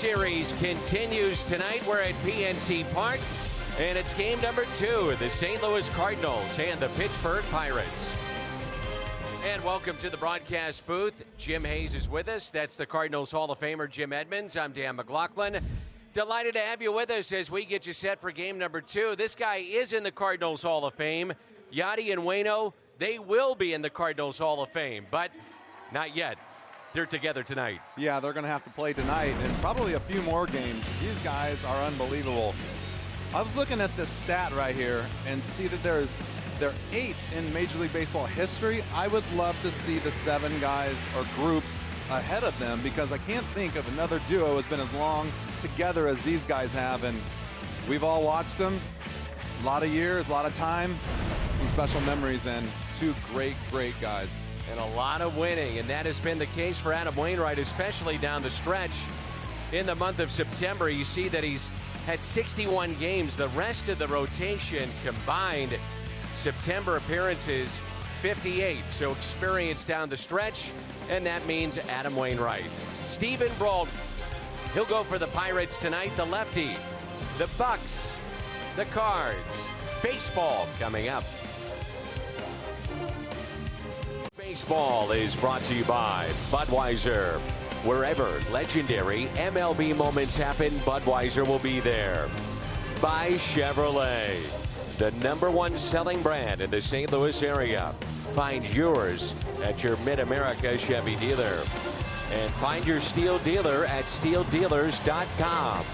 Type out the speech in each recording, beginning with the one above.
Series continues tonight. We're at PNC Park, and it's game number 2, the St. Louis Cardinals and the Pittsburgh Pirates. And welcome to the broadcast booth. Jim Hayes is with us. That's the Cardinals Hall of Famer, Jim Edmonds. I'm Dan McLaughlin. Delighted to have you with us as we get you set for game number 2. This guy is in the Cardinals Hall of Fame. Yadi and Waino, they will be in the Cardinals Hall of Fame, but not yet. They're together tonight. Yeah, they're going to have to play tonight and probably a few more games. These guys are unbelievable. I was looking at this stat right here and see that they're 8th in Major League Baseball history. I would love to see the 7 guys or groups ahead of them because I can't think of another duo has been as long together as these guys have, and we've all watched them. A lot of years, a lot of time, some special memories, and 2 great guys. And a lot of winning, and that has been the case for Adam Wainwright, especially down the stretch. In the month of September, you see that he's had 61 games. The rest of the rotation combined, September appearances, 58. So experience down the stretch, and that means Adam Wainwright. Steven Brault, he'll go for the Pirates tonight. The lefty, the Bucks, the Cards. Baseball coming up. Baseball is brought to you by Budweiser. Wherever legendary MLB moments happen, Budweiser will be there. By Chevrolet, the #1 selling brand in the St. Louis area. Find yours at your Mid-America Chevy dealer. And find your Steel dealer at steeldealers.com.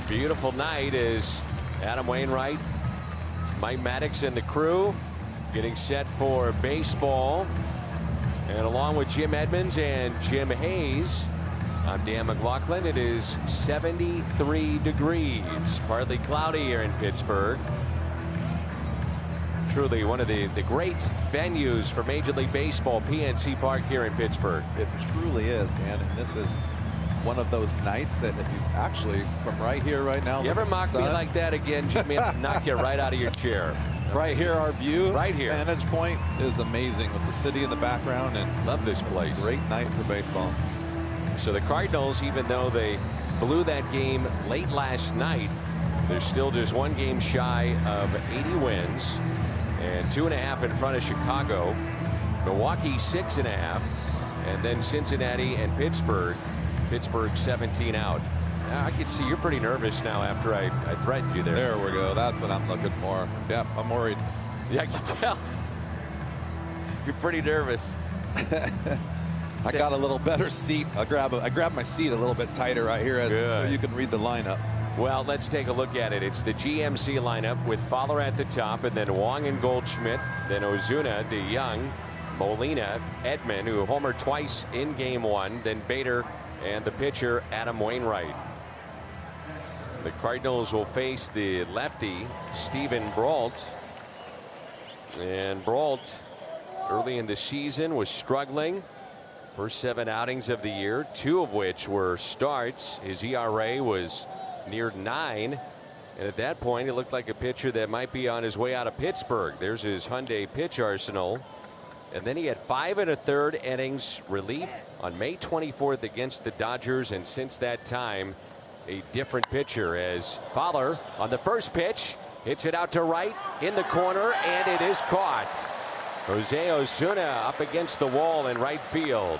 Beautiful night is Adam Wainwright, Mike Maddox and the crew getting set for baseball. And along with Jim Edmonds and Jim Hayes, I'm Dan McLaughlin. It is 73 degrees, partly cloudy here in Pittsburgh. Truly one of the great venues for Major League Baseball, PNC Park here in Pittsburgh. It truly is, man. And this is one of those nights that if you actually, from right here, right now. You ever mock me like that again, Jimmy? I'll knock you right out of your chair. Right here, our view, right here, vantage point is amazing with the city in the background, and love this place. Great night for baseball. So the Cardinals, even though they blew that game late last night, they're still just 1 game shy of 80 wins and 2.5 in front of Chicago. Milwaukee 6.5, and then Cincinnati and Pittsburgh. Pittsburgh 17 out. I can see you're pretty nervous now after I threatened you there. There we go. That's what I'm looking for. Yep, I'm worried. Yeah, I can tell. You're pretty nervous. I got a little better seat. I grabbed my seat a little bit tighter right here so you can read the lineup. Well, let's take a look at it. It's the GMC lineup with Fowler at the top, and then Wong and Goldschmidt, then Ozuna, DeYoung, Molina, Edman, who homered twice in game 1, then Bader, and the pitcher, Adam Wainwright. The Cardinals will face the lefty, Steven Brault. And Brault, early in the season, was struggling. First 7 outings of the year, 2 of which were starts. His ERA was near 9. And at that point, it looked like a pitcher that might be on his way out of Pittsburgh. There's his Hyundai pitch arsenal. And then he had 5 1/3 innings relief on May 24th against the Dodgers. And since that time, a different pitcher, as Fowler on the first pitch hits it out to right in the corner, and it is caught. Jose Ozuna up against the wall in right field.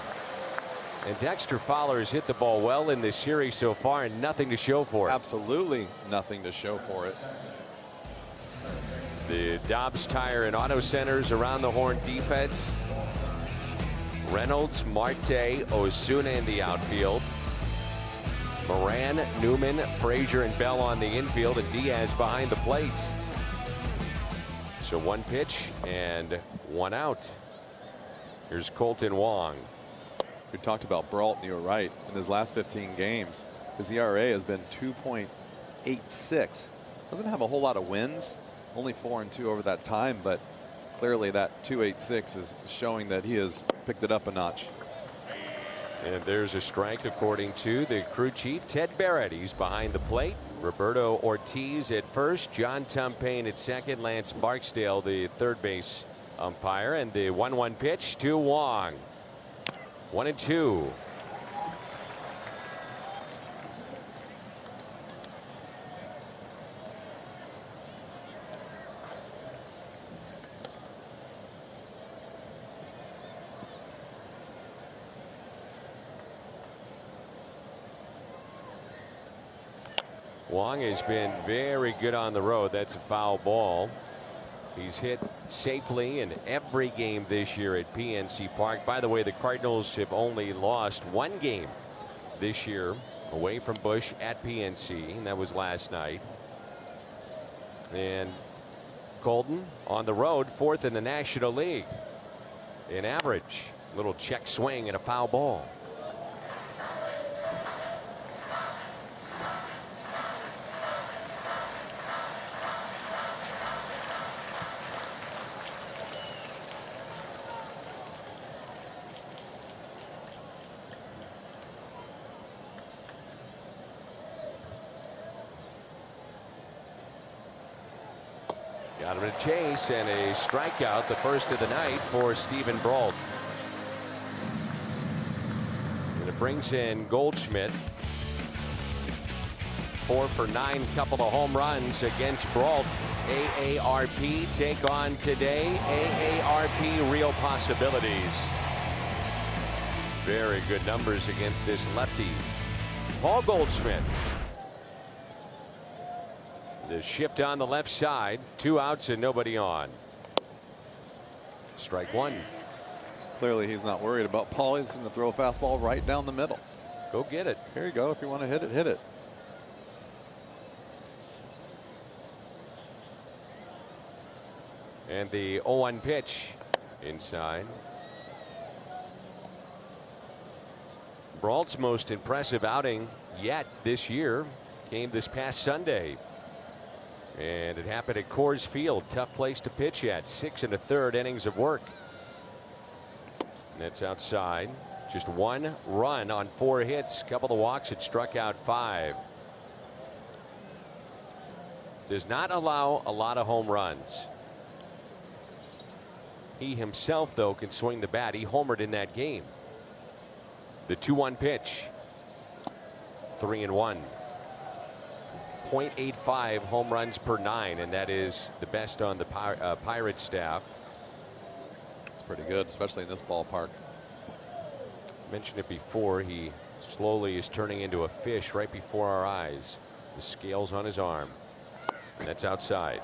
And Dexter Fowler has hit the ball well in this series so far, and nothing to show for it. Absolutely nothing to show for it. The Dobbs Tire and Auto Centers around the horn defense. Reynolds, Marte, Ozuna in the outfield. Moran, Newman, Frazier, and Bell on the infield, and Diaz behind the plate. So 1 pitch and 1 out. Here's Colton Wong. We talked about Brault, and you were right. In his last 15 games, his ERA has been 2.86. Doesn't have a whole lot of wins. Only 4-2 over that time, but clearly that 2.86 is showing that he has picked it up a notch. And there's a strike according to the crew chief, Ted Barrett. He's behind the plate. Roberto Ortiz at first, John Tumpane at second, Lance Barksdale, the third base umpire, and the 1-1 pitch to Wong. 1-2. Wong has been very good on the road. That's a foul ball. He's hit safely in every game this year at PNC Park. By the way, the Cardinals have only lost one game this year away from Busch at PNC, and that was last night. And Colton on the road, 4th in the National League in average. Little check swing and a foul ball. Got him to chase, and a strikeout, the first of the night for Stephen Brault. And it brings in Goldschmidt. 4 for 9, couple of home runs against Brault. AARP take on today. AARP real possibilities. Very good numbers against this lefty. Paul Goldschmidt. The shift on the left side, 2 outs and nobody on. Strike 1. Clearly he's not worried about Paul. He's going to throw a fastball right down the middle. Go get it. Here you go. If you want to hit it, hit it. And the 0-1 pitch inside. Brault's most impressive outing yet this year came this past Sunday. And it happened at Coors Field. Tough place to pitch at. 6 1/3 innings of work. And that's outside. Just 1 run on 4 hits. Couple of walks. It struck out 5. Does not allow a lot of home runs. He himself, though, can swing the bat. He homered in that game. The 2-1 pitch. 3-1. 0.85 home runs per 9, and that is the best on the Pirates staff. It's pretty good, especially in this ballpark. I mentioned it before. He slowly is turning into a fish right before our eyes. The scales on his arm. And that's outside.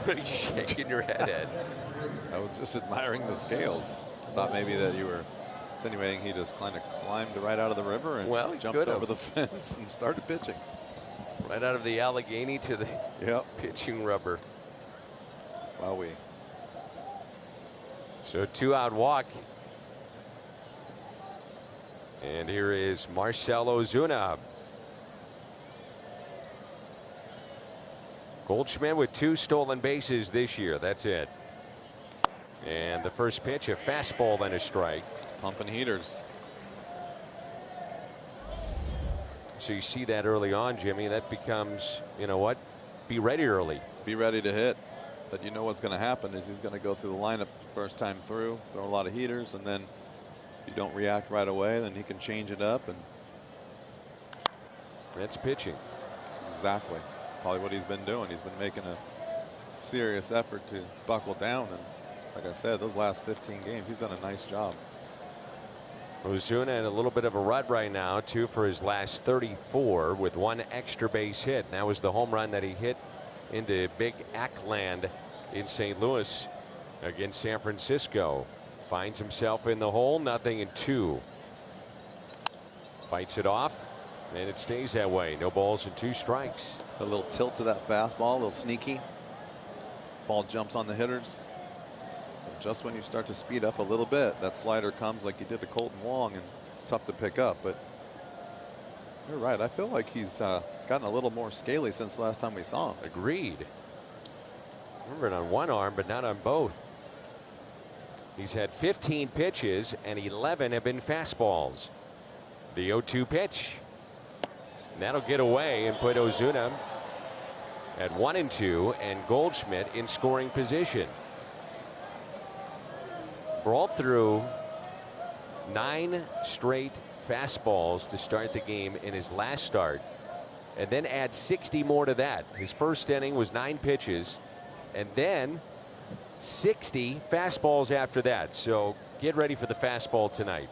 What are you shaking your head at? I was just admiring the scales. Thought maybe that you were insinuating he just kind of climbed right out of the river and jumped over the fence and started pitching. Right out of the Allegheny to the pitching rubber. Wowee. So 2-out walk. And here is Marcell Ozuna. Goldschmidt with 2 stolen bases this year. That's it. And the first pitch, a fastball and a strike. Pumping heaters. So you see that early on, Jimmy. That becomes, you know what? Be ready early. Be ready to hit. But you know what's going to happen is he's going to go through the lineup first time through, throw a lot of heaters, and then if you don't react right away, then he can change it up. And that's pitching. Exactly. Probably what he's been doing. He's been making a serious effort to buckle down, and like I said, those last 15 games he's done a nice job. Ozuna in a little bit of a rut right now. 2 for his last 34 with 1 extra base hit. And that was the home run that he hit into Big Ackland in St. Louis against San Francisco. Finds himself in the hole. 0-2. Fights it off, and it stays that way. No balls and 2 strikes. A little tilt to that fastball, a little sneaky. Ball jumps on the hitters. And just when you start to speed up a little bit, that slider comes like he did to Colton Wong, and tough to pick up. But you're right. I feel like he's gotten a little more scaly since the last time we saw him. Agreed. Remember it on one arm, but not on both. He's had 15 pitches, and 11 have been fastballs. The 0-2 pitch. That'll get away and put Ozuna at 1-2 and Goldschmidt in scoring position. Brault threw 9 straight fastballs to start the game in his last start, and then add 60 more to that. His first inning was 9 pitches, and then 60 fastballs after that. So get ready for the fastball tonight.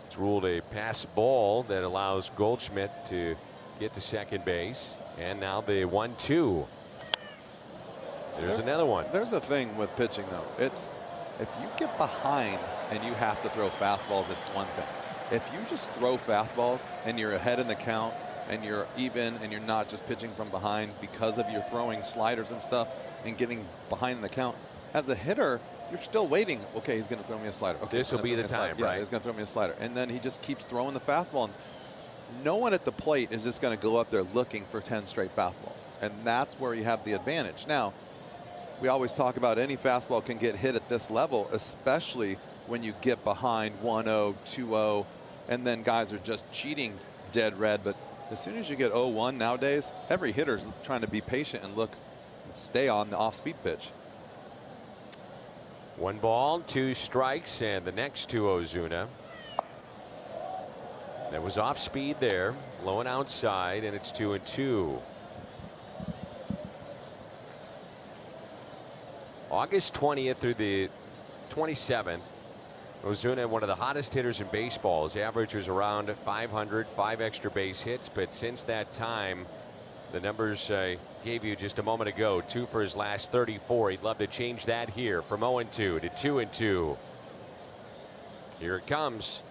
It's ruled a pass ball that allows Goldschmidt to get to second base. And now the 1-2. There's another one. There's a thing with pitching, though. It's if you get behind and you have to throw fastballs, it's one thing. If you just throw fastballs and you're ahead in the count and you're even and you're not just pitching from behind because of your throwing sliders and stuff and getting behind in the count, as a hitter, you're still waiting. Okay, he's going to throw me a slider. Okay, this will be the time, right? Yeah, he's going to throw me a slider. And then he just keeps throwing the fastball. And no one at the plate is just going to go up there looking for 10 straight fastballs. And that's where you have the advantage. Now, we always talk about any fastball can get hit at this level, especially when you get behind 1-0, 2-0, and then guys are just cheating dead red. But as soon as you get 0-1 nowadays, every hitter's trying to be patient and look and stay on the off-speed pitch. 1 ball, 2 strikes, and the next to Ozuna. That was off speed there, low and outside, and it's 2-2. August 20th through the 27th, Ozuna, one of the hottest hitters in baseball. His average was around 500, 5 extra base hits, but since that time, the numbers I gave you just a moment ago, 2 for his last 34. He'd love to change that here from 0-2 to 2-2. Here it comes.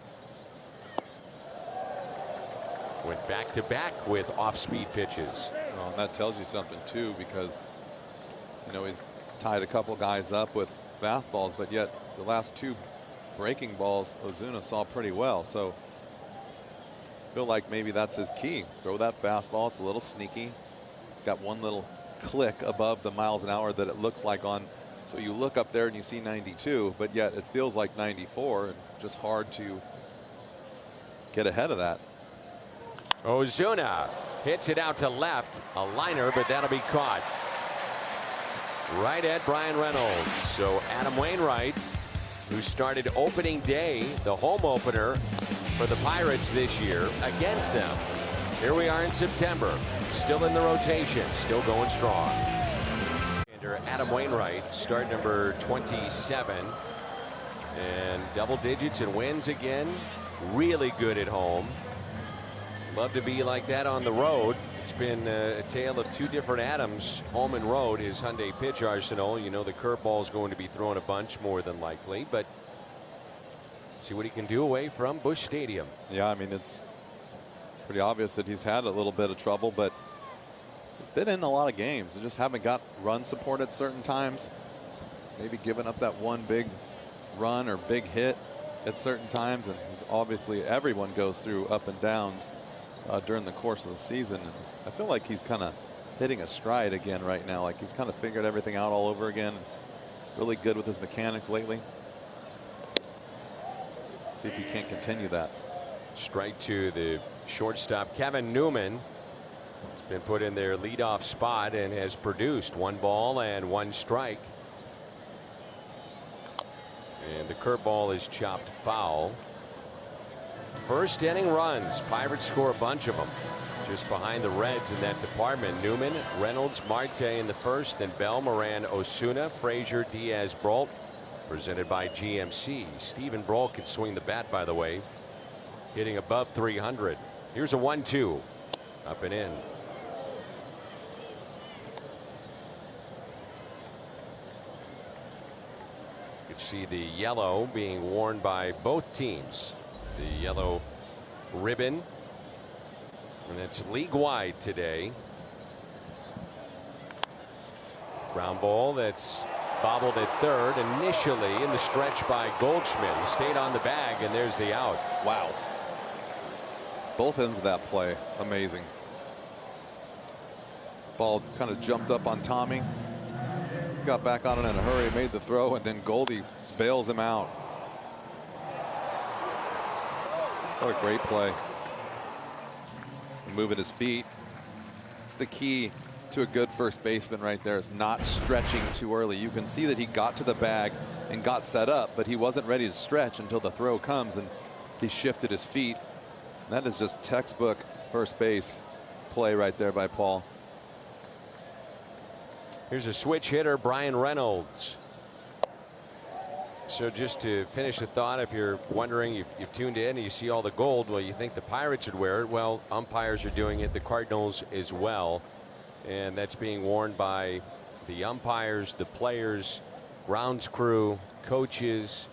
Went back to back with off-speed pitches. Well, and that tells you something too, because you know he's tied a couple guys up with fastballs, but yet the last 2 breaking balls Ozuna saw pretty well. So I feel like maybe that's his key. Throw that fastball. It's a little sneaky. It's got one little click above the miles an hour that it looks like on. So you look up there and you see 92, but yet it feels like 94, and just hard to get ahead of that. Ozuna hits it out to left, a liner, but that'll be caught right at Brian Reynolds. So Adam Wainwright, who started opening day, the home opener for the Pirates this year against them. Here we are in September, still in the rotation, still going strong. Adam Wainwright, start number 27, and double digits and wins again. Really good at home. Love to be like that on the road. It's been a tale of 2 different Adams, home and road. His Hyundai pitch arsenal. You know the curveball is going to be thrown a bunch more than likely, but see what he can do away from Busch Stadium. Yeah, I mean, it's pretty obvious that he's had a little bit of trouble, but he's been in a lot of games and just haven't got run support at certain times. Maybe giving up that one big run or big hit at certain times, and he's obviously, everyone goes through up and downs during the course of the season. And I feel like he's kind of hitting a stride again right now. Like he's kind of figured everything out all over again. Really good with his mechanics lately. See if he can't continue that. Strike to the shortstop, Kevin Newman. Has been put in their leadoff spot and has produced 1 ball and 1 strike. And the curveball is chopped foul. First inning runs. Pirates score a bunch of them. Just behind the Reds in that department. Newman, Reynolds, Marte in the first. Then Bell, Moran, Osuna, Frazier, Diaz, Brault. Presented by GMC. Stephen Brault can swing the bat, by the way. Hitting above 300. Here's a 1-2. Up and in. You can see the yellow being worn by both teams. The yellow ribbon, and it's league-wide today. Ground ball that's bobbled at third initially in the stretch by Goldschmidt. He stayed on the bag, and there's the out. Wow. Both ends of that play, amazing. Ball kind of jumped up on Tommy. got back on it in a hurry, made the throw, and then Goldie bails him out. What a great play. Moving his feet. It's the key to a good first baseman right there, is not stretching too early. You can see that he got to the bag and got set up, but he wasn't ready to stretch until the throw comes, and he shifted his feet. That is just textbook first base play right there by Paul. Here's a switch hitter, Brian Reynolds. So just to finish the thought, if you're wondering, you've tuned in and you see all the gold, well, you think the Pirates would wear it. Well, umpires are doing it, the Cardinals as well. And that's being worn by the umpires, the players, grounds crew, coaches,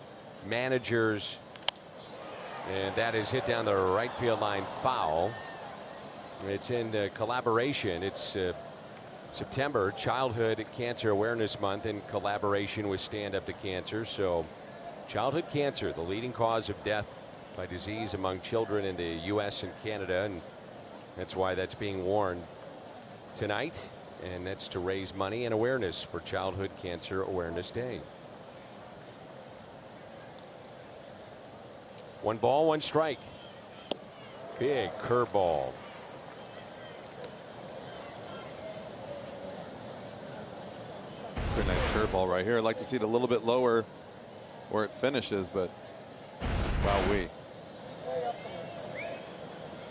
managers. And that is hit down the right field line, foul. It's in collaboration. It's September, Childhood Cancer Awareness Month, in collaboration with Stand Up to Cancer. So childhood cancer, the leading cause of death by disease among children in the U.S. and Canada, and that's why that's being worn tonight, and that's to raise money and awareness for Childhood Cancer Awareness Day. 1 ball, 1 strike. Big curveball. Pretty nice curveball right here. I'd like to see it a little bit lower where it finishes, but wowee.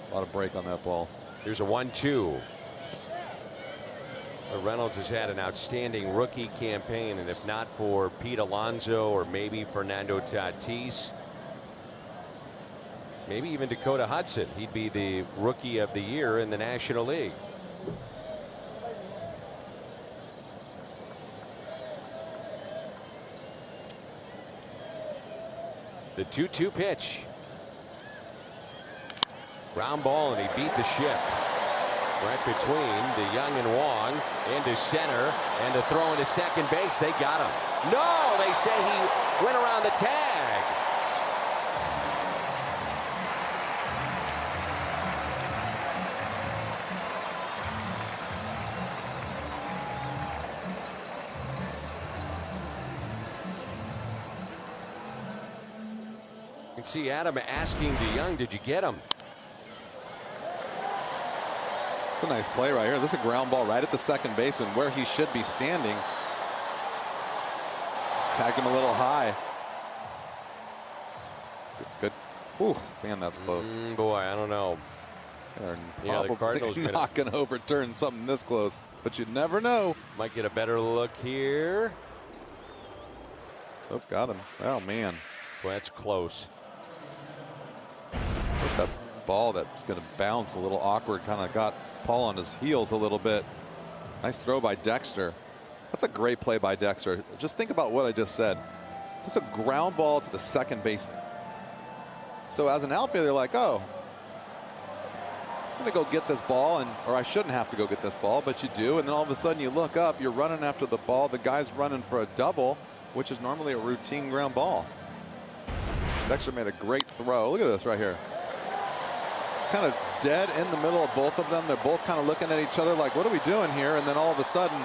A lot of break on that ball. Here's a 1-2. Reynolds has had an outstanding rookie campaign, and if not for Pete Alonso or maybe Fernando Tatis, maybe even Dakota Hudson, he'd be the rookie of the year in the National League. The 2-2 pitch. Ground ball, and he beat the ship. Right between the Young and Wong, into center, and the throw into second base. They got him. No, they say he went around the tag. You can see Adam asking DeYoung, did you get him? It's a nice play right here. This is a ground ball right at the second baseman where he should be standing. Just tagged him a little high. Good. Ooh, man, that's close. Boy, I don't know. Yeah, the Cardinals not going to overturn something this close, but you never know. Might get a better look here. Oh, got him. Oh, man. Well, that's close. With that ball that's going to bounce a little awkward, kind of got Paul on his heels a little bit. Nice throw by Dexter. That's a great play by Dexter. Just think about what I just said. That's a ground ball to the second baseman. So as an outfielder, you're like, oh, I'm going to go get this ball, or I shouldn't have to go get this ball, but you do. And then all of a sudden you look up, you're running after the ball. The guy's running for a double, which is normally a routine ground ball. Dexter made a great throw. Look at this right here. Kind of dead in the middle of both of them. They're both kind of looking at each other like, what are we doing here? And then all of a sudden,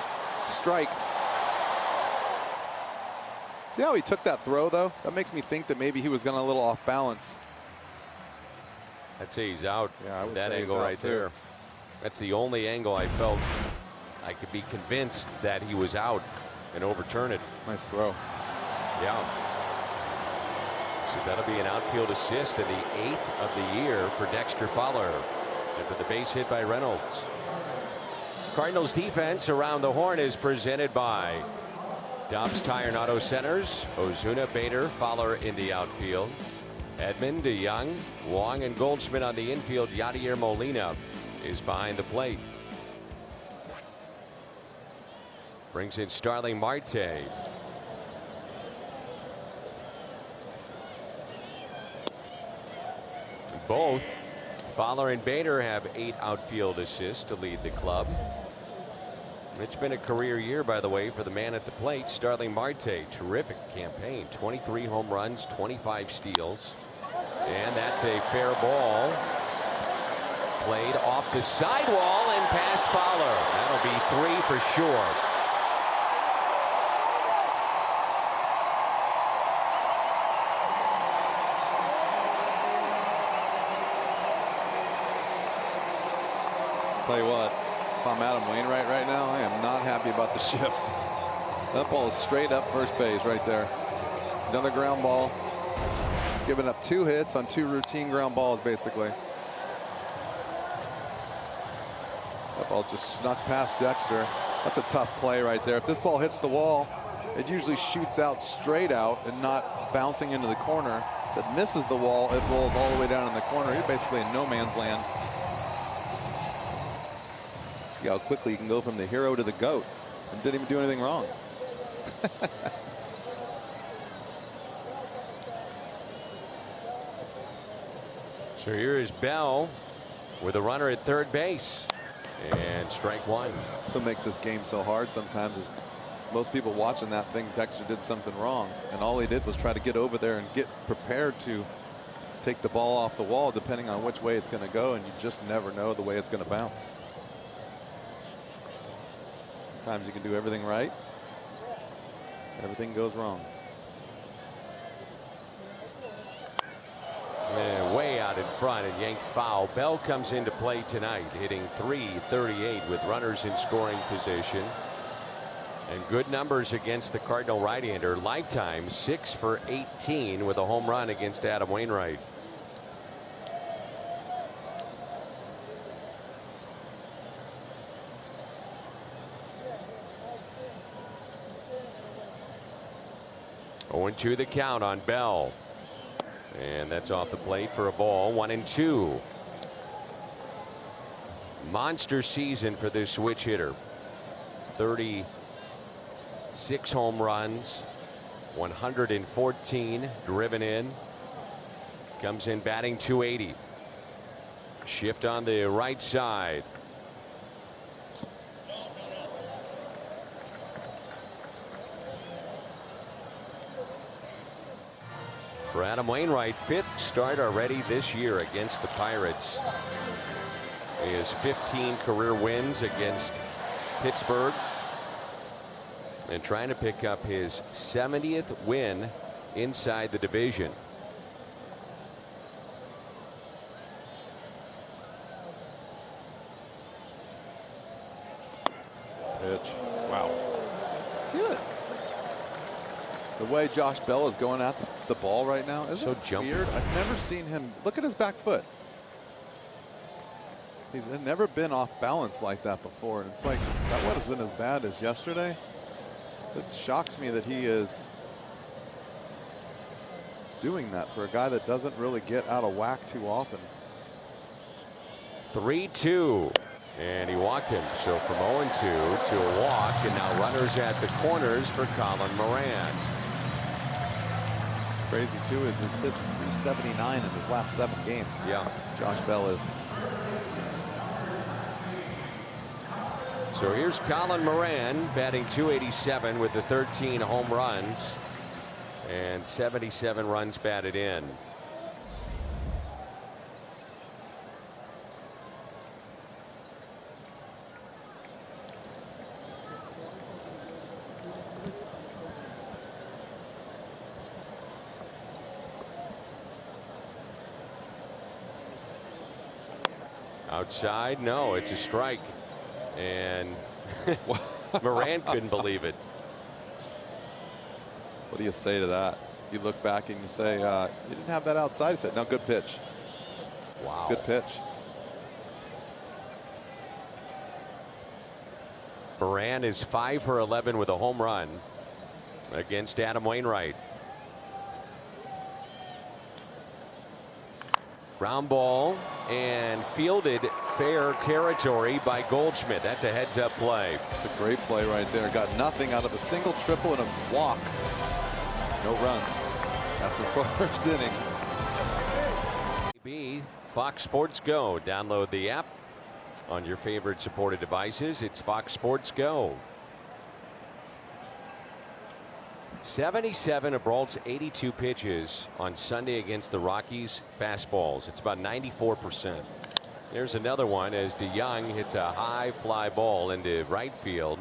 strike. See how he took that throw, though? That makes me think that maybe he was going a little off balance. I'd say he's out. Yeah, I would that say angle he's out right too. there. That's the only angle I felt I could be convinced that he was out and overturn it. Nice throw. Yeah. So that'll be an outfield assist and the 8th of the year for Dexter Fowler after the base hit by Reynolds. Cardinals defense around the horn is presented by Dobbs Tire and Auto Centers. Ozuna, Bader, Fowler in the outfield. Edman, DeYoung, Wong, and Goldschmidt on the infield. Yadier Molina is behind the plate. Brings in Starling Marte. Both Fowler and Bader have 8 outfield assists to lead the club. It's been a career year, by the way, for the man at the plate, Starling Marte. Terrific campaign. 23 home runs, 25 steals. And that's a fair ball. Played off the sidewall and past Fowler. That'll be 3 for sure. Tell you what, if I'm Adam Wainwright right now, I am not happy about the shift. That ball is straight up first base right there. Another ground ball. Giving up 2 hits on 2 routine ground balls, basically. That ball just snuck past Dexter. That's a tough play right there. If this ball hits the wall, it usually shoots out straight out and not bouncing into the corner. If it misses the wall, it rolls all the way down in the corner. He's basically in no man's land. See how quickly you can go from the hero to the GOAT and didn't even do anything wrong. So here is Bell with a runner at third base. And strike 1. What makes this game so hard sometimes is most people watching that think Dexter did something wrong, and all he did was try to get over there and get prepared to take the ball off the wall, depending on which way it's going to go, and you just never know the way it's going to bounce. Sometimes you can do everything right, everything goes wrong. Way out in front and yanked foul. Bell comes into play tonight, hitting .338 with runners in scoring position. And good numbers against the Cardinal right-hander. Lifetime 6 for 18 with a home run against Adam Wainwright. Oh, 0-2 the count on Bell. And that's off the plate for a ball. 1-2. Monster season for this switch hitter. 36 home runs, 114 driven in. Comes in batting .280. Shift on the right side. For Adam Wainwright, 5th start already this year against the Pirates. He has 15 career wins against Pittsburgh and trying to pick up his 70th win inside the division. Pitch. Wow. See it? The way Josh Bell is going at the ball right now is so weird. I've never seen him. Look at his back foot. He's never been off balance like that before. And it's like that wasn't as bad as yesterday. It shocks me that he is doing that for a guy that doesn't really get out of whack too often. 3-2. And he walked him. So from 0-2 to a walk, and now runners at the corners for Colin Moran. Crazy too is he's hit .379 in his last 7 games. Yeah, Josh Bell is. So here's Colin Moran batting .287 with the 13 home runs and 77 runs batted in. Outside, no, it's a strike. And Moran couldn't believe it. What do you say to that? You look back and you say, you didn't have that outside. He said, no, good pitch. Wow. Good pitch. Moran is 5 for 11 with a home run against Adam Wainwright. Ground ball and fielded fair territory by Goldschmidt. That's a heads-up play. It's a great play right there. Got nothing out of a single, triple, and a walk. No runs after the first inning. Fox Sports Go. Download the app on your favorite supported devices. It's Fox Sports Go. 77 of Brault's 82 pitches on Sunday against the Rockies fastballs. It's about 94%. There's another one as DeYoung hits a high fly ball into right field.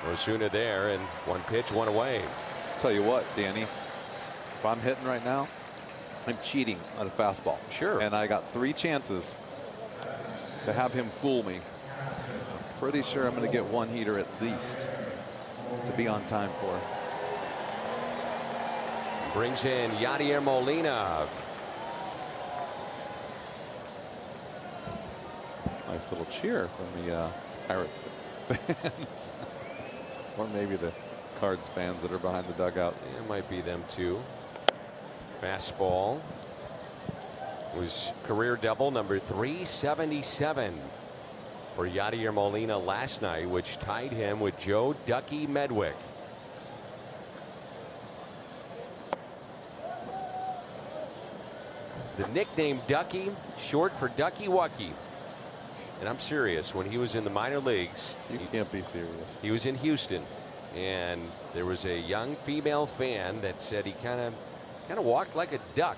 Osuna there, and one pitch, one away. Tell you what, Danny, if I'm hitting right now, I'm cheating on a fastball. Sure. And I got 3 chances to have him fool me. I'm pretty sure I'm going to get one heater at least to be on time for. Brings in Yadier Molina. Nice little cheer from the Pirates fans. Or maybe the Cards fans that are behind the dugout. It might be them too. Fastball was career double number 377 for Yadier Molina last night, which tied him with Joe Ducky Medwick. The nickname Ducky, short for Ducky Wucky. And I'm serious, when he was in the minor leagues. You can't be serious. He was in Houston, and there was a young female fan that said he kind of walked like a duck.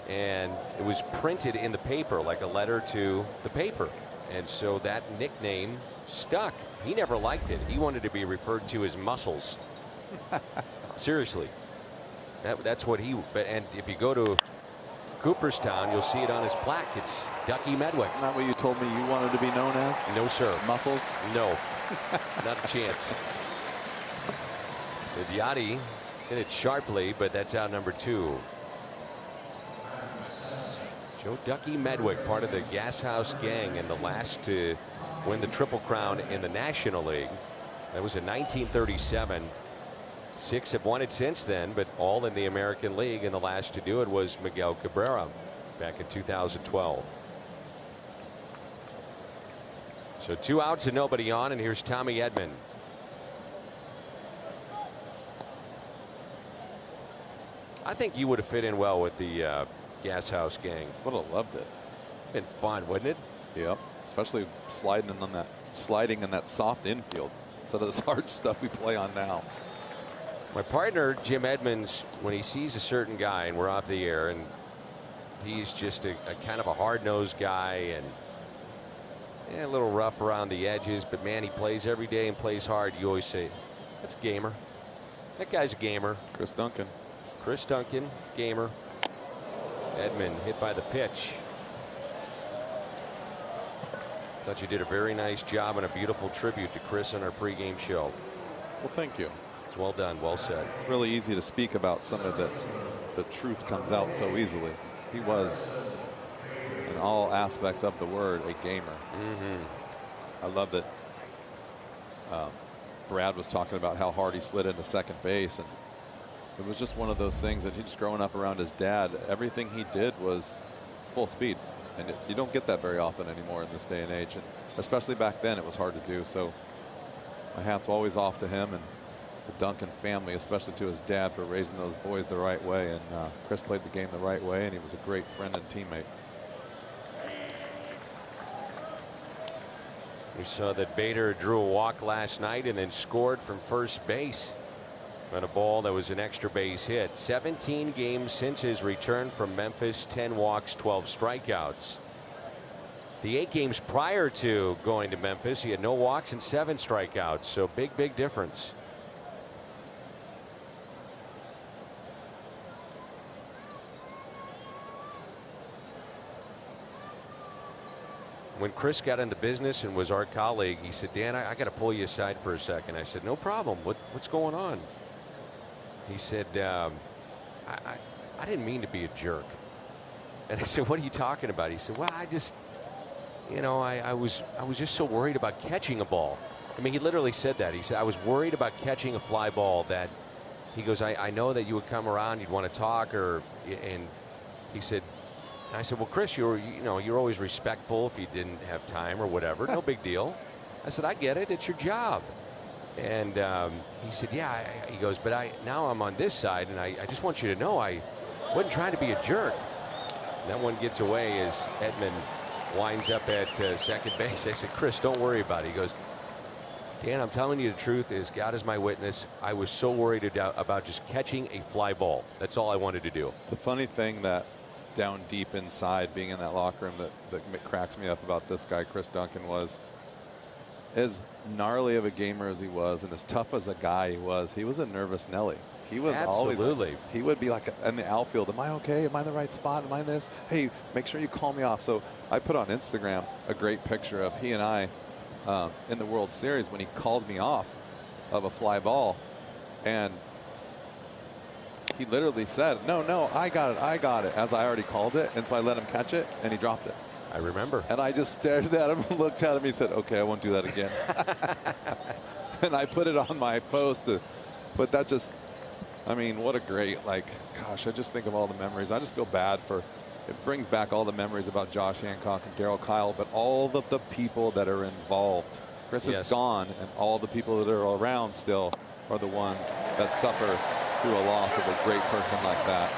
And it was printed in the paper like a letter to the paper. And so that nickname stuck. He never liked it. He wanted to be referred to as Muscles. Seriously. That's what he. And if you go to Cooperstown, you'll see it on his plaque. It's Ducky Medwick. Isn't that what you told me you wanted to be known as? No, sir. Muscles? No. Not a chance. Yadi hit it sharply, but that's out number 2. Joe Ducky Medwick, part of the Gas House gang and the last to win the Triple Crown in the National League. That was in 1937. 6 have won it since then, but all in the American League, and the last to do it was Miguel Cabrera back in 2012. So 2 outs and nobody on, and here's Tommy Edman. I think you would have fit in well with the Gas House gang. Would have loved it. Been fun, wouldn't it? Yep. Especially sliding in that soft infield instead of this hard stuff we play on now. My partner Jim Edmonds, when he sees a certain guy, and we're off the air, and he's just a kind of a hard-nosed guy and a little rough around the edges, but man, he plays every day and plays hard. You always say, that's a gamer. That guy's a gamer. Chris Duncan. Chris Duncan, gamer. Edman hit by the pitch. Thought you did a very nice job and a beautiful tribute to Chris on our pregame show. Well, thank you. It's well done, well said. It's really easy to speak about something that the truth comes out so easily. He was, in all aspects of the word, a gamer. I love that Brad was talking about how hard he slid into second base, and it was just one of those things that he just growing up around his dad, everything he did was full speed, and you don't get that very often anymore in this day and age, and especially back then it was hard to do. So my hat's always off to him and the Duncan family, especially to his dad, for raising those boys the right way. And Chris played the game the right way, and he was a great friend and teammate. We saw that Bader drew a walk last night and then scored from first base on a ball that was an extra base hit. 17 games since his return from Memphis, 10 walks, 12 strikeouts. The 8 games prior to going to Memphis, he had no walks and 7 strikeouts. So big difference. When Chris got into business and was our colleague, he said, Dan, I got to pull you aside for a second. I said, no problem. What's going on? He said, I didn't mean to be a jerk. And I said, what are you talking about? He said, well, I just, I was just so worried about catching a ball. I mean, he literally said that. He said, I was worried about catching a fly ball that, he goes, I know that you would come around, you'd want to talk, and he said, I said, well, Chris, you're always respectful if you didn't have time or whatever. No big deal. I said, I get it. It's your job. And he said, yeah. He goes, but now I'm on this side, and I just want you to know I wasn't trying to be a jerk. And that one gets away as Edman winds up at second base. I said, Chris, don't worry about it. He goes, Dan, I'm telling you the truth, as God is my witness, I was so worried about just catching a fly ball. That's all I wanted to do. The funny thing that down deep inside, being in that locker room, that cracks me up about this guy, Chris Duncan, was as gnarly of a gamer as he was and as tough as a guy he was a nervous Nelly. He was Absolutely. always, he would be like in the outfield. Am I okay? Am I in the right spot? Am I in this? Hey, make sure you call me off. So I put on Instagram a great picture of he and I in the World Series when he called me off of a fly ball. And he literally said, no, I got it, as I already called it. And so I let him catch it, and he dropped it. I remember. And I just stared at him and looked at him. He said, okay, I won't do that again. And I put it on my post. But that just, I mean, what a great, like, gosh, I just think of all the memories. I just feel bad for, it brings back all the memories about Josh Hancock and Darryl Kyle, but all of the people that are involved. Chris is gone, and all the people that are around still are the ones that suffer through a loss of a great person like that.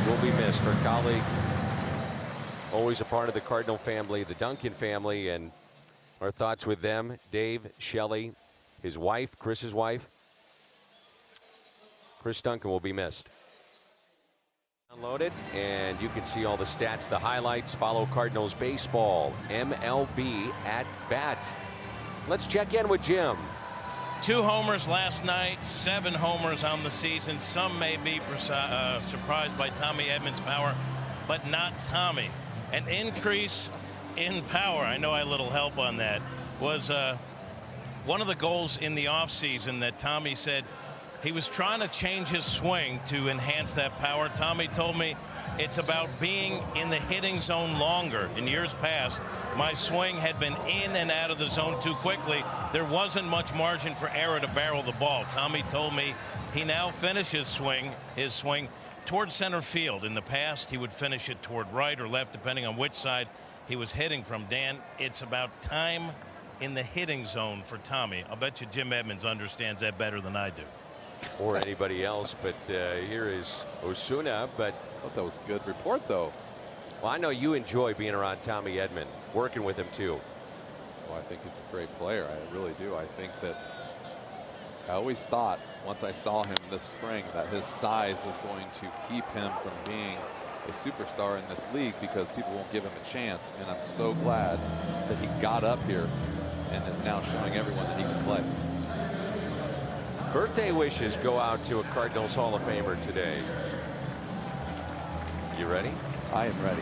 Will be missed. Her colleague, always a part of the Cardinal family, the Duncan family, and our thoughts with them. Dave, Shelley, his wife, Chris's wife. Chris Duncan will be missed. Download it, and you can see all the stats, the highlights. Follow Cardinals baseball, MLB at bat. Let's check in with Jim. 2 homers last night, 7 homers on the season. Some may be surprised by Tommy Edman's power, but not Tommy. An increase in power, I know I had a little help on that, was one of the goals in the offseason that Tommy said he was trying to change his swing to enhance that power. Tommy told me it's about being in the hitting zone longer. In years past, my swing had been in and out of the zone too quickly. There wasn't much margin for error to barrel the ball. Tommy told me he now finishes his swing toward center field. In the past, he would finish it toward right or left, depending on which side he was hitting from. Dan, it's about time in the hitting zone for Tommy. I'll bet you Jim Edmonds understands that better than I do. Or anybody else, but here is Osuna. But I thought that was a good report, though. Well, I know you enjoy being around Tommy Edman, working with him too. Well, I think he's a great player. I really do. I think that I always thought once I saw him this spring that his size was going to keep him from being a superstar in this league because people won't give him a chance. And I'm so glad that he got up here and is now showing everyone that he can play. Birthday wishes go out to a Cardinals Hall of Famer today. You ready? I am ready.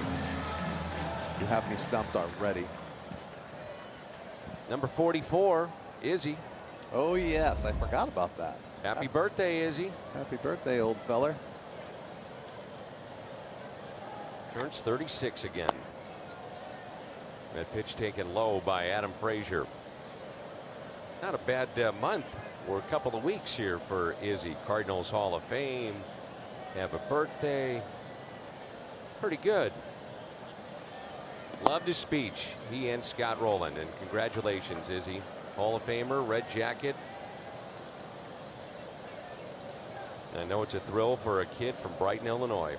You have me stumped already. Number 44, Izzy. Oh, yes. I forgot about that. Happy birthday, Izzy. Happy birthday, old feller. Turns 36 again. That pitch taken low by Adam Frazier. Not a bad month or a couple of weeks here for Izzy. Cardinals Hall of Fame. Have a birthday. Pretty good. Loved his speech, he and Scott Rowland, and congratulations, Izzy. Hall of Famer, red jacket. I know it's a thrill for a kid from Brighton, Illinois.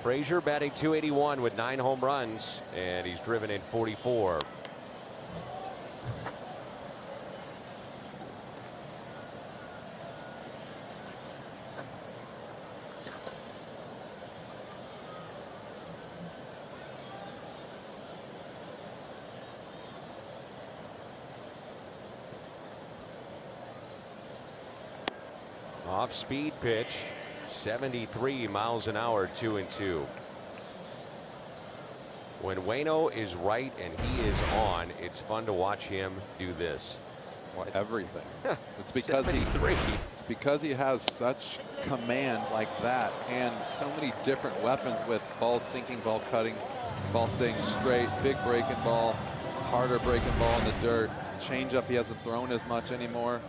Frazier batting .281 with 9 home runs, and he's driven in 44. Off-speed pitch, 73 miles an hour, 2-2. When Waino is right and he is on, it's fun to watch him do this. Well, everything. It's because he has such command like that and so many different weapons with ball sinking, ball cutting, ball staying straight, big breaking ball, harder breaking ball in the dirt, changeup he hasn't thrown as much anymore.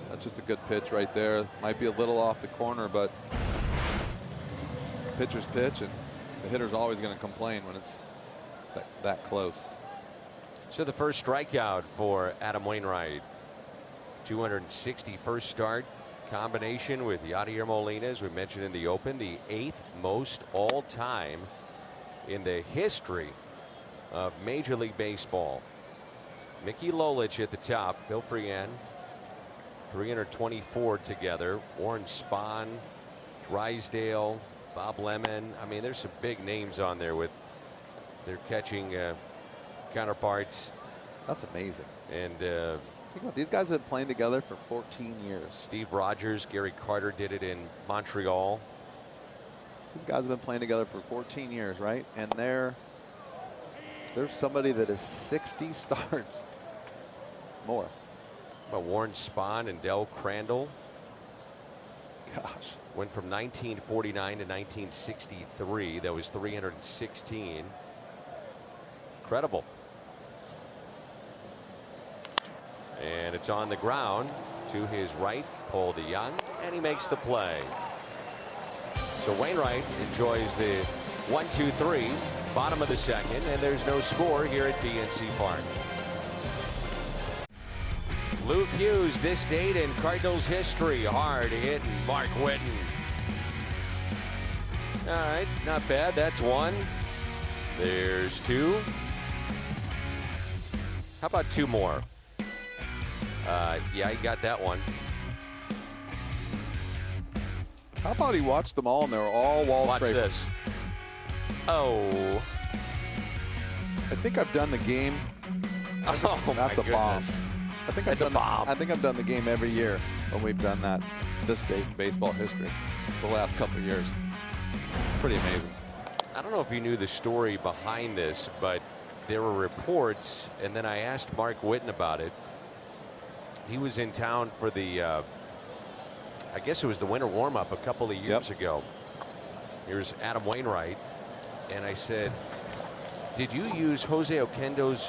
That's just a good pitch right there. Might be a little off the corner, but pitcher's pitch, and the hitter's always going to complain when it's that close. So the first strikeout for Adam Wainwright. 261st start. Combination with Yadier Molina, as we mentioned in the open, the 8th most all-time in the history of Major League Baseball. Mickey Lolich at the top. Bill Freehan. 324 together. Warren Spahn, Drysdale, Bob Lemon. I mean, there's some big names on there with their catching counterparts. That's amazing. And These guys have been playing together for 14 years. Steve Rogers, Gary Carter did it in Montreal. These guys have been playing together for 14 years, right? And there's somebody that is 60 starts more. Well, Warren Spahn and Del Crandall. Gosh. Went from 1949 to 1963. That was 316. Incredible. And it's on the ground to his right, Paul DeYoung, and he makes the play. So Wainwright enjoys the 1-2-3, bottom of the second, and there's no score here at PNC Park. Lou Hughes, this date in Cardinals history, hard hitting Mark Whitten. All right, not bad. That's one. There's two. How about two more? Yeah, he got that one. How about he watched them all and they were all wall Watch scrapers? this. Oh. I think I've done the game. Oh, That's my a bomb. goodness. I think That's a bomb. I think I've done the game every year when we've done that. This date in baseball history, the last couple of years. It's pretty amazing. I don't know if you knew the story behind this, but there were reports, and then I asked Mark Whitten about it. He was in town for the, I guess it was the winter warm-up a couple of years ago. Here's Adam Wainwright, and I said, did you use Jose Oquendo's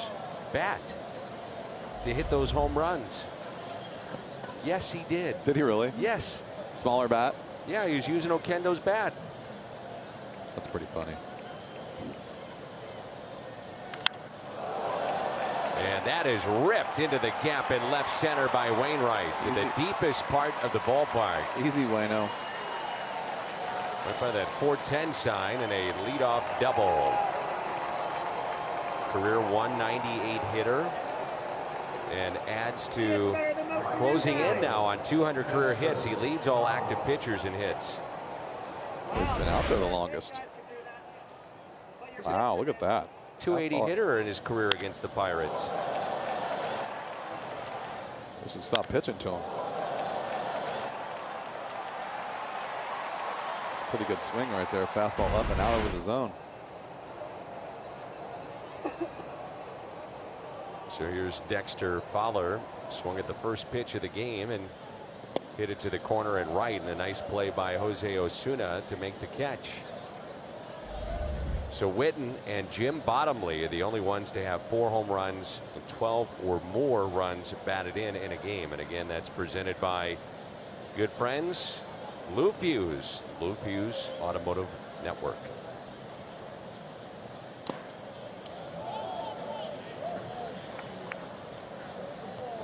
bat to hit those home runs? Yes, he did. Did he really? Yes. Smaller bat? Yeah, he was using Oquendo's bat. That's pretty funny. And that is ripped into the gap in left center by Wainwright to the deepest part of the ballpark. Easy, Waino. Right by that 410 sign and a leadoff double. Career 198 hitter. And adds to closing in now on 200 career hits. He leads all active pitchers in hits. He's been out there the longest. Wow, look at that. 280 hitter in his career against the Pirates. They should stop pitching to him. It's a pretty good swing right there. Fastball up and out over the zone. So here's Dexter Fowler. Swung at the first pitch of the game and hit it to the corner and right, and a nice play by Jose Osuna to make the catch. So Whitten and Jim Bottomley are the only ones to have 4 home runs and 12 or more runs batted in a game. And again, that's presented by good friends Lou Hughes, Lou Hughes Automotive Network.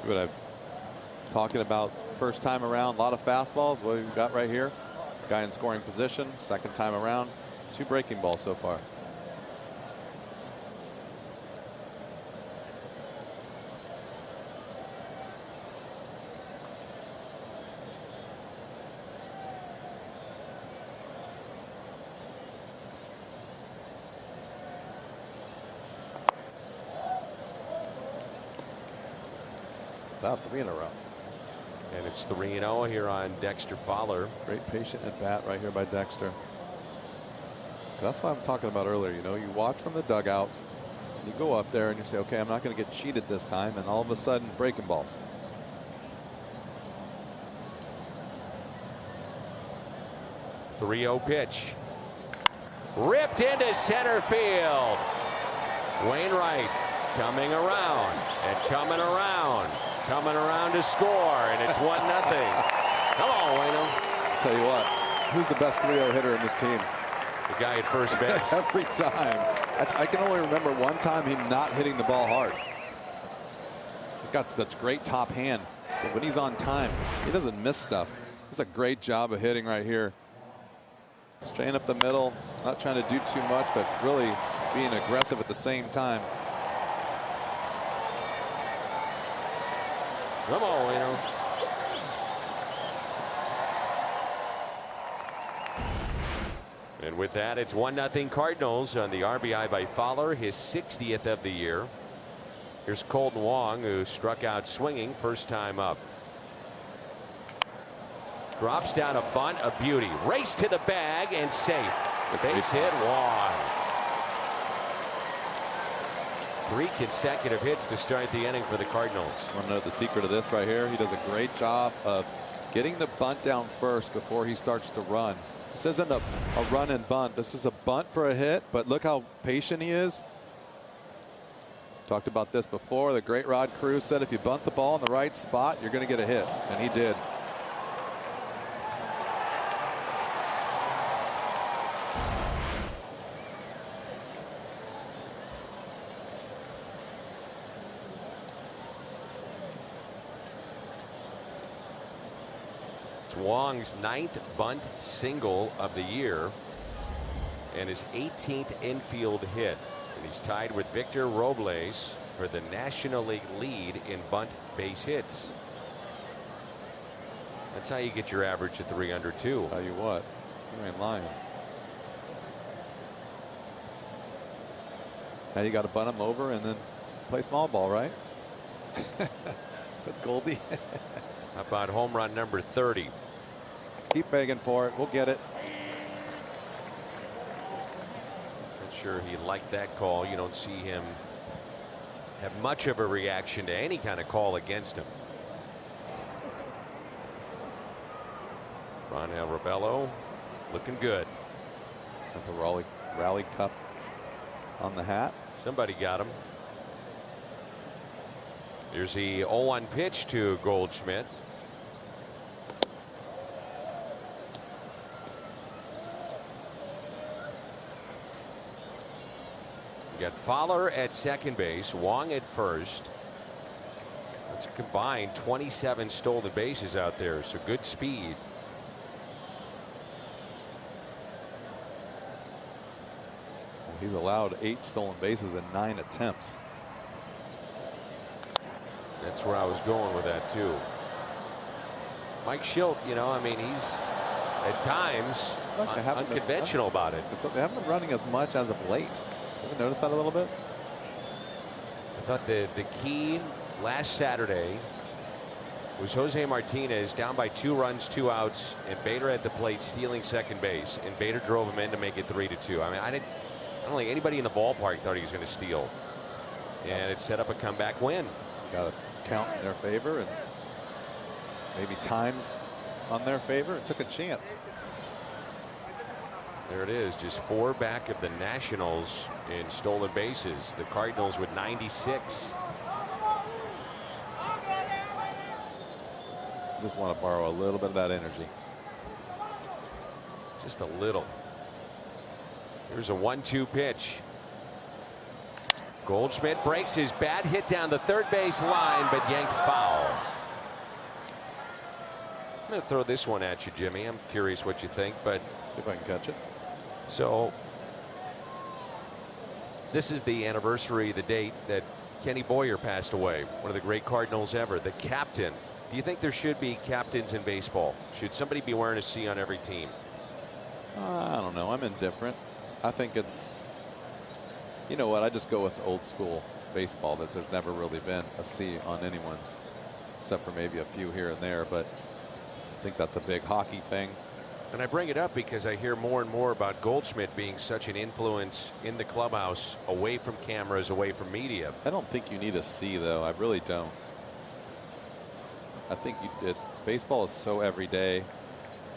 See what I'm talking about first time around. A lot of fastballs. What we've got right here. Guy in scoring position. Second time around. 2 breaking balls so far. About 3 in a row. And it's 3-0 here on Dexter Fowler. Great patient at bat right here by Dexter. That's what I'm talking about earlier. You know, you watch from the dugout, you go up there and you say, okay, I'm not going to get cheated this time, and all of a sudden, breaking balls. The 3-0 pitch. Ripped into center field. Wainwright coming around and coming around. Coming around to score, and it's 1-0. Come on, Waino. Tell you what, who's the best 3-0 hitter in this team? The guy at first base. Every time. I can only remember one time him not hitting the ball hard. He's got such great top hand, but when he's on time, he doesn't miss stuff. He's a great job of hitting right here. Straight up the middle, not trying to do too much, but really being aggressive at the same time. Come on, Waino. And with that, it's 1-0 Cardinals on the RBI by Fowler, his 60th of the year. Here's Colton Wong, who struck out swinging first time up. Drops down a bunt, a beauty. Race to the bag and safe. The base hit, Wong. 3 consecutive hits to start the inning for the Cardinals. Want to know the secret of this right here? He does a great job of getting the bunt down first before he starts to run. This isn't a run and bunt. This is a bunt for a hit, but look how patient he is. Talked about this before. The great Rod Cruz said if you bunt the ball in the right spot, you're going to get a hit, and he did. Wong's 9th bunt single of the year and his 18th infield hit. And he's tied with Victor Robles for the National League lead in bunt base hits. That's how you get your average at 3 under 2. Tell you what, you ain't lying. Now you got to bunt him over and then play small ball, right? With Goldie. How about home run number 30? Keep begging for it. We'll get it. Not sure he liked that call. You don't see him have much of a reaction to any kind of call against him. Ronel Rebello looking good. Got the Rally Cup on the hat. Somebody got him. Here's the 0-1 pitch to Goldschmidt. You got Fowler at second base, Wong at first. That's a combined 27 stolen bases out there, so good speed. Well, he's allowed 8 stolen bases in 9 attempts. That's where I was going with that too. Mike Schilt, you know, I mean, he's at times unconventional about it. They haven't been running as much as of late. Have you noticed that a little bit? I thought the key last Saturday was Jose Martinez down by 2 runs, 2 outs, and Bader at the plate stealing second base, and Bader drove him in to make it 3-2. I mean, I don't think anybody in the ballpark thought he was going to steal, and it set up a comeback win. Got to count in their favor and maybe times on their favor. It took a chance. There it is, just 4 back of the Nationals in stolen bases. The Cardinals with 96. Just want to borrow a little bit of that energy. Just a little. Here's a 1-2 pitch. Goldschmidt breaks his bat, hit down the third base line, but yanked foul. I'm going to throw this one at you, Jimmy. I'm curious what you think, but see if I can catch it. So this is the anniversary, the date that Kenny Boyer passed away, one of the great Cardinals ever, the captain. Do you think there should be captains in baseball? Should somebody be wearing a C on every team? I don't know. I'm indifferent. I think it's, you know what, I just go with old school baseball, that there's never really been a C on anyone's, except for maybe a few here and there, but I think that's a big hockey thing. And I bring it up because I hear more and more about Goldschmidt being such an influence in the clubhouse, away from cameras, away from media. I don't think you need a C, though. I really don't. I think baseball is so everyday,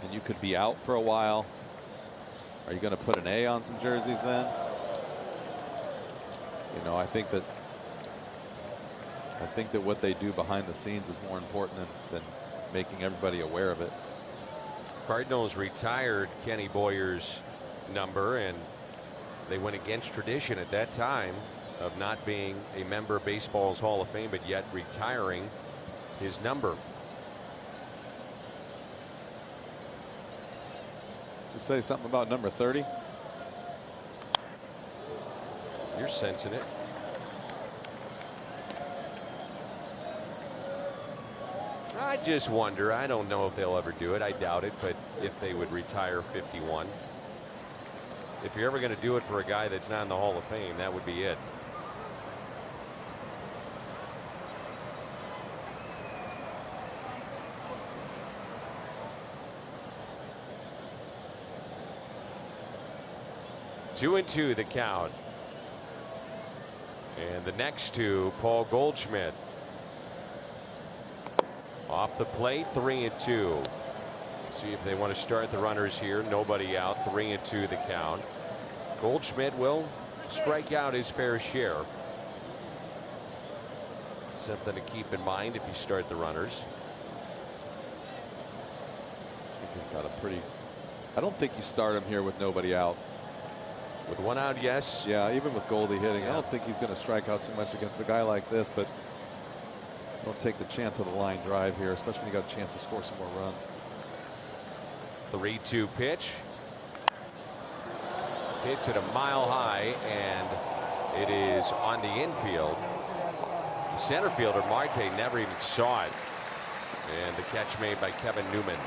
and you could be out for a while. Are you going to put an A on some jerseys then? You know, I think that what they do behind the scenes is more important than making everybody aware of it. Cardinals retired Kenny Boyer's number, and they went against tradition at that time of not being a member of baseball's Hall of Fame, but yet retiring his number. Did you say something about number 30? You're sensing it. I just wonder. I don't know if they'll ever do it. I doubt it, but if they would retire 51. If you're ever going to do it for a guy that's not in the Hall of Fame, that would be it. 2-2 the count. And the next two, Paul Goldschmidt. Off the plate, 3-2. See if they want to start the runners here. Nobody out, 3-2 the count. Goldschmidt will strike out his fair share. Something to keep in mind if you start the runners. I think he's got a pretty. I don't think you start him here with nobody out. With one out, yes. Yeah, even with Goldie hitting, Yeah. I don't think he's going to strike out too much against a guy like this, but don't take the chance of the line drive here, especially when you got a chance to score some more runs. 3-2 pitch. Hits it a mile high, and it is on the infield. The center fielder, Marte, never even saw it. And the catch made by Kevin Newman.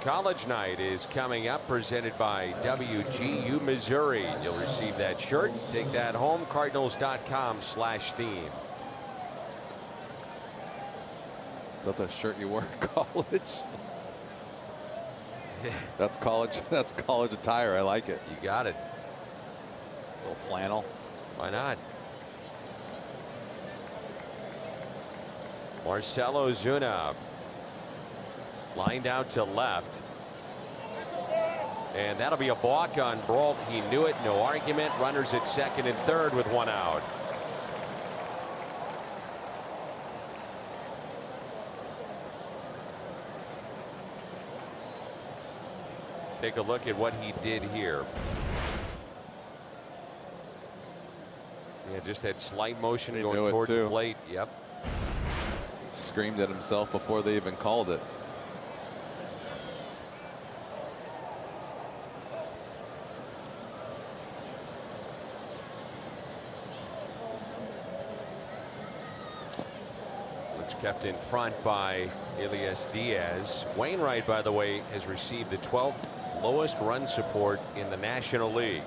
College Night is coming up, presented by WGU Missouri. You'll receive that shirt. Take that home. Cardinals.com/theme. Is that the shirt you wore in college? That's college. That's college attire. I like it. You got it. Little flannel. Why not? Marcelo Zuna lined out to left. And that'll be a balk on Brault. He knew it. No argument. Runners at second and third with one out. Take a look at what he did here. Yeah, just that slight motion They going knew it towards the too. plate. Yep. Screamed at himself before they even called it. It's kept in front by Elias Diaz. Wainwright, by the way, has received the 12th lowest run support in the National League.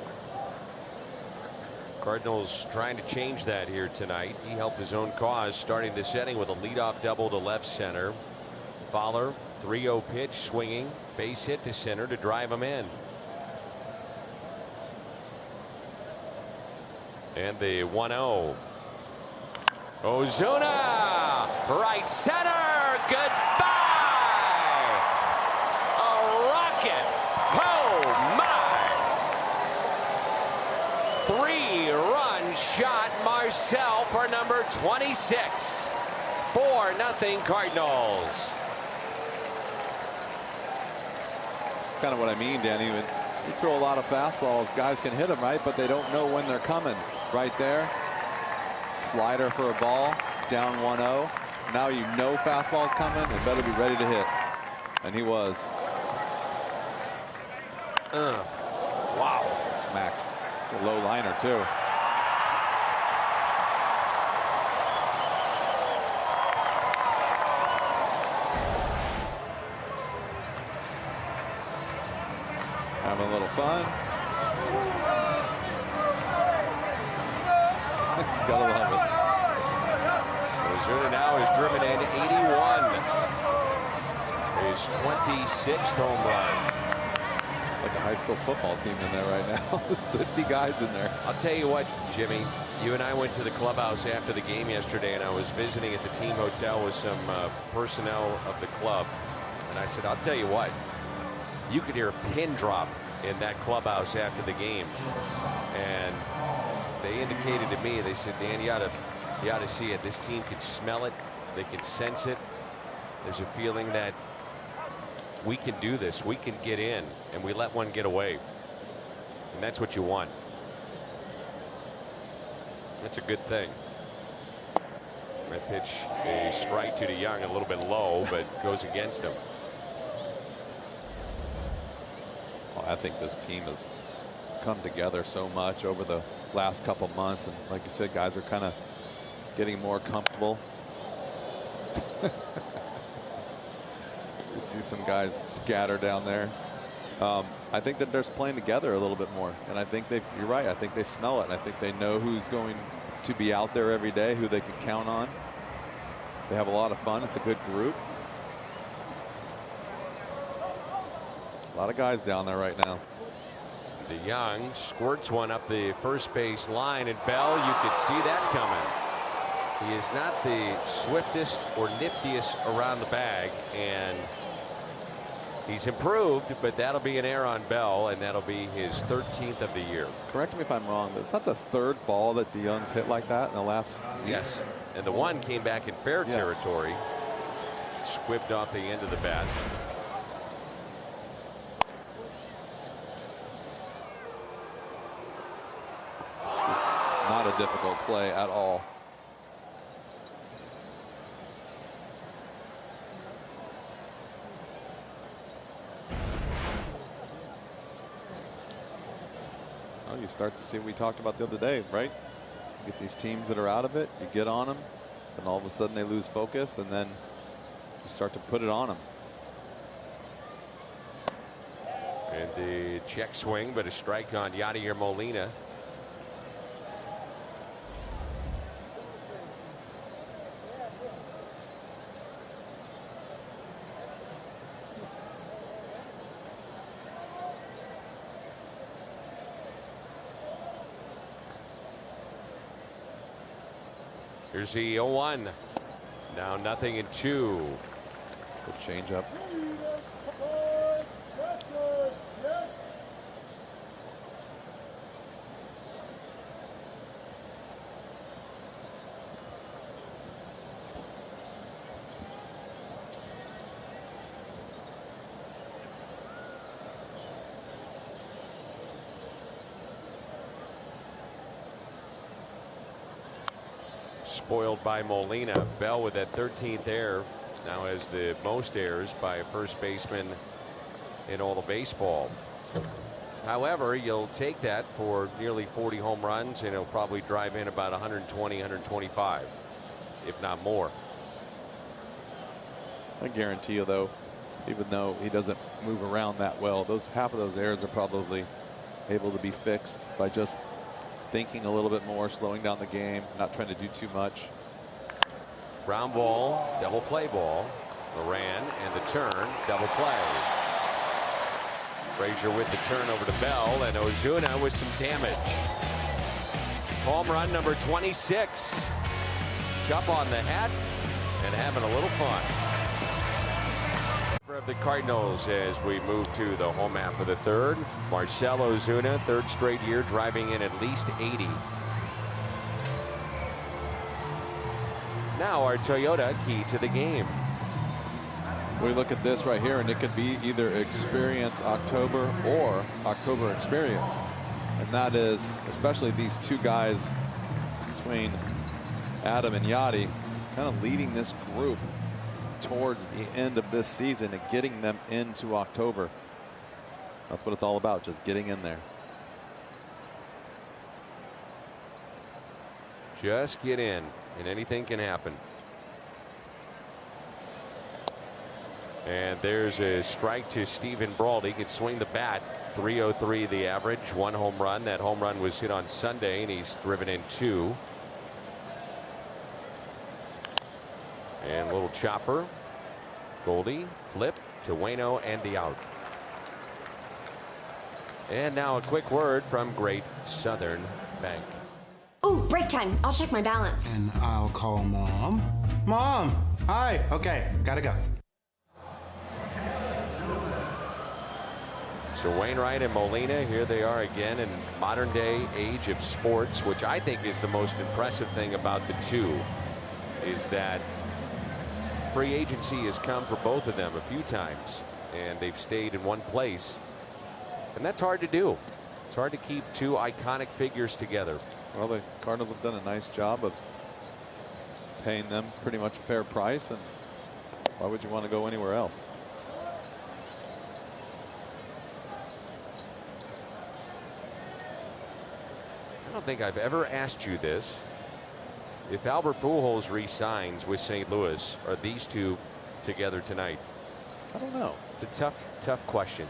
Cardinals trying to change that here tonight. He helped his own cause, starting this inning with a leadoff double to left center. Fowler, 3-0 pitch, swinging, base hit to center to drive him in. And the 1-0. Ozuna, right center, goodbye. A rocket. Oh my. 3-run shot, Marcel for number 26. 4-0 Cardinals. That's kind of what I mean, Danny. When you throw a lot of fastballs, guys can hit them, right? But they don't know when they're coming. Right there. Slider for a ball, down 1-0. Now you know fastball's coming and better be ready to hit. And he was. Wow. Smack. A low liner, too. Having a little fun. Gotta love it. Ozuna now is driven in 81. His 26th home run. Like a high school football team in there right now. There's 50 guys in there. I'll tell you what, Jimmy, you and I went to the clubhouse after the game yesterday, and I was visiting at the team hotel with some personnel of the club. And I said, I'll tell you what, you could hear a pin drop in that clubhouse after the game. And they indicated to me, they said, Dan, you ought to see it. This team can smell it. They can sense it. There's a feeling that we can do this. We can get in, and we let one get away. And that's what you want. That's a good thing. That pitch, a strike to DeYoung, a little bit low, but goes against him. Well, I think this team has come together so much over the last couple months, and like you said, guys are kind of getting more comfortable. You see some guys scatter down there. I think that they're playing together a little bit more, and I think you're right. I think they smell it, and I think they know who's going to be out there every day, who they can count on. They have a lot of fun. It's a good group. lot of guys down there right now. DeYoung squirts one up the first base line, and Bell, you could see that coming. He is not the swiftest or niftiest around the bag, and he's improved, but that'll be an error on Bell, and that'll be his 13th of the year. Correct me if I'm wrong, but it's not the third ball that DeYoung's hit like that in the last week. Yes, and the one came back in fair territory. Squibbed off the end of the bat. Just not a difficult play at all. Well, you start to see what we talked about the other day, right? You get these teams that are out of it, you get on them, and all of a sudden they lose focus, and then you start to put it on them. And the check swing, but a strike on Yadier Molina. Here's the 0-1. Now 0-2. Good change up. Spoiled by Molina. Bell with that 13th error now has the most errors by a first baseman in all of baseball. However, you'll take that for nearly 40 home runs, and he'll probably drive in about 120, 125, if not more. I guarantee you, though, even though he doesn't move around that well, half of those errors are probably able to be fixed by just thinking a little bit more, slowing down the game, not trying to do too much. Ground ball, double play ball. Moran and the turn, double play. Frazier with the turn over to Bell, and Ozuna with some damage. Home run number 26. Cup on the hat and having a little fun. Of the Cardinals as we move to the home half of the third. Marcell Ozuna, third straight year, driving in at least 80. Now our Toyota key to the game. We look at this right here, and it could be either experience October or October experience. And that is, especially these two guys between Adam and Yadi, kind of leading this group towards the end of this season and getting them into October. That's what it's all about, just getting in there. Just get in, and anything can happen. And there's a strike to Stephen Brault. He could swing the bat. 303 the average, 1 home run. That home run was hit on Sunday, and he's driven in 2. And a little chopper. Goldie, flip to Waino, and the out. And now a quick word from Great Southern Bank. Oh, break time. I'll check my balance. And I'll call Mom. Mom! Hi! Okay, gotta go. So Wainwright and Molina, here they are again in modern day age of sports, which I think is the most impressive thing about the two, is that free agency has come for both of them a few times, and they've stayed in one place, and that's hard to do. It's hard to keep two iconic figures together. Well, the Cardinals have done a nice job of paying them pretty much a fair price, and why would you want to go anywhere else? I don't think I've ever asked you this. If Albert Pujols re-signs with St. Louis, are these two together tonight? I don't know. It's a tough question.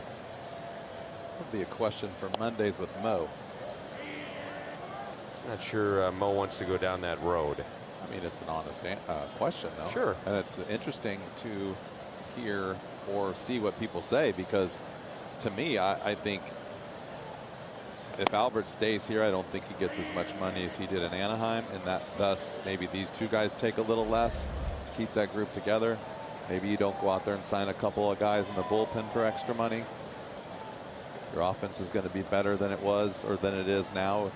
That'd be a question for Mondays with Mo. Not sure Mo wants to go down that road. I mean, it's an honest question, though. Sure. And it's interesting to hear or see what people say, because to me, I think if Albert stays here, I don't think he gets as much money as he did in Anaheim, and that thus maybe these two guys take a little less to keep that group together. Maybe you don't go out there and sign a couple of guys in the bullpen for extra money. Your offense is going to be better than it was or than it is now,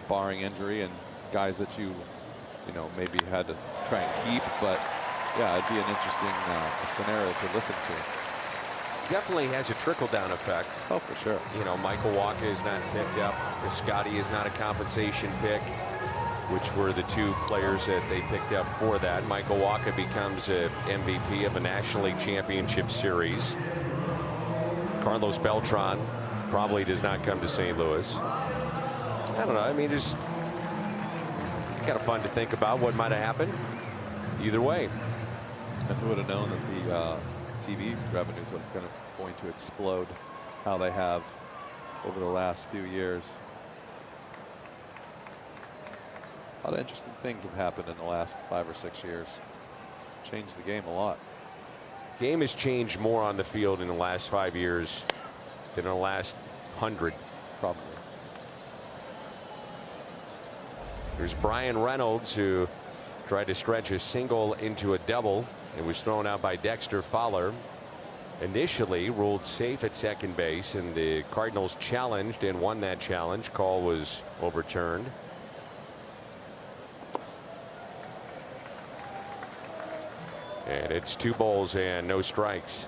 barring injury and guys that you know, maybe had to try and keep. But yeah, it'd be an interesting scenario to listen to. Definitely has a trickle-down effect. Oh, for sure. You know, Michael Wacha is not picked up. Scotty is not a compensation pick, which were the two players that they picked up for that. Michael Wacha becomes a MVP of a National League Championship Series. Carlos Beltran probably does not come to St. Louis. I don't know. I mean, just kind of fun to think about what might have happened either way. And who would have known that the TV revenues were going to explode how they have over the last few years. A lot of interesting things have happened in the last 5 or 6 years. Changed the game a lot. Game has changed more on the field in the last 5 years than in the last 100, probably. There's Brian Reynolds, who tried to stretch a single into a double and was thrown out by Dexter Fowler. Initially ruled safe at second base, and the Cardinals challenged and won that challenge. Call was overturned. And it's 2 balls and no strikes.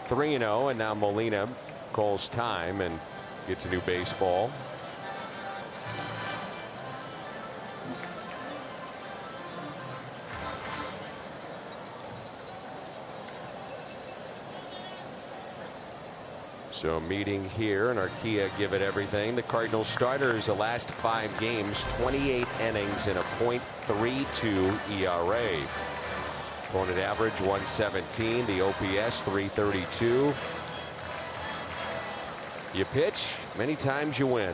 Three and 0, and now Molina calls time and gets a new baseball. So meeting here, and Arkia give it everything. The Cardinals starters the last 5 games, 28 innings and a .32 ERA. Opponent average 117, the OPS 332. You pitch, many times you win.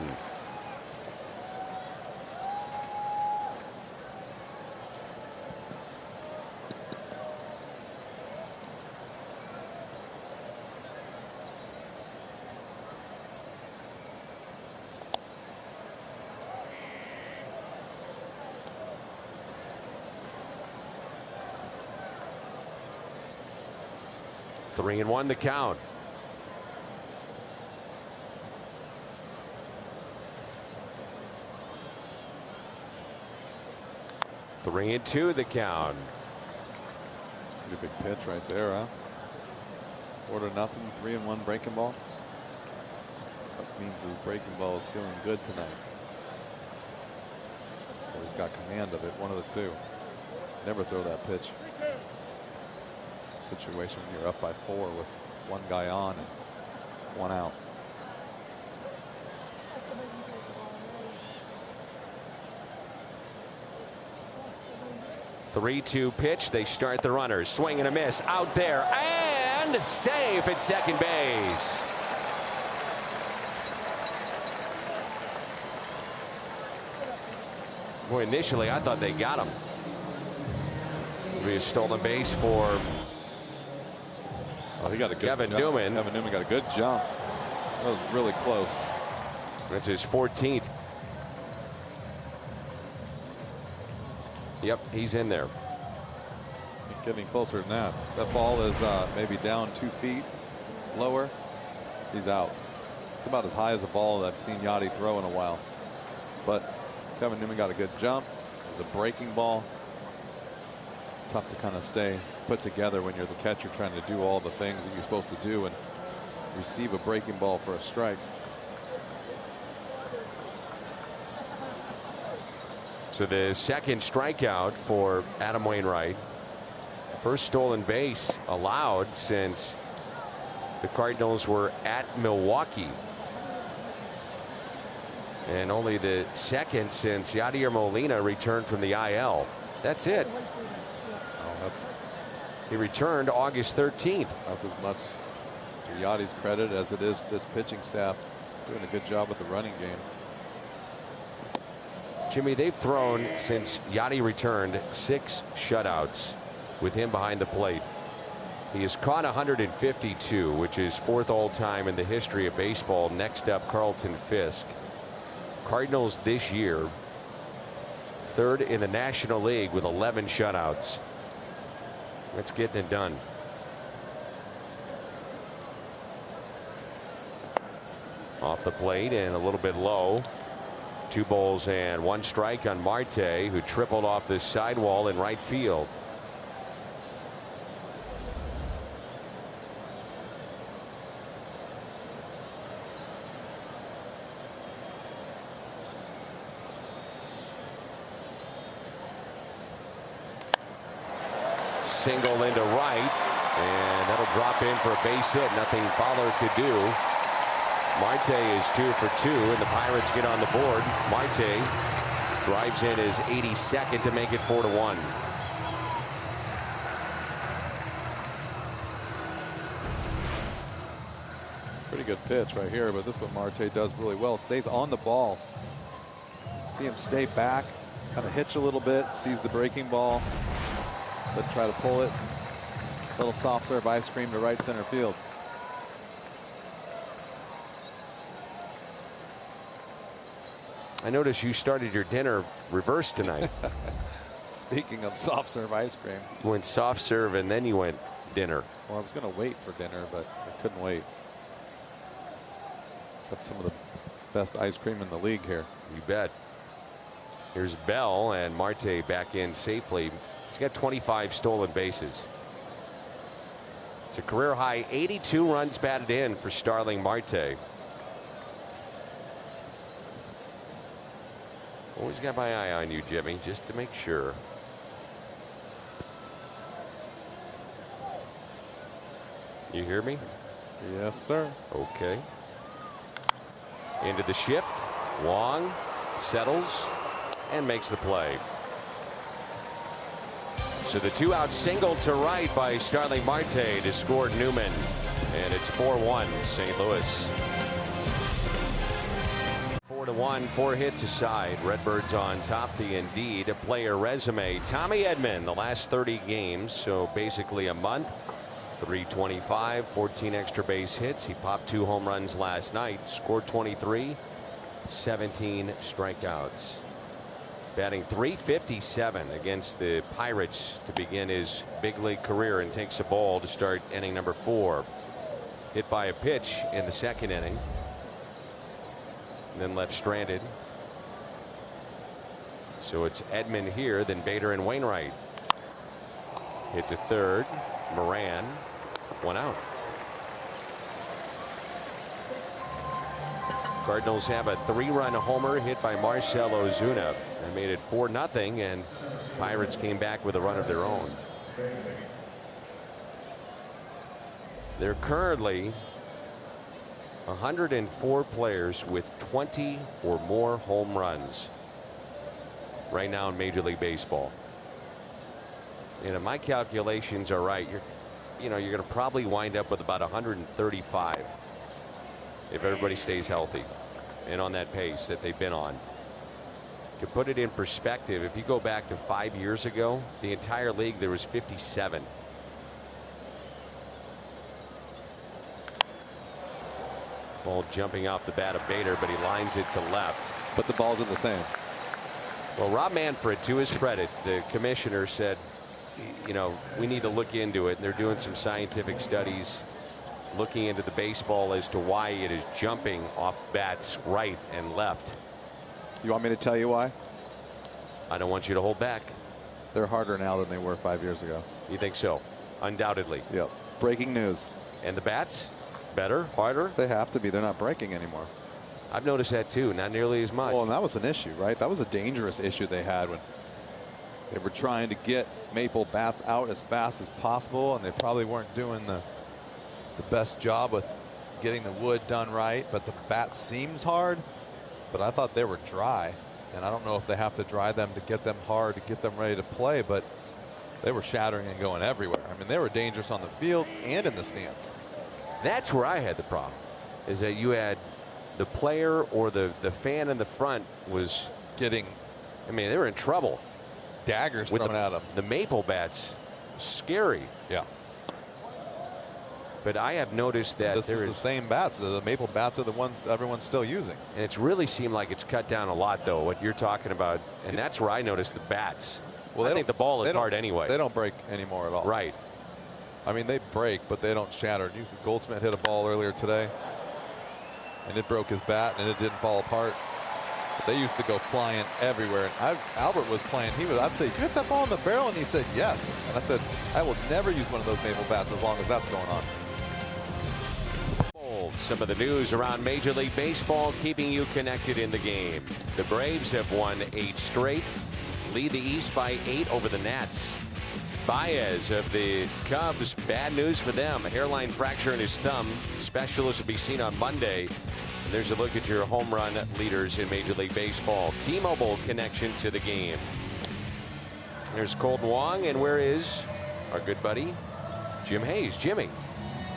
Three and 1 the count. Three and 2 the count. Pretty big pitch right there, huh? 4-0, 3-1 breaking ball. That means his breaking ball is feeling good tonight. Or he's got command of it, one of the two. Never throw that pitch. Situation when you're up by 4 with 1 guy on and 1 out. Three-two pitch. They start the runners. Swing and a miss out there, and safe at second base. Boy, initially I thought they got him. It'll be a stolen base for he got a good Kevin Newman. Kevin Newman got a good jump. That was really close. That's his 14th. Yep, he's in there. Getting closer than that. That ball is maybe down 2 feet lower. He's out. It's about as high as a ball that I've seen Yachty throw in a while. But Kevin Newman got a good jump. It was a breaking ball. Tough to kind of stay put together when you're the catcher trying to do all the things that you're supposed to do and receive a breaking ball for a strike. So the second strikeout for Adam Wainwright. First stolen base allowed since the Cardinals were at Milwaukee. and only the second since Yadier Molina returned from the IL. That's it. Oh, he returned August 13th. That's as much to Yadi's credit as it is this pitching staff doing a good job with the running game. Jimmy, they've thrown since Yadi returned 6 shutouts with him behind the plate. He has caught 152, which is 4th all time in the history of baseball. Next up, Carlton Fisk. Cardinals this year 3rd in the National League with 11 shutouts. That's getting it done. Off the plate and a little bit low. 2 balls and 1 strike on Marte, who tripled off the sidewall in right field. Single into right, and that'll drop in for a base hit. Nothing Fowler could do. Marte is 2 for 2, and the Pirates get on the board. Marte drives in his 82nd to make it 4-1. Pretty good pitch right here, but this is what Marte does really well. Stays on the ball. See him stay back, kind of hitch a little bit, sees the breaking ball, but try to pull it. Little soft serve ice cream to right center field. I noticed you started your dinner reverse tonight. Speaking of soft serve ice cream. You went soft serve and then you went dinner. Well, I was going to wait for dinner, but I couldn't wait. Got some of the best ice cream in the league here. You bet. Here's Bell, and Marte back in safely. He's got 25 stolen bases. It's a career high 82 runs batted in for Starling Marte. Always got my eye on you, Jimmy, just to make sure. You hear me? Yes, sir. Okay. Into the shift. Wong settles and makes the play. So the 2-out single to right by Starling Marte to score Newman. And it's 4-1 St. Louis. 4-1, 4 hits aside. Redbirds on top. The Indeed a player resume. Tommy Edman, the last 30 games, so basically a month. 325, 14 extra base hits. He popped 2 home runs last night. Scored 23, 17 strikeouts. Batting .357 against the Pirates to begin his big league career, and takes a ball to start inning number 4. Hit by a pitch in the 2nd inning. And then left stranded. So it's Edman here, then Bader and Wainwright. Hit to 3rd. Moran, 1 out. Cardinals have a 3-run homer hit by Marcell Ozuna. They made it 4-0, and Pirates came back with a run of their own. They're currently 104 players with 20 or more home runs right now in Major League Baseball. And if my calculations are right, you're going to probably wind up with about 135 if everybody stays healthy and on that pace that they've been on. To put it in perspective, if you go back to 5 years ago, the entire league, there was 57. Ball jumping off the bat of Bader, but he lines it to left. But the balls are the same. Well, Rob Manfred, to his credit, the commissioner, said, you know, we need to look into it. And they're doing some scientific studies looking into the baseball as to why it is jumping off bats right and left. You want me to tell you why? I don't want you to hold back. They're harder now than they were 5 years ago. You think so? Undoubtedly. Yep. Breaking news. And the bats? Better? Harder? They have to be. They're not breaking anymore. I've noticed that too. Not nearly as much. Well, and that was an issue, right? That was a dangerous issue they had when they were trying to get maple bats out as fast as possible, and they probably weren't doing the best job with getting the wood done right, but the bat seems hard. but I thought they were dry. And I don't know if they have to dry them to get them hard, to get them ready to play, but they were shattering and going everywhere. I mean, they were dangerous on the field and in the stands. That's where I had the problem, is that you had the player or the fan in the front was getting, I mean, they were in trouble. Daggers with thrown at them. The maple bats, scary. Yeah. But I have noticed that this is the same bats. The maple bats are the ones everyone's still using. And it's really seemed like it's cut down a lot, though, what you're talking about. And that's where I noticed the bats. Well, I think the ball is hard anyway. They don't break anymore at all. Right. I mean, they break, but they don't shatter. Goldschmidt hit a ball earlier today, and it broke his bat, and it didn't fall apart. But they used to go flying everywhere. And Albert was playing. I'd say, "Did you hit that ball in the barrel?" And he said, "Yes." And I said, "I will never use one of those maple bats as long as that's going on." Some of the news around Major League Baseball keeping you connected in the game. The Braves have won 8 straight, lead the East by 8 over the Nats. Baez of the Cubs, bad news for them. A hairline fracture in his thumb. Specialist will be seen on Monday. And there's a look at your home run leaders in Major League Baseball. T-Mobile connection to the game. There's Colton Wong, and where is our good buddy Jim Hayes? Jimmy.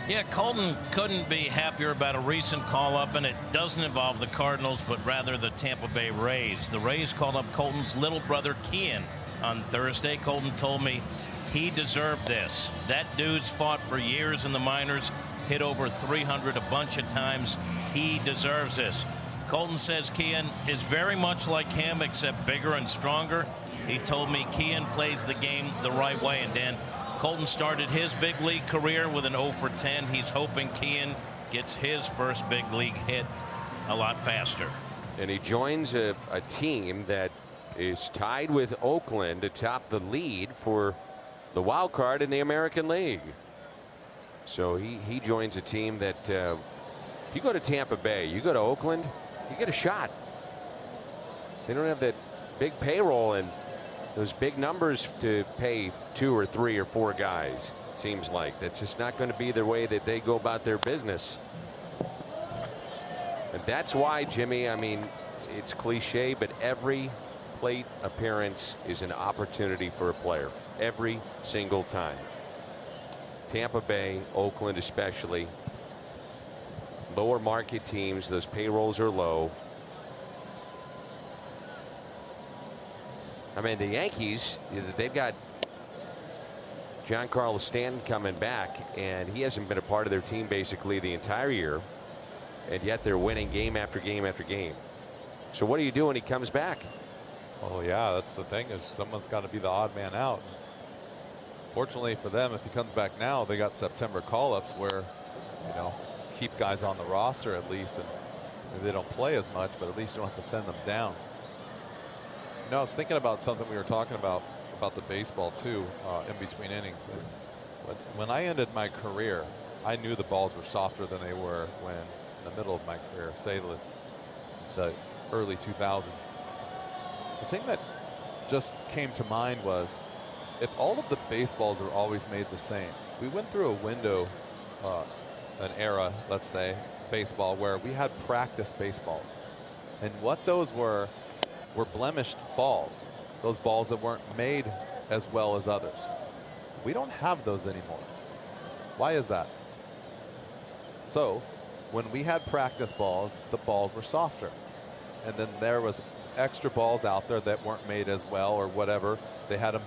Yeah, Colton couldn't be happier about a recent call-up, and it doesn't involve the Cardinals, but rather the Tampa Bay Rays. The Rays called up Colton's little brother, Kian, on Thursday. Colton told me he deserved this. That dude's fought for years in the minors, hit over 300 a bunch of times. He deserves this. Colton says Kian is very much like him, except bigger and stronger. He told me Kian plays the game the right way, and Dan, Colton started his big league career with an 0 for 10. He's hoping Kian gets his first big league hit a lot faster. And he joins a team that is tied with Oakland to top the lead for the wild card in the American League. So he joins a team that if you go to Tampa Bay, you go to Oakland, you get a shot. They don't have that big payroll and those big numbers to pay 2 or 3 or 4 guys. It seems like that's just not going to be the way that they go about their business. And that's why, Jimmy, I mean, it's cliche, but every plate appearance is an opportunity for a player every single time. Tampa Bay, Oakland especially, lower market teams, those payrolls are low. I mean, the Yankees, they've got Giancarlo Stanton coming back, and he hasn't been a part of their team basically the entire year, and yet they're winning game after game after game. So what do you do when he comes back? Oh yeah, that's the thing, is someone's got to be the odd man out. Fortunately for them, if he comes back now, they got September call-ups where, you know, keep guys on the roster at least, and maybe they don't play as much, but at least you don't have to send them down. You know, I was thinking about something we were talking about the baseball too, in between innings. And when I ended my career, I knew the balls were softer than they were when in the middle of my career, say the early 2000s. The thing that just came to mind was, if all of the baseballs are always made the same, we went through a window, an era, let's say, baseball, where we had practice baseballs. And what those were blemished balls, those balls that weren't made as well as others. We don't have those anymore. Why is that? So when we had practice balls, the balls were softer, and then there was extra balls out there that weren't made as well or whatever. They had them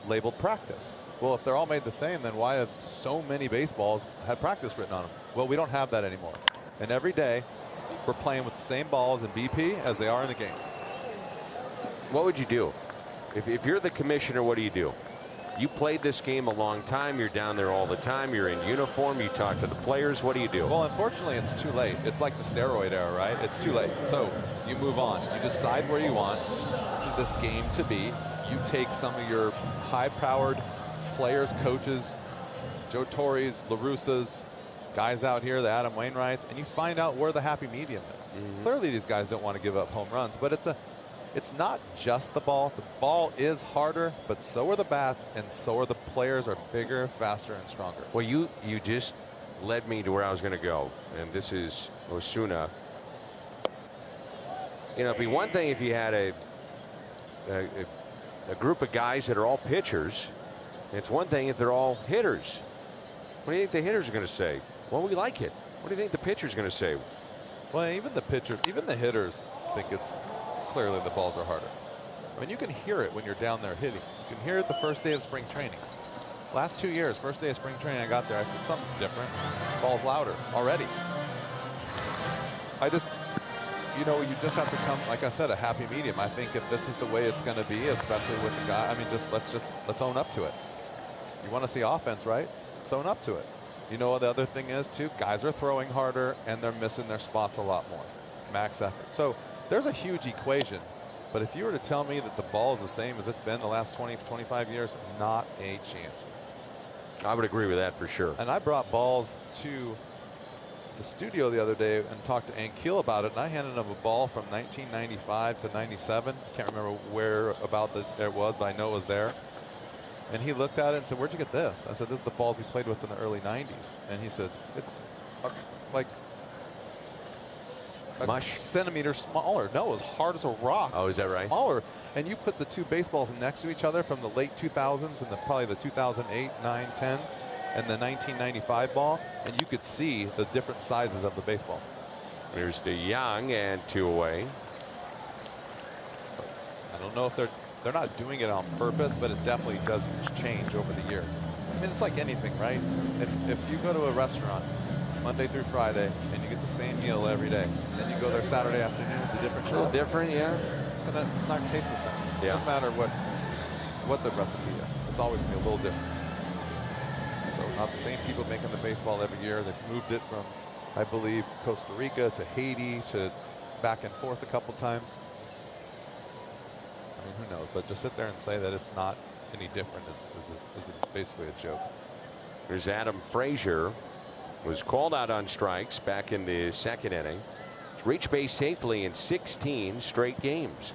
labeled practice. Well, if they're all made the same, then why have so many baseballs had practice written on them? Well, we don't have that anymore. And every day we're playing with the same balls in BP as they are in the games. What would you do? If you're the commissioner, what do you do? You played this game a long time. You're down there all the time. You're in uniform. You talk to the players. What do you do? Well, unfortunately, it's too late. It's like the steroid era, right? It's too late. So you move on. You decide where you want this game to be. You take some of your high-powered players, coaches, Joe Torres, La Russas, guys out here, the Adam Wainwrights, and you find out where the happy medium is. Mm-hmm. Clearly, these guys don't want to give up home runs, but it's not just the ball. The ball is harder, but so are the bats, and so are the players are bigger, faster, and stronger. Well, you just led me to where I was going to go, and this is Osuna. You know, it'd be one thing if you had a group of guys that are all pitchers. It's one thing if they're all hitters. What do you think the hitters are going to say? Well, we like it. What do you think the pitcher's going to say? Well, even the pitchers, even the hitters think it's clearly the balls are harder. I mean, you can hear it when you're down there hitting. You can hear it the first day of spring training. Last 2 years, first day of spring training, I got there. I said, something's different. Ball's louder already. I just, you know, you just have to come, like I said, a happy medium. I think if this is the way it's going to be, especially with the guy, I mean, let's own up to it. You want to see offense, right? Let's own up to it. You know what the other thing is, too? Guys are throwing harder, and they're missing their spots a lot more. Max effort. So there's a huge equation. But if you were to tell me that the ball is the same as it's been the last 20, 25 years, not a chance. I would agree with that for sure. And I brought balls to the studio the other day and talked to Ankiel about it, and I handed him a ball from 1995 to 97. Can't remember where about it was, but I know it was there. And he looked at it and said, "Where'd you get this?" I said, "This is the balls we played with in the early 90s. And he said, "It's like a mush centimeter smaller." No, it was hard as a rock. Oh, is that right? Smaller. And you put the two baseballs next to each other from the late 2000s and probably the 2008, 9, 10s and the 1995 ball, and you could see the different sizes of the baseball. Here's DeYoung and 2 away. I don't know if they're not doing it on purpose, but it definitely does change over the years. I mean, it's like anything, right? If you go to a restaurant Monday through Friday and you get the same meal every day, then you go there Saturday afternoon with a different show. A little different, yeah. It's gonna not taste the same. Yeah. It doesn't matter what the recipe is. It's always gonna be a little different. So not the same people making the baseball every year. They've moved it from, I believe, Costa Rica to Haiti to back and forth a couple times. I mean, who knows? But to sit there and say that it's not any different is basically a joke. There's Adam Frazier, was called out on strikes back in the 2nd inning. He's reached base safely in 16 straight games.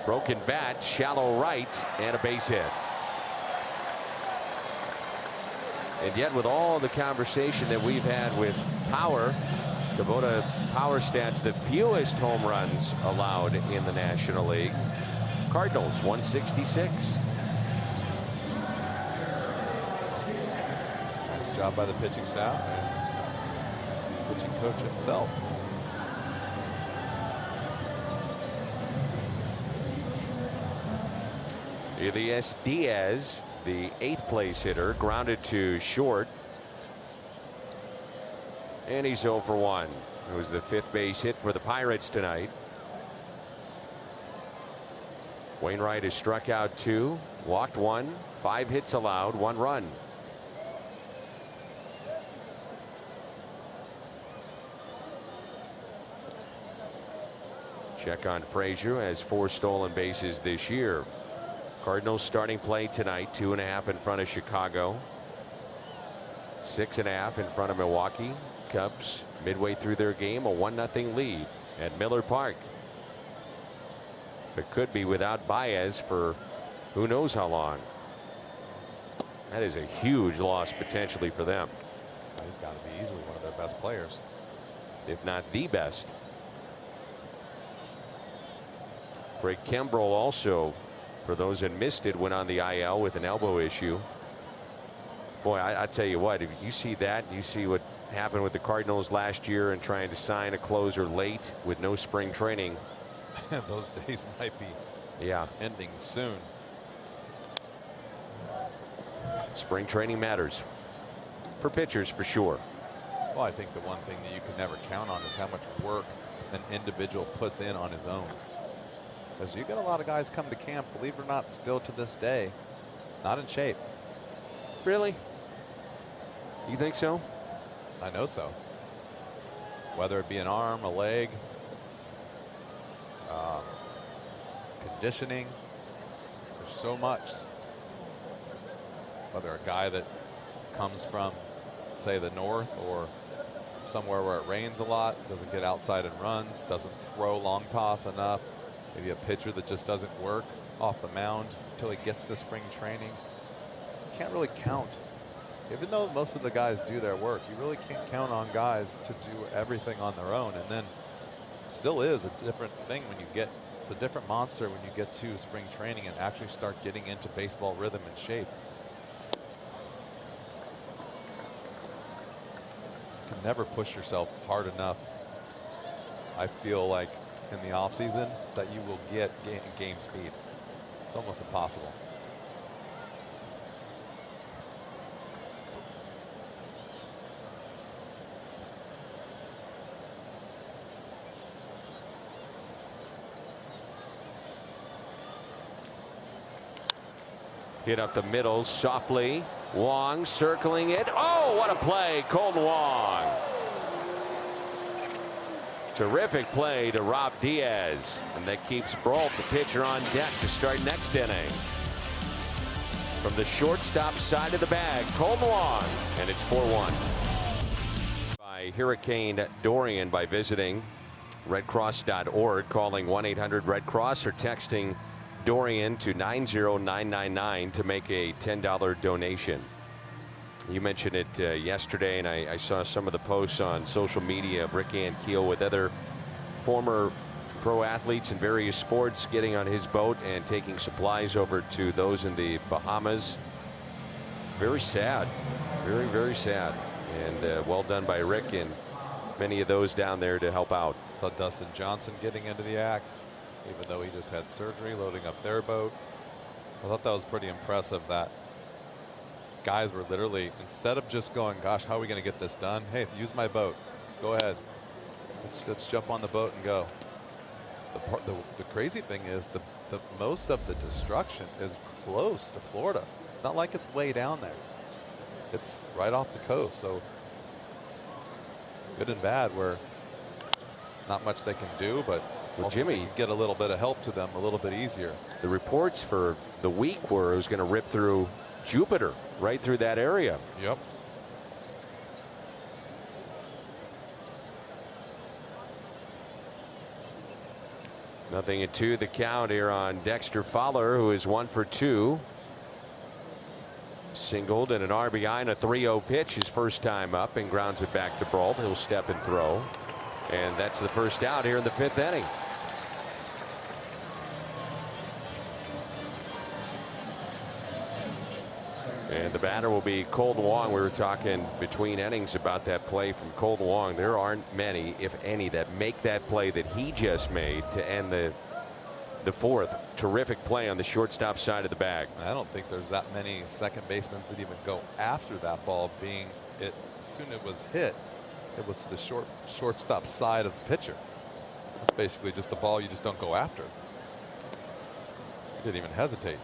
Broken bat, shallow right, and a base hit. And yet, with all the conversation that we've had with power, Kubota power stats, the fewest home runs allowed in the National League. Cardinals 166. Nice job by the pitching staff and pitching coach himself. Elias Diaz, the 8th place hitter, grounded to short. And he's 0 for 1. It was the 5th base hit for the Pirates tonight. Wainwright has struck out 2, walked 1, 5 hits allowed, 1 run. Check on Frazier, has 4 stolen bases this year. Cardinals starting play tonight, 2.5 in front of Chicago, 6.5 in front of Milwaukee. Cubs midway through their game, a 1-0 lead at Miller Park. It could be without Baez for who knows how long. That is a huge loss potentially for them. He's got to be easily one of their best players, if not the best. Craig Kimbrell also, for those that missed it, went on the IL with an elbow issue. Boy, I tell you what, if you see that, you see what happened with the Cardinals last year and trying to sign a closer late with no spring training. Those days might be ending soon. Spring training matters for pitchers for sure. Well, I think the one thing that you can never count on is how much work an individual puts in on his own. Because you get a lot of guys come to camp, believe it or not, still to this day, not in shape. Really? You think so? I know so. Whether it be an arm, a leg, conditioning, there's so much. Whether a guy that comes from, say, the north or somewhere where it rains a lot, doesn't get outside and runs, doesn't throw long toss enough, maybe a pitcher that just doesn't work off the mound until he gets to spring training. can't really count. Even though most of the guys do their work, you really can't count on guys to do everything on their own. And then it still is a different thing when you get, it's a different monster when you get to spring training and actually start getting into baseball rhythm and shape. You can never push yourself hard enough. I feel like in the off season that you will get game speed. It's almost impossible. Hit up the middle softly. Wong circling it. Oh, what a play. Colton Wong. Terrific play to Rob Diaz. And that keeps Brault, the pitcher, on deck to start next inning. From the shortstop side of the bag, Colton Wong. And it's 4-1. By Hurricane Dorian by visiting redcross.org, calling 1-800-RED-CROSS or texting Dorian to 90999 to make a $10 donation. You mentioned it yesterday, and I saw some of the posts on social media of Rick Ankiel with other former pro athletes in various sports getting on his boat and taking supplies over to those in the Bahamas. Very sad. Very, very sad. And well done by Rick and many of those down there to help out. Saw Dustin Johnson getting into the act, even though he just had surgery, loading up their boat. I thought that was pretty impressive that guys were literally, instead of just going, gosh, how are we going to get this done? Hey, use my boat. Go ahead. Let's jump on the boat and go. The crazy thing is the most of the destruction is close to Florida. It's not like it's way down there. It's right off the coast. So good and bad, where not much they can do, but well, Jimmy, get a little bit of help to them a little bit easier. The reports for the week were it was going to rip through Jupiter, right through that area. Yep. Nothing at 2 the count here on Dexter Fowler, who is 1 for 2. Singled and an RBI and a 3-0 pitch his first time up, and grounds it back to Brault. He'll step and throw. And that's the first out here in the 5th inning. And the batter will be Colton Wong. We were talking between innings about that play from Colton Wong. There aren't many, if any, that make that play that he just made to end the 4th. Terrific play on the shortstop side of the bag. I don't think there's that many second basemen that even go after that ball, being it as soon as it was hit. It was the shortstop side of the pitcher. It's basically just the ball you just don't go after. He didn't even hesitate.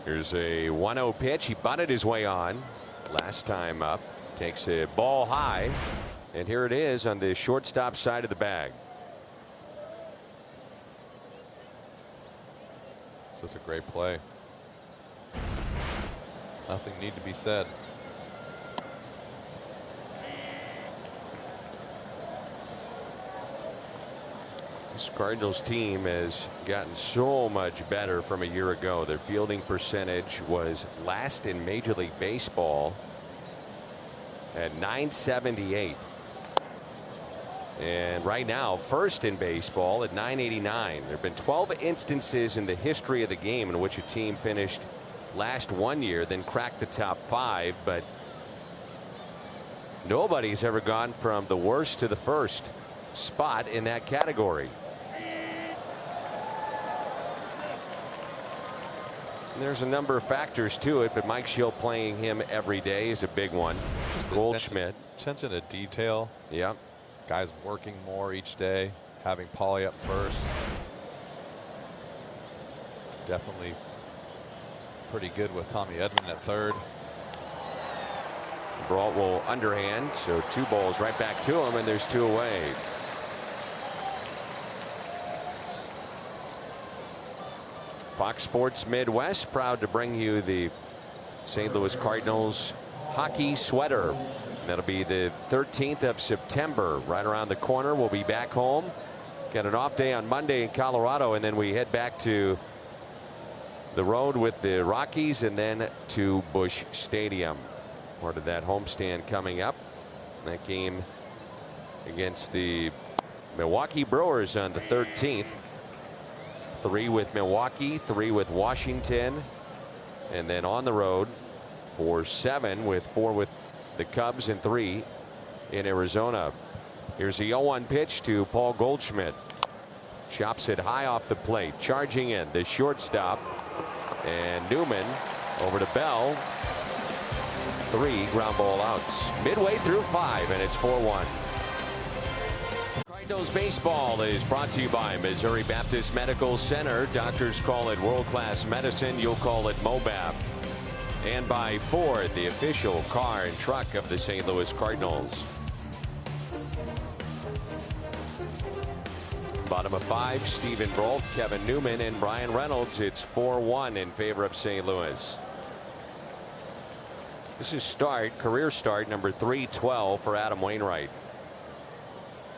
Here's a 1-0 pitch. He bunted his way on last time up. Takes a ball high. And here it is on the shortstop side of the bag. This is a great play. Nothing need to be said. This Cardinals team has gotten so much better from a year ago. Their fielding percentage was last in Major League Baseball at .978. And right now, first in baseball at .989. There have been 12 instances in the history of the game in which a team finished last one year, then cracked the top 5, but nobody's ever gone from the worst to the first spot in that category. And there's a number of factors to it, but Mike Schill playing him every day is a big one. Goldschmidt. Attention to detail. Yep. Guys working more each day, having Paulie up first. Definitely pretty good with Tommy Edman at third. Brault will underhand, so 2 balls right back to him, and there's 2 away. Fox Sports Midwest proud to bring you the St. Louis Cardinals hockey sweater. That'll be the 13th of September, right around the corner. We'll be back home. Got an off day on Monday in Colorado, and then we head back to the road with the Rockies and then to Busch Stadium. Part of that homestand coming up. That game against the Milwaukee Brewers on the 13th. 3 with Milwaukee, 3 with Washington, and then on the road for 7 with 4 with the Cubs and 3 in Arizona. Here's the 0-1 pitch to Paul Goldschmidt. Chops it high off the plate. Charging in the shortstop. And Newman over to Bell. 3 ground ball outs. Midway through 5, and it's 4-1. Cardinals baseball is brought to you by Missouri Baptist Medical Center. Doctors call it world-class medicine. You'll call it MOBAP. And by Ford, the official car and truck of the St. Louis Cardinals. Bottom of 5, Stephen Brault, Kevin Newman, and Brian Reynolds. It's 4-1 in favor of St. Louis. This is career start number 312 for Adam Wainwright.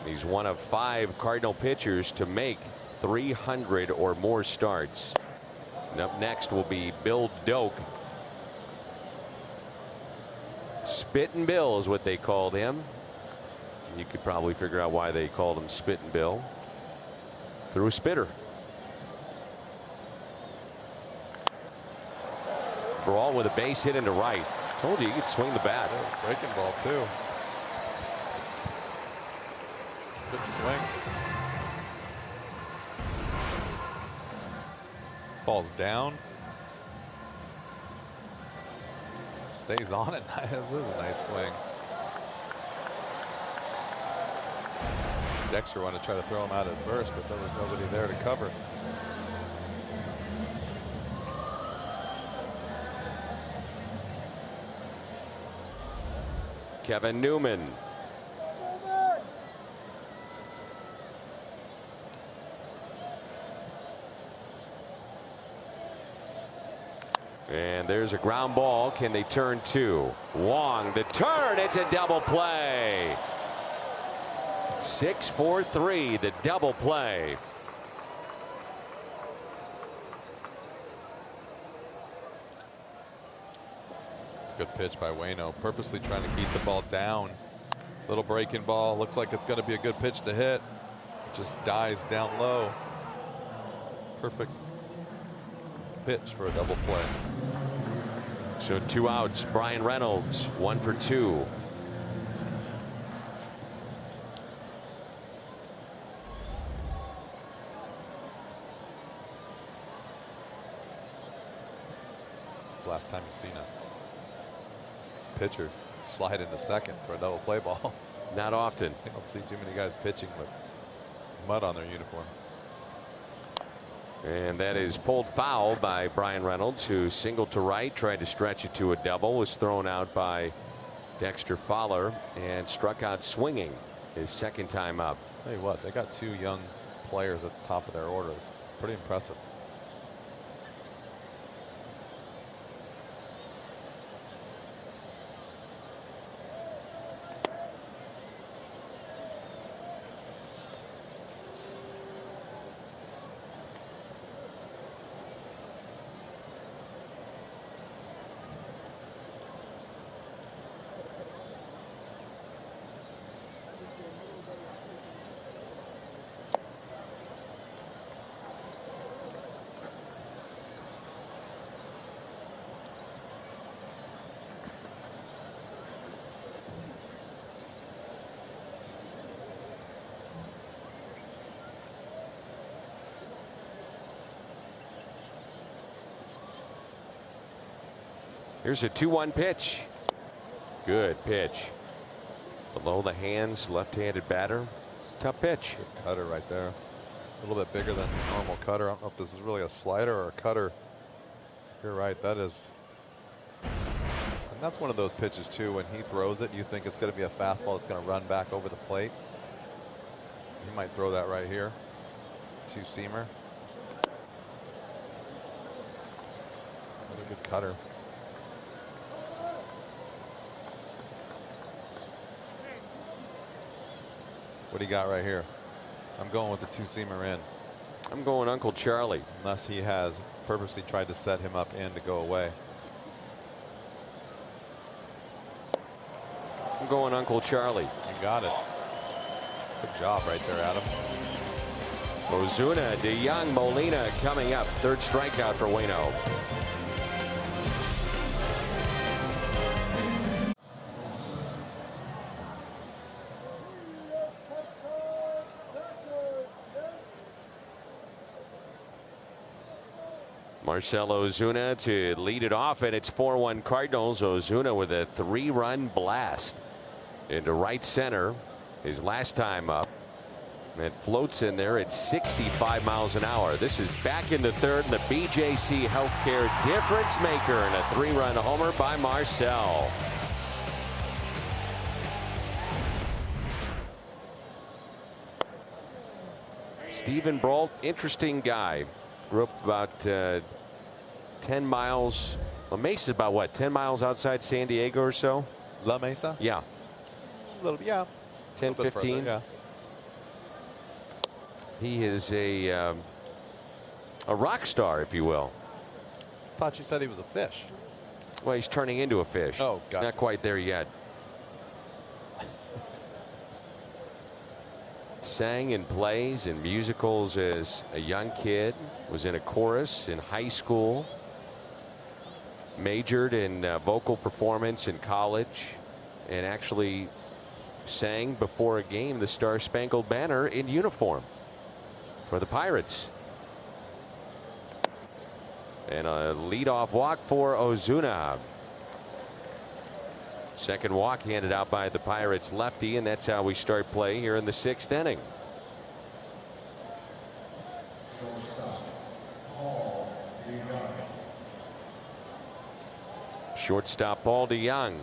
He's one of 5 Cardinal pitchers to make 300 or more starts. And up next will be Bill Doak. Spittin' Bill is what they called him. You could probably figure out why they called him Spittin' Bill. Through a spitter. Brawl with a base hit into right. Told you could swing the bat. Breaking ball too. Good swing. Falls down. Stays on it. This is a nice swing. Dexter wanted to try to throw him out at first, but there was nobody there to cover. Kevin Newman. And there's a ground ball. Can they turn 2? Wong, the turn. It's a double play. 6-4-3, the double play. It's a good pitch by Waino, purposely trying to keep the ball down. Little breaking ball. Looks like it's going to be a good pitch to hit. Just dies down low. Perfect pitch for a double play. So 2 outs. Brian Reynolds 1 for 2. It's the last time you've seen a pitcher slide into second for a double play ball. Not often. I don't see too many guys pitching with mud on their uniform. And that is pulled foul by Brian Reynolds, who singled to right, tried to stretch it to a double, was thrown out by Dexter Fowler and struck out swinging his second time up. Tell you what, they got 2 young players at the top of their order. Pretty impressive. Here's a 2-1 pitch. Good pitch. Below the hands, left-handed batter. It's a tough pitch. Good cutter right there. A little bit bigger than a normal cutter. I don't know if this is really a slider or a cutter. You're right, that is. And that's one of those pitches too, when he throws it, you think it's going to be a fastball that's going to run back over the plate. He might throw that right here. 2-seamer. What a good cutter. What do you got right here? I'm going with the two-seamer in. I'm going Uncle Charlie. Unless he has purposely tried to set him up in to go away. I'm going Uncle Charlie. You got it. Good job right there, Adam. Ozuna, DeYoung, Molina coming up. Third strikeout for Waino. Marcell Ozuna to lead it off, and it's 4-1 Cardinals. Ozuna with a 3-run blast into right center his last time up. It floats in there at 65 miles an hour. This is back in the third, and the BJC Healthcare difference maker, and a 3-run homer by Marcell. Stephen Brault, interesting guy. Grew up about 10 miles. La Mesa is about what, 10 miles outside San Diego or so? La Mesa? Yeah. A little, yeah. 10, 15. Further, yeah. He is a rock star, if you will. Thought you said he was a fish. Well, he's turning into a fish. Oh, God. He's not quite there yet. Sang in plays and musicals as a young kid. Was in a chorus in high school. Majored in vocal performance in college. And actually sang before a game the Star Spangled Banner in uniform for the Pirates. And a leadoff walk for Ozuna. Second walk handed out by the Pirates lefty, and that's how we start play here in the 6th inning. Shortstop Paul DeYoung.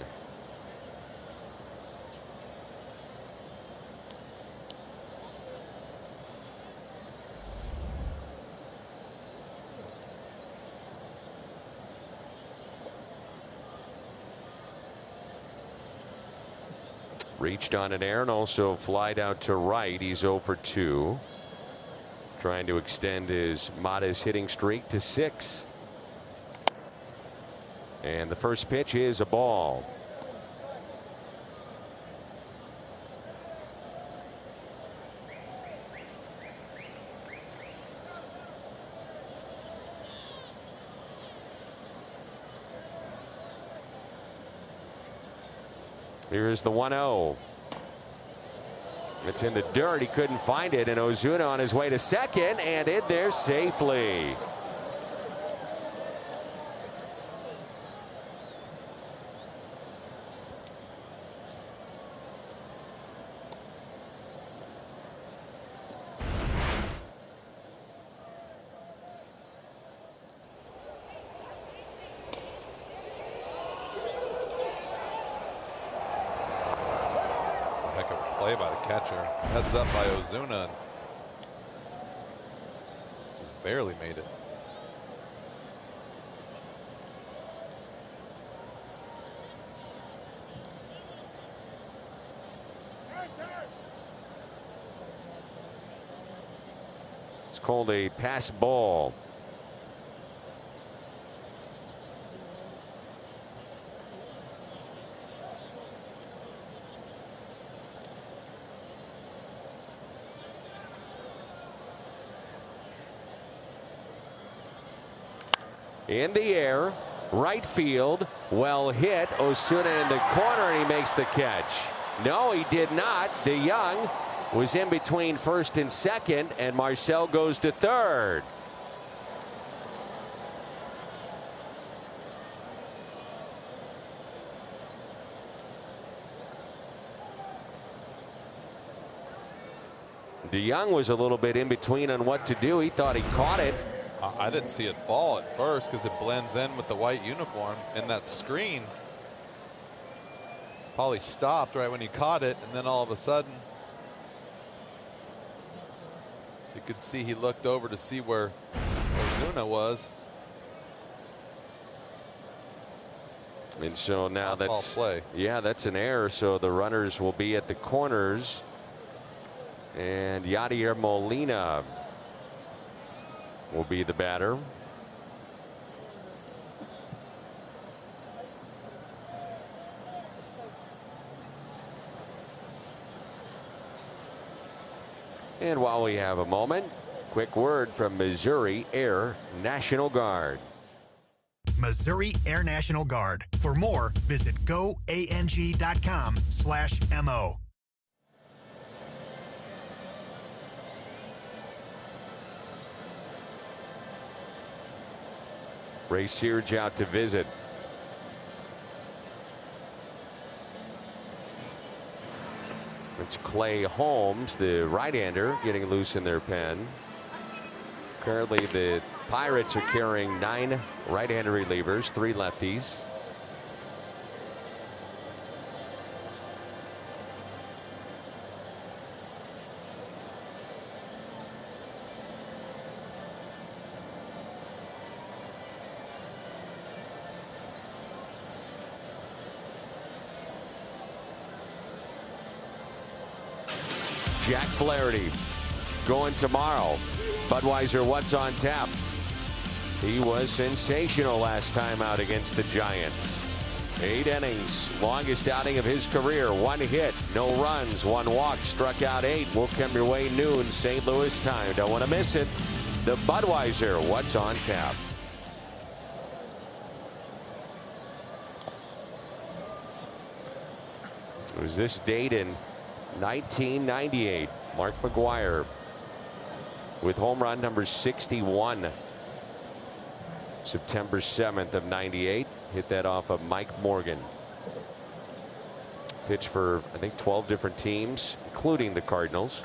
Reached on an air and also flied out to right. He's 0 for 2. Trying to extend his modest hitting streak to 6. And the first pitch is a ball. Here's the 1-0. It's in the dirt. He couldn't find it, and Ozuna on his way to second and in there safely. Play by the catcher. Heads up by Ozuna. Just barely made it. It's called a pass ball. In the air, right field, well hit. Ozuna in the corner, and he makes the catch. No, he did not. DeYoung was in between first and second, and Marcell goes to third. DeYoung was a little bit in between on what to do. He thought he caught it. I didn't see it fall at first because it blends in with the white uniform in that screen. Probably stopped right when he caught it, and then all of a sudden you could see he looked over to see where Ozuna was. And so now Foul that's play. Yeah, that's an error. So the runners will be at the corners. And Yadier Molina will be the batter. And while we have a moment, quick word from Missouri Air National Guard. Missouri Air National Guard. For more, visit goang.com/mo. Ray Search out to visit. It's Clay Holmes, the right-hander, getting loose in their pen. Currently, the Pirates are carrying 9 right-handed relievers, 3 lefties. Jack Flaherty going tomorrow. Budweiser, what's on tap? He was sensational last time out against the Giants. 8 innings, longest outing of his career. 1 hit, no runs, 1 walk, struck out 8. Will come your way noon, St. Louis time. Don't want to miss it. The Budweiser, what's on tap? It was this date in 1998. Mark McGwire with home run number 61. September 7th of 98. Hit that off of Mike Morgan. Pitched for, I think, 12 different teams, including the Cardinals.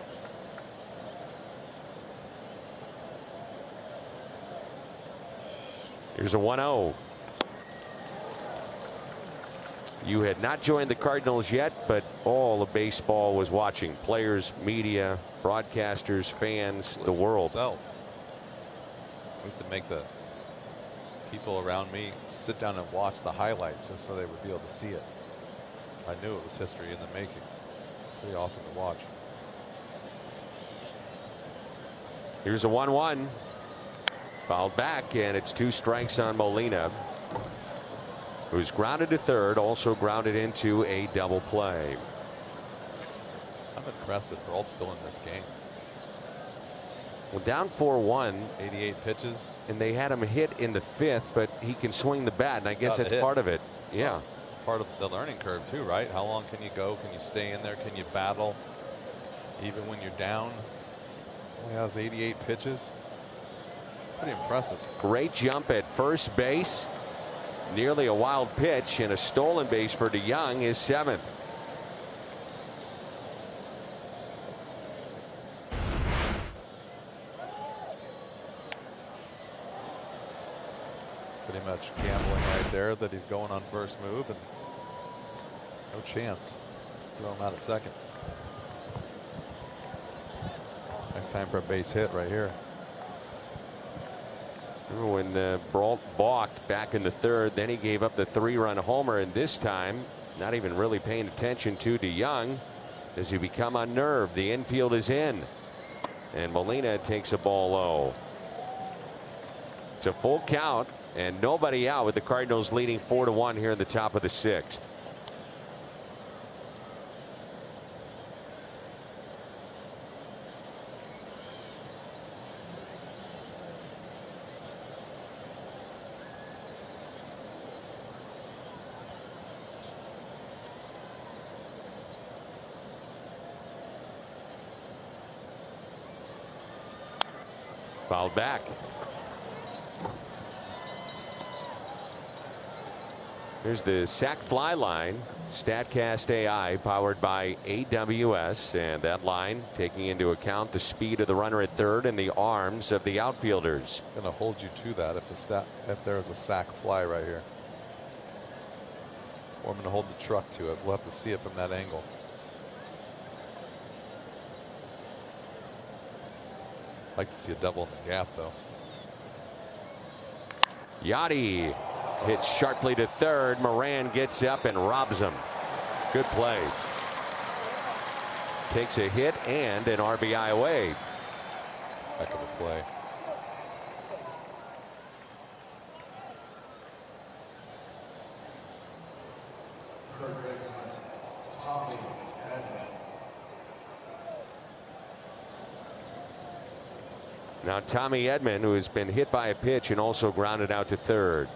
Here's a 1-0. You had not joined the Cardinals yet, but all of baseball was watching. Players, media, broadcasters, fans, the world. I used to make the people around me sit down and watch the highlights just so they would be able to see it. I knew it was history in the making. Pretty awesome to watch. Here's a 1-1. Fouled back, and it's 2 strikes on Molina, who's grounded to third, also grounded into a double play. I'm impressed that Brault's still in this game. Well, down 4-1. 88 pitches. And they had him hit in the 5th, but he can swing the bat, and I guess that's part of it. Yeah. Well, part of the learning curve too, right? How long can you go? Can you stay in there? Can you battle even when you're down? Only has 88 pitches. Pretty impressive. Great jump at first base. Nearly a wild pitch, and a stolen base for DeYoung, his 7th. Pretty much gambling right there that he's going on first move, and no chance. Throw him out at second. Next time for a base hit right here. When Brault balked back in the 3rd, then he gave up the 3-run homer, and this time not even really paying attention to DeYoung as he become unnerved. The infield is in, and Molina takes a ball low. It's a full count and nobody out, with the Cardinals leading 4-1 here in the top of the 6th. Fouled back. Here's the sac fly line. StatCast AI powered by AWS, and that line taking into account the speed of the runner at third and the arms of the outfielders. Going to hold you to that if there is a sac fly right here. Or I'm going to hold the truck to it. We'll have to see it from that angle. Like to see a double in the gap, though. Yachty hits sharply to third. Moran gets up and robs him. Good play. takes a hit and an RBI away. Heck of a play. Now Tommy Edman, who has been hit by a pitch and also grounded out to third.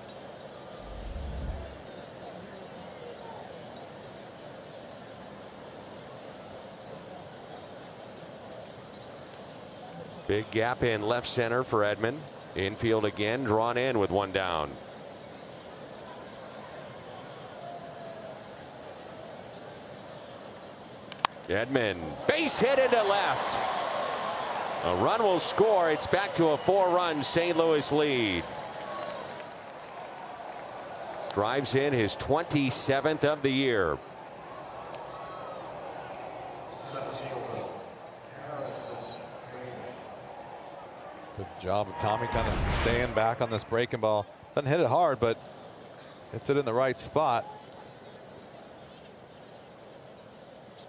Big gap in left center for Edman. Infield again, drawn in with one down. Edman, base hit into left. A run will score. It's back to a 4-run St. Louis lead. Drives in his 27th of the year. Good job of Tommy kind of staying back on this breaking ball. Doesn't hit it hard, but hits it in the right spot.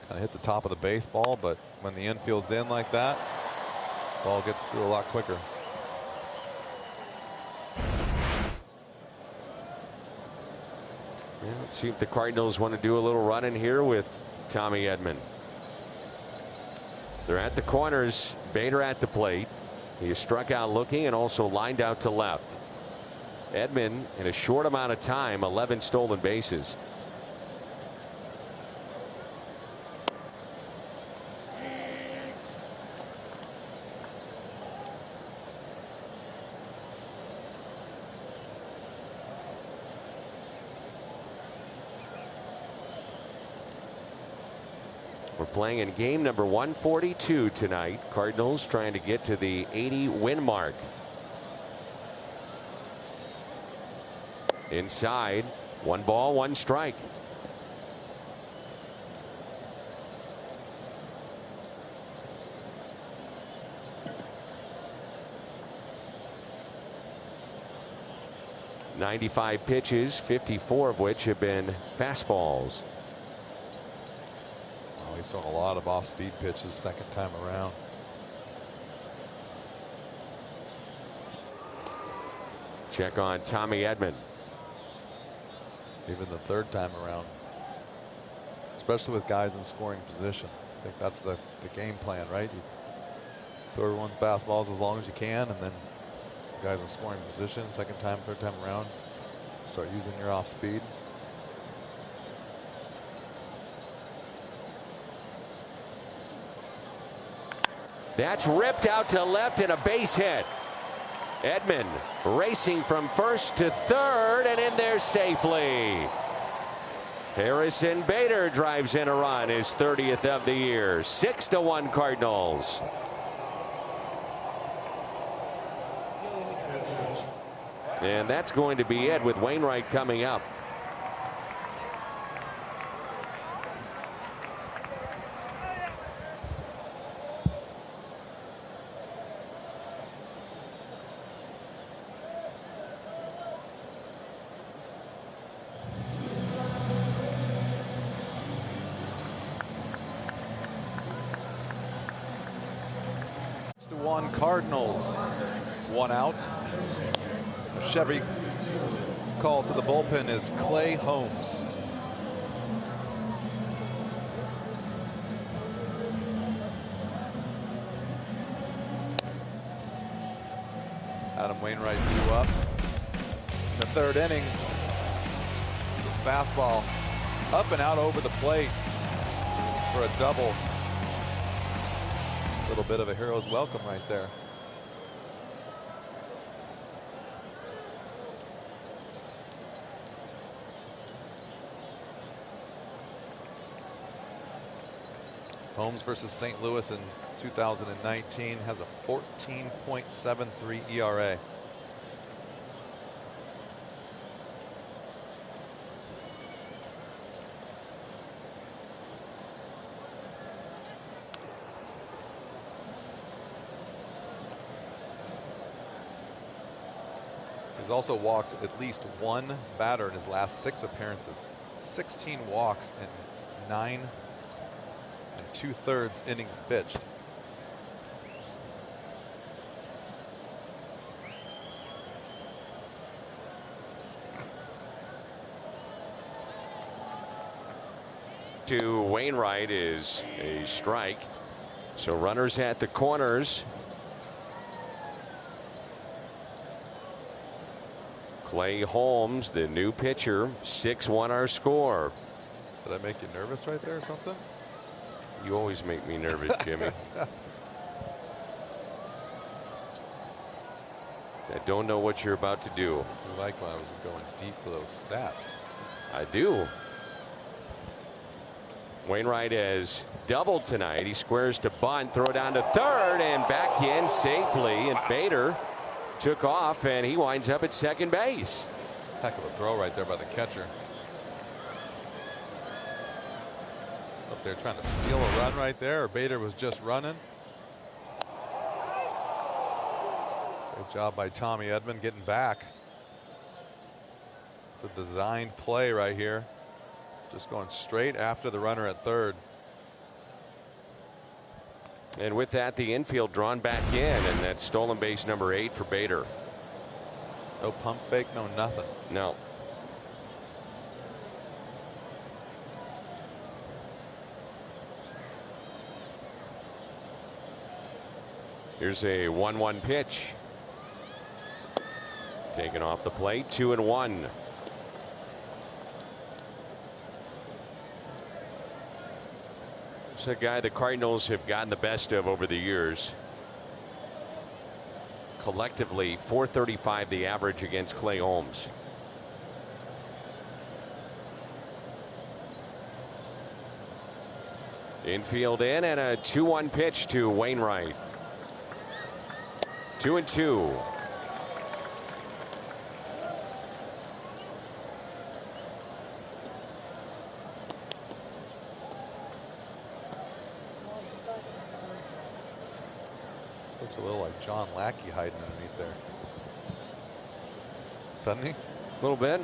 Kind of hit the top of the baseball, but when the infield's in like that, ball gets through a lot quicker. Yeah, let's see if the Cardinals want to do a little run in here with Tommy Edman. They're at the corners. Bader at the plate. He is struck out looking and also lined out to left. Edman, in a short amount of time, 11 stolen bases. We're playing in game number 142 tonight. Cardinals trying to get to the 80 win mark. Inside, 1 ball, 1 strike. .95 pitches, 54 of which have been fastballs. He saw a lot of off-speed pitches second time around. Check on Tommy Edman. Even the third time around, especially with guys in scoring position. I think that's the game plan, right? You throw everyone fastballs as long as you can, and then some guys in scoring position, second time, third time around, start using your off-speed. That's ripped out to left and a base hit. Edman racing from first to third and in there safely. Harrison Bader drives in a run, his 30th of the year. 6-1 Cardinals. And that's going to be it with Wainwright coming up. One Cardinals, 1 out. The Chevy call to the bullpen is Clay Holmes. Adam Wainwright drew up in the third inning. Fastball up and out over the plate for a double. A little bit of a hero's welcome right there. Holmes versus St. Louis in 2019 has a 14.73 ERA. He's also walked at least 1 batter in his last 6 appearances. 16 walks and 9 and 2/3 innings pitched. To Wainwright is a strike. So runners at the corners. Clay Holmes, the new pitcher, 6-1 our score. Did I make you nervous right there or something? You always make me nervous, Jimmy. I don't know what you're about to do. You like when I was going deep for those stats. I do. Wainwright has doubled tonight. He squares to bunt, throw down to third, and back in safely. And Bader took off, and he winds up at second base. Heck of a throw right there by the catcher. Up there trying to steal a run right there, or Bader was just running. Great job by Tommy Edman getting back. It's a designed play right here. Just going straight after the runner at third. And with that, the infield drawn back in, and that's stolen base number 8 for Bader. No pump fake, no nothing. No. Here's a 1-1 pitch. Taken off the plate, 2-1. It's a guy the Cardinals have gotten the best of over the years. Collectively, .435 the average against Clay Holmes. Infield in, and a 2-1 pitch to Wainwright. 2-2. Looks a little like John Lackey hiding underneath there. Doesn't he? A little bit.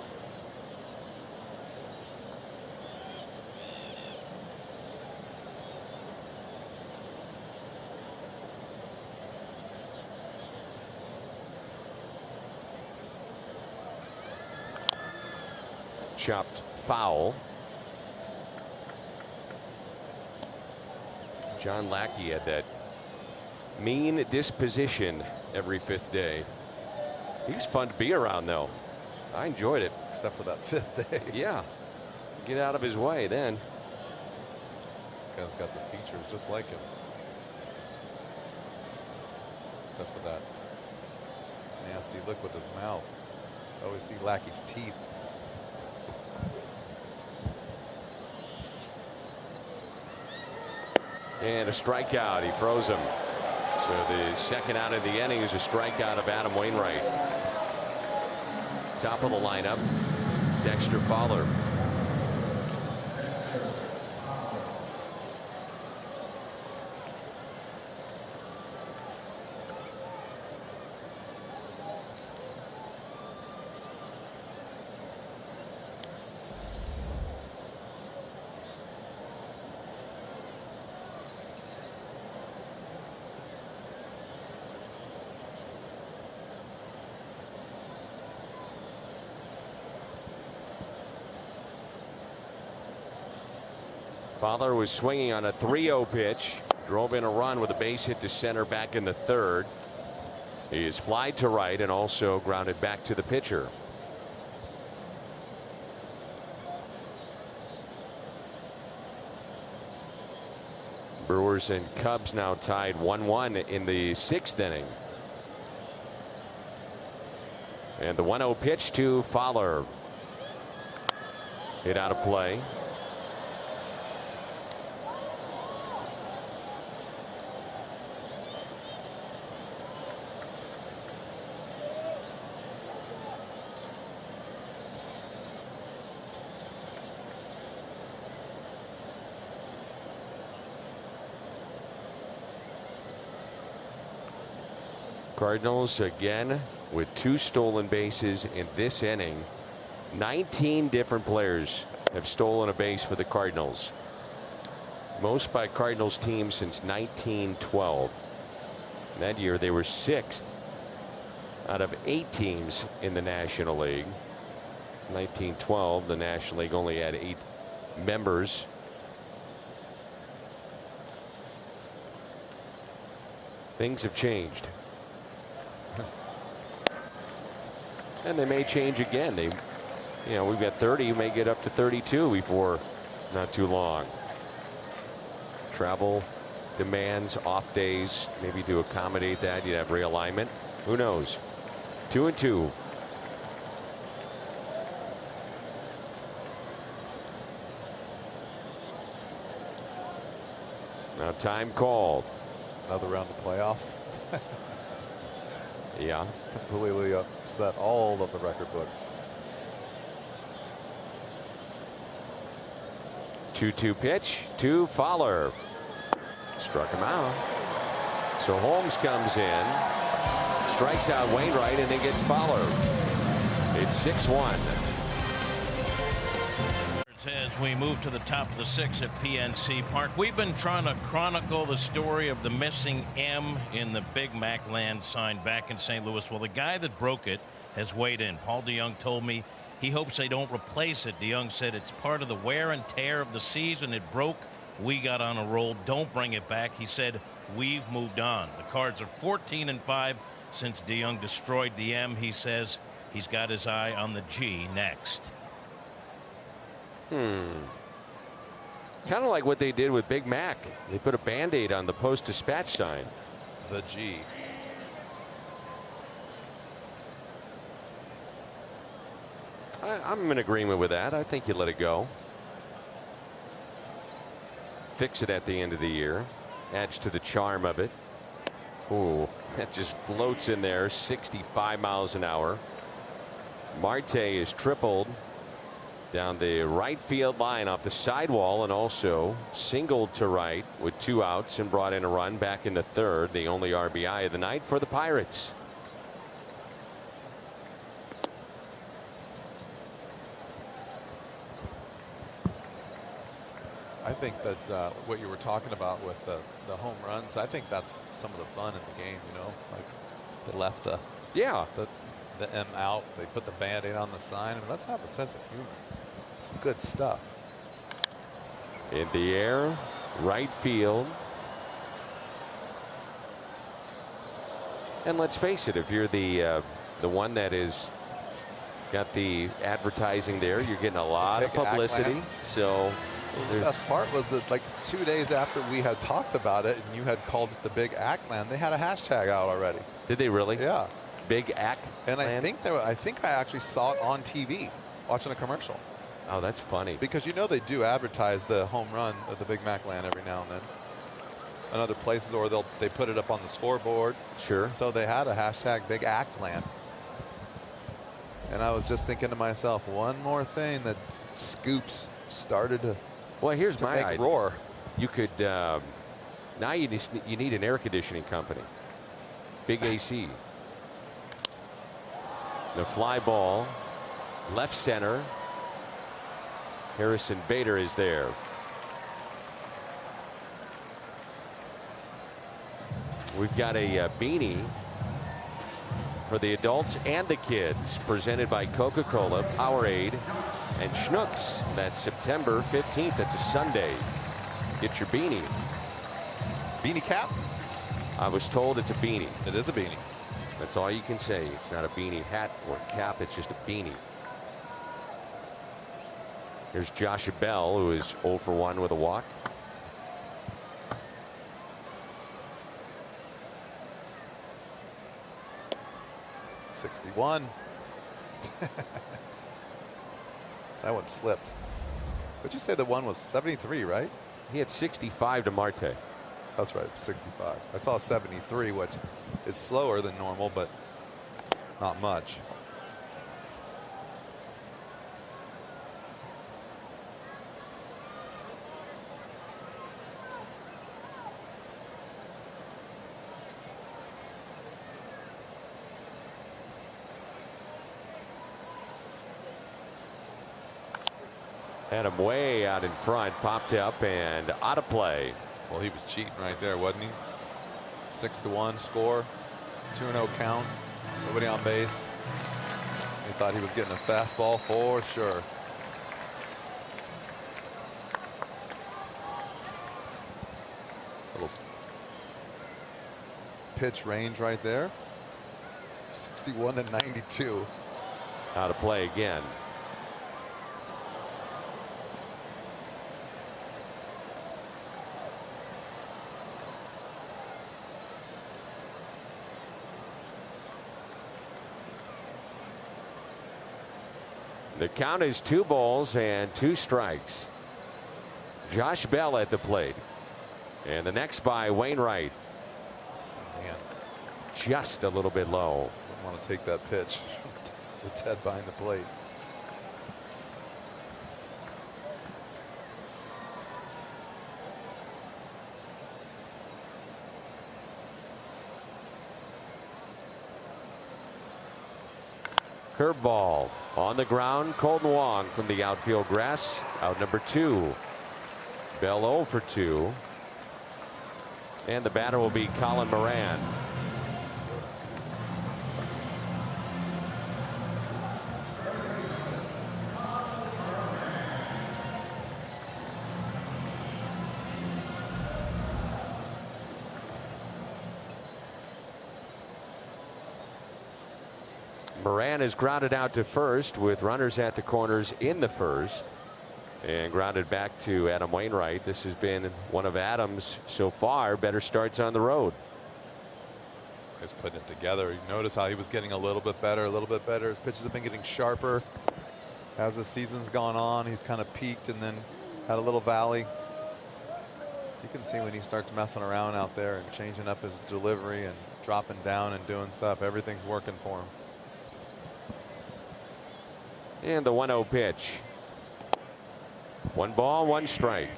Chopped foul. John Lackey had that mean disposition every 5th day. He's fun to be around, though. I enjoyed it. Except for that 5th day. Yeah. Get out of his way then. This guy's got the features just like him. Except for that nasty look with his mouth. I always see Lackey's teeth. And a strikeout. He froze him. So the second out of the inning is a strikeout of Adam Wainwright. Top of the lineup, Dexter Fowler. Fowler was swinging on a 3-0 pitch, drove in a run with a base hit to center back in the 3rd. He is flied to right and also grounded back to the pitcher. Brewers and Cubs now tied 1-1 in the 6th inning. And the 1-0 pitch to Fowler. Hit out of play. Cardinals again with 2 stolen bases in this inning. 19 different players have stolen a base for the Cardinals. most by Cardinals teams since 1912. And that year they were 6th out of 8 teams in the National League. 1912, the National League only had 8 members. Things have changed. And they may change again. We've got 30, you may get up to 32 before not too long. Travel demands, off days, maybe to accommodate that. You'd have realignment. Who knows? 2-2. Now time called. Another round of playoffs. Yeah. It's completely upset all of the record books. 2-2 pitch to Fowler. Struck him out. So Holmes comes in, strikes out Wainwright, and then gets Fowler. It's 6-1. As we move to the top of the 6th at PNC Park, we've been trying to chronicle the story of the missing M in the Big Mac land sign back in St. Louis. Well, the guy that broke it has weighed in. Paul DeJong told me he hopes they don't replace it. DeJong said it's part of the wear and tear of the season. It broke. We got on a roll. Don't bring it back. He said we've moved on. The Cards are 14-5 since DeJong destroyed the M. He says he's got his eye on the G next. Kind of like what they did with Big Mac. They put a Band-Aid on the Post-Dispatch sign. The G. I'm in agreement with that. I think you let it go. Fix it at the end of the year. Adds to the charm of it. Ooh, that just floats in there. 65 miles an hour. Marte is tripled down the right field line off the sidewall, and also singled to right with 2 outs and brought in a run back in the 3rd. The only RBI of the night for the Pirates. I think that what you were talking about with the home runs, I think that's some of the fun in the game. Like they left the M out, they put the Band-Aid on the sign, and let's have a sense of humor. Good stuff. In the air, right field. And let's face it, if you're the one that is got the advertising there, you're getting a lot of publicity. So the best part was that, like, 2 days after we had talked about it and you had called it the Big Ackland, they had a hashtag out already. Did they really? Yeah. Big Ack. And I think I actually saw it on TV watching a commercial. Oh, that's funny. Because they do advertise the home run of the Big Mac land every now and then in other places, or they put it up on the scoreboard. Sure. So they had a hashtag Big Act Land. And I was just thinking to myself, one more thing that Scoops started to here's my make idea. Roar. You could now you need an air conditioning company. Big AC. The fly ball, left center. Harrison Bader is there. We've got a beanie for the adults and the kids, presented by Coca-Cola, Powerade, and Schnucks. That's September 15th. That's a Sunday. Get your beanie. Beanie cap? I was told it's a beanie. It is a beanie. That's all you can say. It's not a beanie hat or cap. It's just a beanie. Here's Josh Bell, who is 0 for 1 with a walk. '61. That one slipped. Would you say the one was 73, right? He had 65 to Marte. That's right, 65. I saw 73, which is slower than normal, but not much. Had him way out in front, popped up and out of play. Well, he was cheating right there, wasn't he? 6-1 score, 2-0 count, nobody on base. He thought he was getting a fastball for sure. Little pitch range right there. 61 to 92. Out of play again. The count is 2 balls and 2 strikes. Josh Bell at the plate. And the next by Wainwright. Man, just a little bit low. don't want to take that pitch. It's head behind the plate. Curveball on the ground. Colton Wong from the outfield grass. Out number 2. Bell 0 for 2. And the batter will be Colin Moran. Moran is grounded out to first with runners at the corners in the first. And grounded back to Adam Wainwright. This has been one of Adam's so far better starts on the road. He's putting it together. You notice how he was getting a little bit better, His pitches have been getting sharper as the season's gone on. He's kind of peaked and then had a little valley. You can see when he starts messing around out there and changing up his delivery and dropping down and doing stuff. Everything's working for him. And the 1-0 pitch. 1 ball, 1 strike.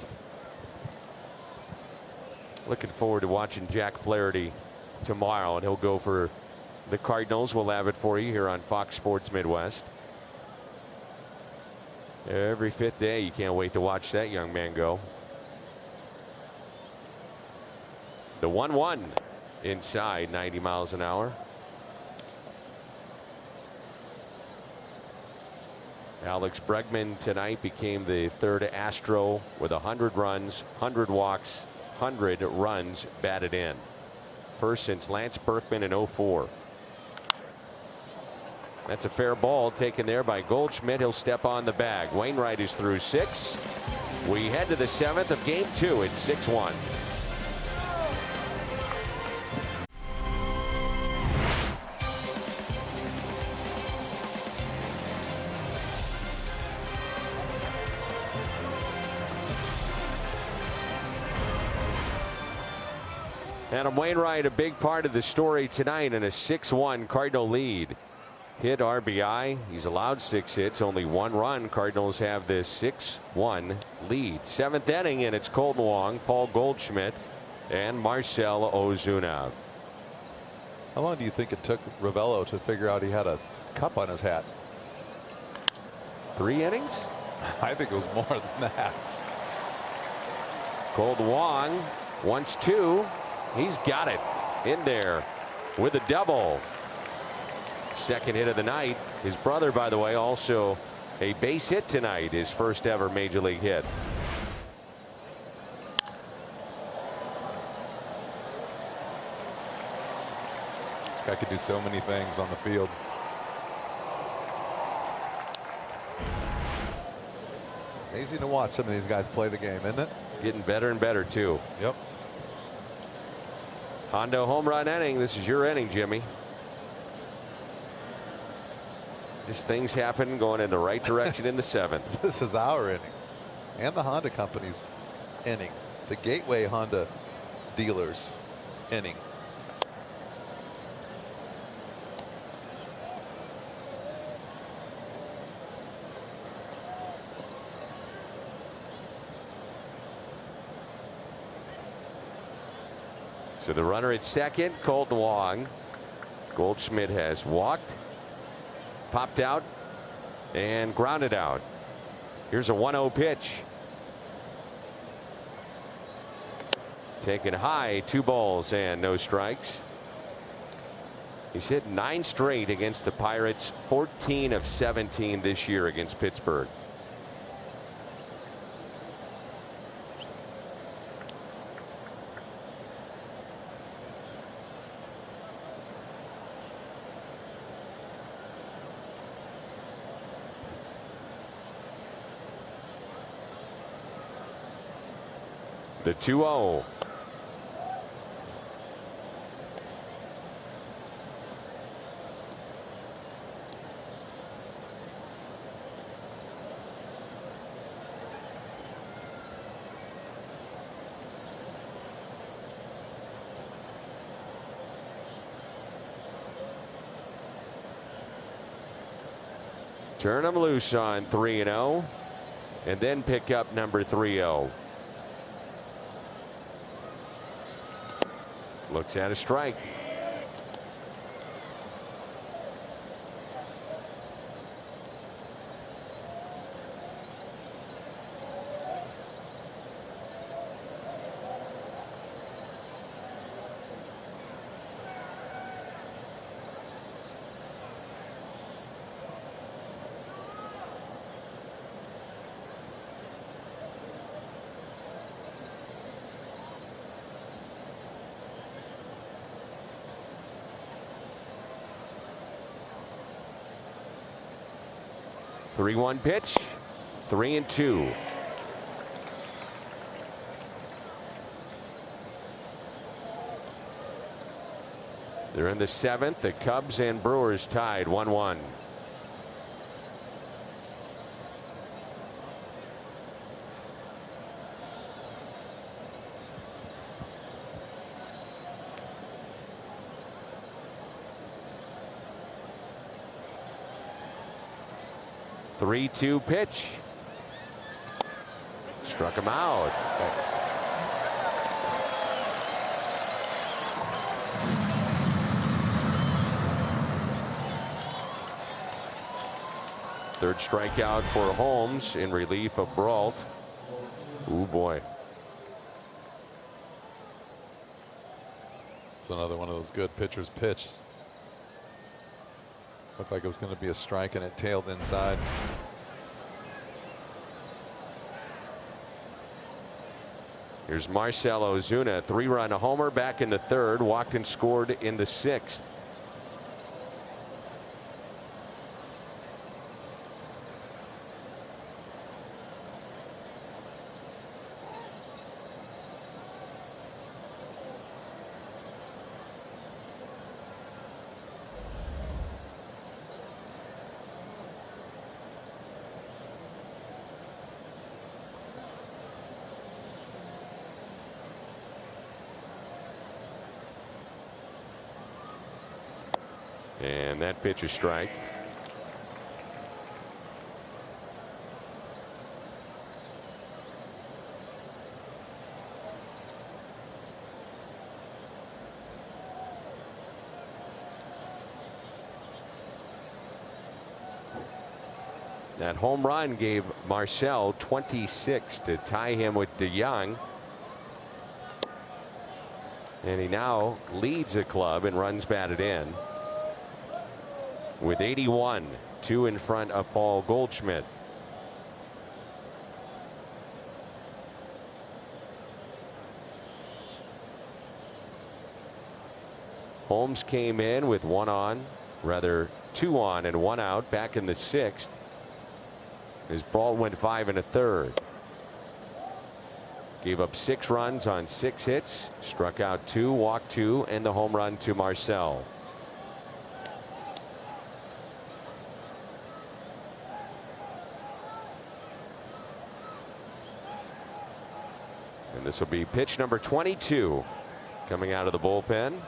Looking forward to watching Jack Flaherty tomorrow, and he'll go for the Cardinals. We'll have it for you here on Fox Sports Midwest. Every 5th day, you can't wait to watch that young man go. The 1-1 inside, 90 miles an hour. Alex Bregman tonight became the 3rd Astro with 100 runs, 100 walks, 100 runs batted in. First since Lance Berkman in 04. That's a fair ball taken there by Goldschmidt. He'll step on the bag. Wainwright is through 6. We head to the 7th of game 2. It's 6-1. Adam Wainwright, a big part of the story tonight in a 6-1 Cardinal lead. Hit RBI. He's allowed 6 hits, only 1 run. Cardinals have this 6-1 lead. 7th inning, and it's Colton Wong, Paul Goldschmidt, and Marcell Ozuna. How long do you think it took Ravello to figure out he had a cup on his hat? 3 innings? I think it was more than that. Colton Wong wants 2. He's got it in there with a double. 2nd hit of the night. His brother, by the way, also a base hit tonight, his first ever major league hit. This guy could do so many things on the field. Amazing to watch some of these guys play the game, isn't it? Getting better and better, too. Yep. Hondo home run inning. This is your inning, Jimmy. Just things happen going in the right direction in the 7th. This is our inning. And the Honda company's inning. The Gateway Honda dealers inning. So the runner at 2nd, Colton Wong. Goldschmidt has walked, popped out, and grounded out. Here's a 1-0 pitch. Taken high, 2 balls and no strikes. He's hit 9 straight against the Pirates, 14 of 17 this year against Pittsburgh. The 2-0. Turn him loose on 3-0 and then pick up number 3-0. Looks at a strike. The 3-1 pitch, 3-2. They're in the 7th. The Cubs and Brewers tied 1-1. The 3-2 pitch. Struck him out. Third strikeout for Holmes in relief of Brault. Ooh, boy. It's another one of those good pitcher's pitches. Looked like it was going to be a strike and it tailed inside. Here's Marcell Ozuna, 3-run homer back in the 3rd, walked and scored in the 6th. And that pitch is strike. That home run gave Marcell 26 to tie him with DeYoung. And he now leads the club in runs batted in with 81, 2 in front of Paul Goldschmidt. Holmes came in with 2 on and 1 out back in the 6th. His ball went 5 1/3. Gave up 6 runs on 6 hits, struck out 2, walked 2, and the home run to Marcell. And this will be pitch number 22 coming out of the bullpen.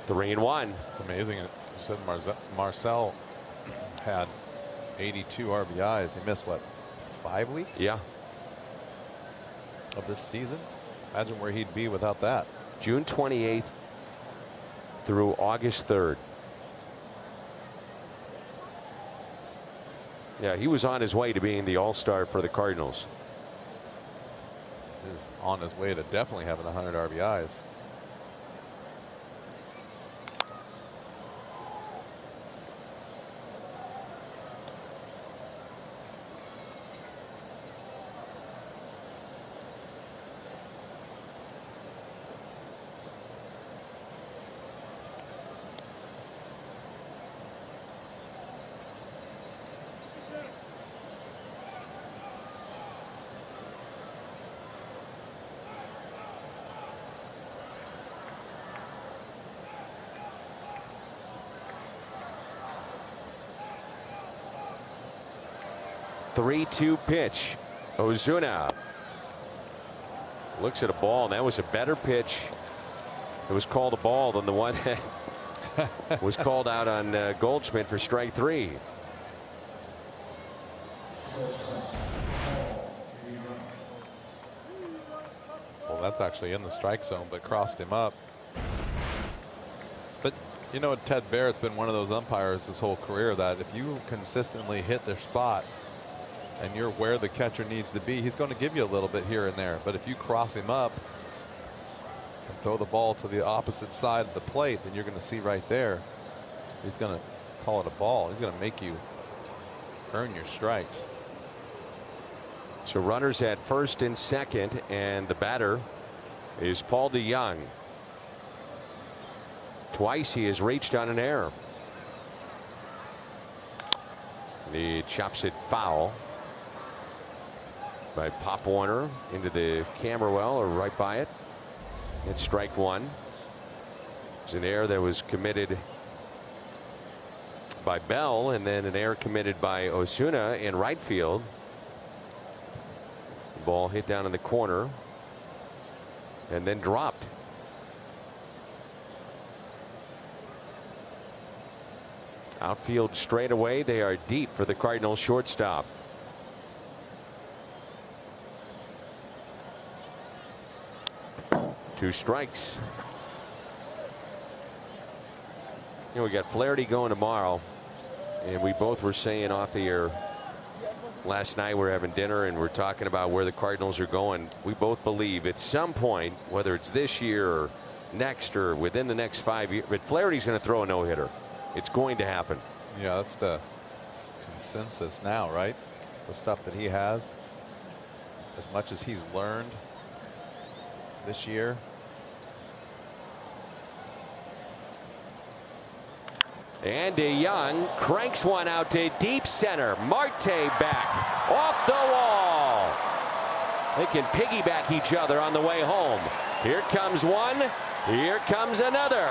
Three and one. It's amazing. You said Marcell had 82 RBIs. He missed what, 5 weeks? Yeah. Of this season. Imagine where he'd be without that. June 28th through August 3rd. Yeah, he was on his way to being the All-Star for the Cardinals. On his way to definitely having 100 RBIs. Three-two pitch. Ozuna looks at a ball, and that was a better pitch. It was called a ball than the one that was called out on Goldschmidt for strike 3. Well, that's actually in the strike zone, but crossed him up. But you know, Ted Barrett's been one of those umpires his whole career that if you consistently hit their spot and you're where the catcher needs to be, he's going to give you a little bit here and there. But if you cross him up and throw the ball to the opposite side of the plate, then you're going to see right there, he's going to call it a ball. He's going to make you earn your strikes. So runners at first and second, and the batter is Paul DeJong. Twice he has reached on an error. He chops it foul by Pop Warner into the camera well, or right by it. It's strike 1. It's an error that was committed by Bell, and then an error committed by Ozuna in right field. The ball hit down in the corner and then dropped. Outfield straightaway. They are deep for the Cardinals shortstop. Two strikes. You know, we got Flaherty going tomorrow, and we both were saying off the air last night, we're having dinner and we're talking about where the Cardinals are going. We both believe at some point, whether it's this year or next or within the next 5 years, but Flaherty's going to throw a no-hitter. It's going to happen. Yeah, that's the consensus now, right? The stuff that he has, as much as he's learned this year. And DeJong cranks one out to deep center. Marte back off the wall. They can piggyback each other on the way home. Here comes one. Here comes another.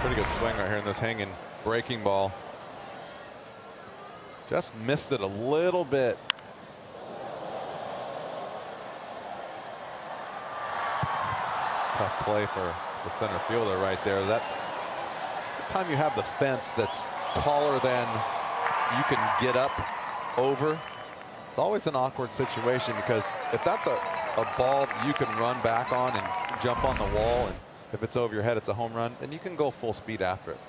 Pretty good swing right here in this hanging breaking ball. Just missed it a little bit. It's a tough play for the center fielder right there. That time you have the fence that's taller than you can get up over, it's always an awkward situation, because if that's a ball you can run back on and jump on the wall, and if it's over your head, it's a home run, then you can go full speed after it.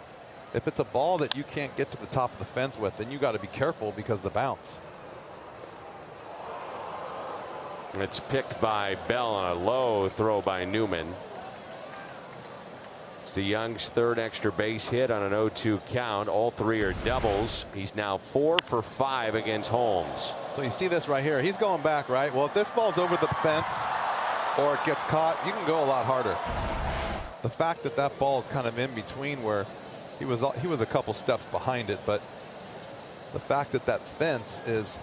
If it's a ball that you can't get to the top of the fence with, then you got to be careful because of the bounce. It's picked by Bell on a low throw by Newman. It's DeJong's third extra base hit on an 0-2 count. All three are doubles. He's now 4 for 5 against Holmes. So you see this right here. He's going back, right? Well, if this ball's over the fence or it gets caught, you can go a lot harder. The fact that that ball is kind of in between, where he was a couple steps behind it, but the fact that that fence is,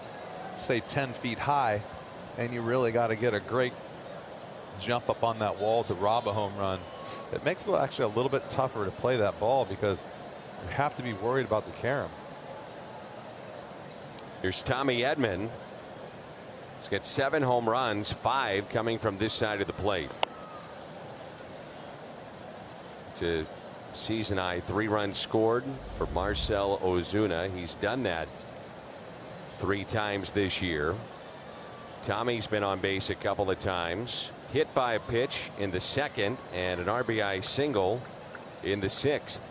say, 10 feet high, and you really got to get a great jump up on that wall to rob a home run, it makes it actually a little bit tougher to play that ball, because you have to be worried about the carom. Here's Tommy Edman. He's got 7 home runs, 5 coming from this side of the plate. It's a season high 3 runs scored for Marcell Ozuna. He's done that 3 times this year. Tommy's been on base a couple of times, hit by a pitch in the 2nd and an RBI single in the 6th.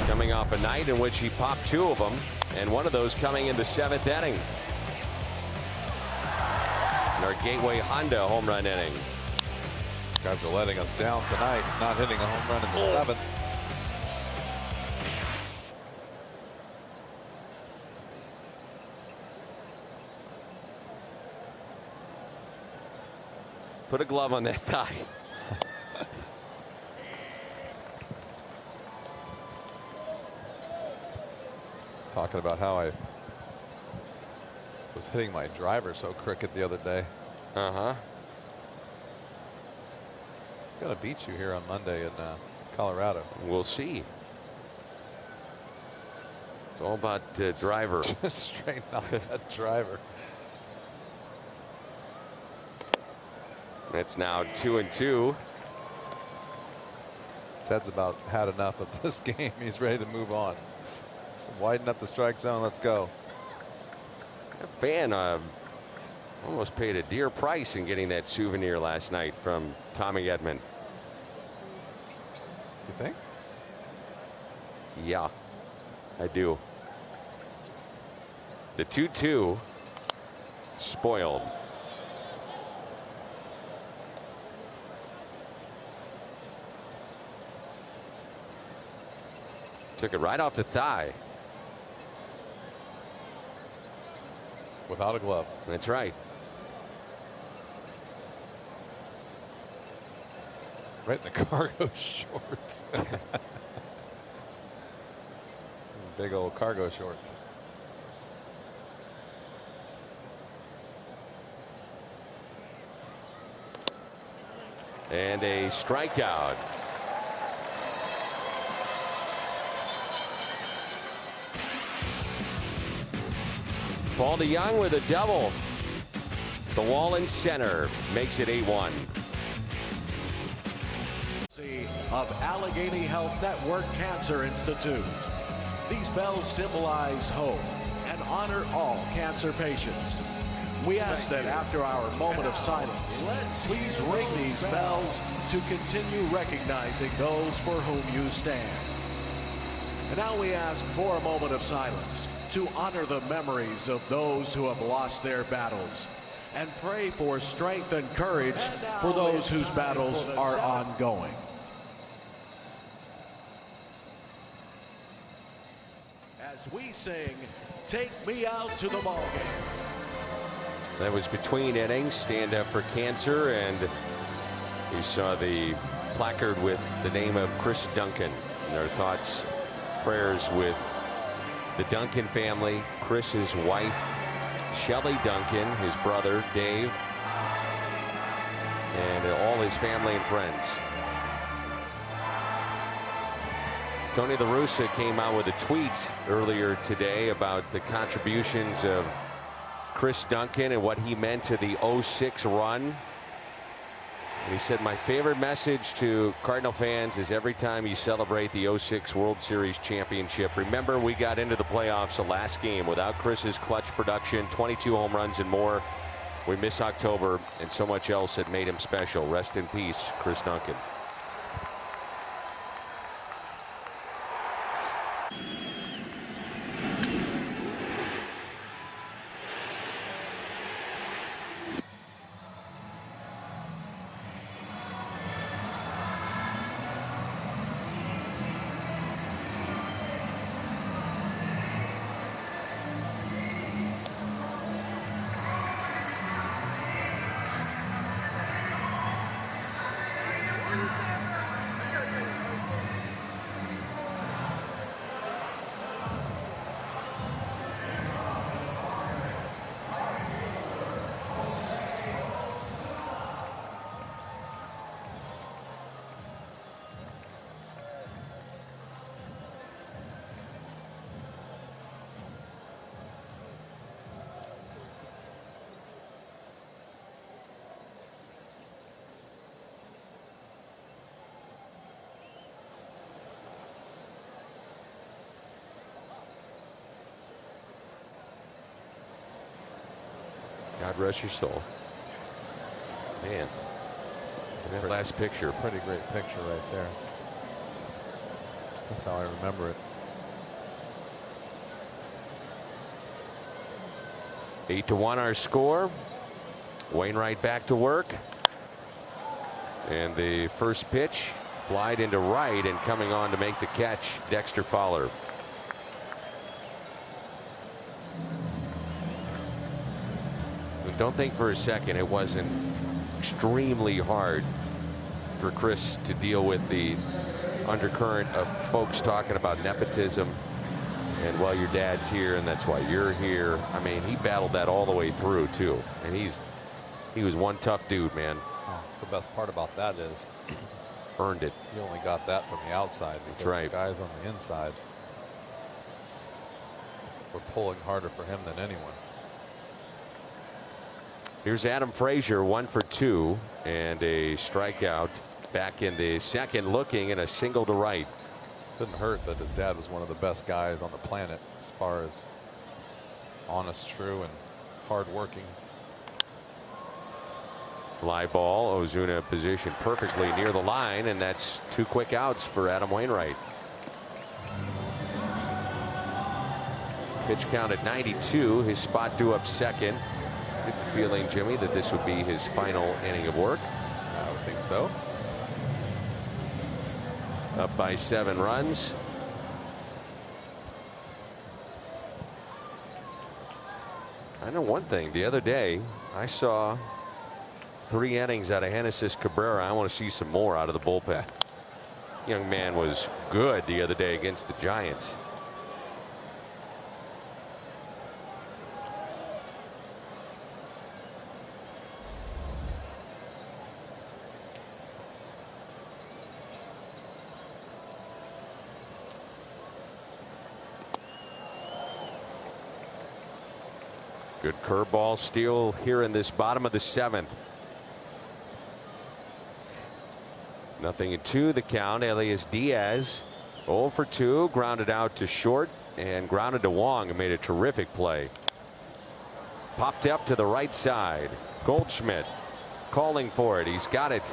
Coming off a night in which he popped 2 of them, and one of those coming in the 7th inning. In our Gateway Honda home run inning. Guys are letting us down tonight, not hitting a home run in the 7th. Put a glove on that thigh. Talking about how I was hitting my driver so crooked the other day. Uh-huh. Gonna beat you here on Monday in Colorado. We'll see. It's all about driver. Just straighten out that driver. It's now 2-2. Ted's about had enough of this game. He's ready to move on. So widen up the strike zone. Let's go. A fan almost paid a dear price in getting that souvenir last night from Tommy Edman. You think? Yeah, I do. The 2-2 spoiled. Took it right off the thigh. Without a glove. That's right. Right in the cargo shorts. Some big old cargo shorts. And a strikeout. Paul DeYoung with a double. The wall in center makes it 8-1. Of Allegheny Health Network Cancer Institute. These bells symbolize hope and honor all cancer patients. We ask that after our moment of silence, please ring these bells to continue recognizing those for whom you stand. And now we ask for a moment of silence to honor the memories of those who have lost their battles and pray for strength and courage for those whose battles are ongoing. As we sing, "Take Me Out to the Ball Game." That was between innings. Stand Up for Cancer, and you saw the placard with the name of Chris Duncan. And our thoughts, prayers with the Duncan family, Chris's wife, Shelley Duncan, his brother, Dave, and all his family and friends. Tony La Russa came out with a tweet earlier today about the contributions of Chris Duncan and what he meant to the 06 run. And he said, "My favorite message to Cardinal fans is every time you celebrate the 06 World Series championship, remember we got into the playoffs the last game without Chris's clutch production, 22 home runs and more. We miss October and so much else that made him special. Rest in peace, Chris Duncan." God rest your soul. Man, that last picture. Pretty great picture right there. That's how I remember it. 8-1 our score. Wainwright back to work. And the first pitch flied into right, and coming on to make the catch, Dexter Fowler. Don't think for a second it wasn't extremely hard for Chris to deal with the undercurrent of folks talking about nepotism and, well, your dad's here and that's why you're here. I mean, he battled that all the way through too, and he was one tough dude, man. The best part about that is earned it. You only got that from the outside. That's right. The guys on the inside were pulling harder for him than anyone. Here's Adam Frazier, 1 for 2, and a strikeout. Back in the second, looking, and a single to right. Didn't hurt that his dad was one of the best guys on the planet as far as honest, true, and hardworking. Fly ball. Ozuna positioned perfectly near the line, and that's 2 quick outs for Adam Wainwright. Pitch count at 92. His spot due up second. Good feeling, Jimmy, that this would be his final inning of work. I would think so. Up by 7 runs. I know one thing. The other day, I saw 3 innings out of Genesis Cabrera. I want to see some more out of the bullpen. Young man was good the other day against the Giants. Good curveball steal here in this bottom of the 7th. 0-2 the count. Elias Diaz 0 for 2, grounded out to short and grounded to Wong, and made a terrific play. Popped up to the right side. Goldschmidt calling for it. He's got it.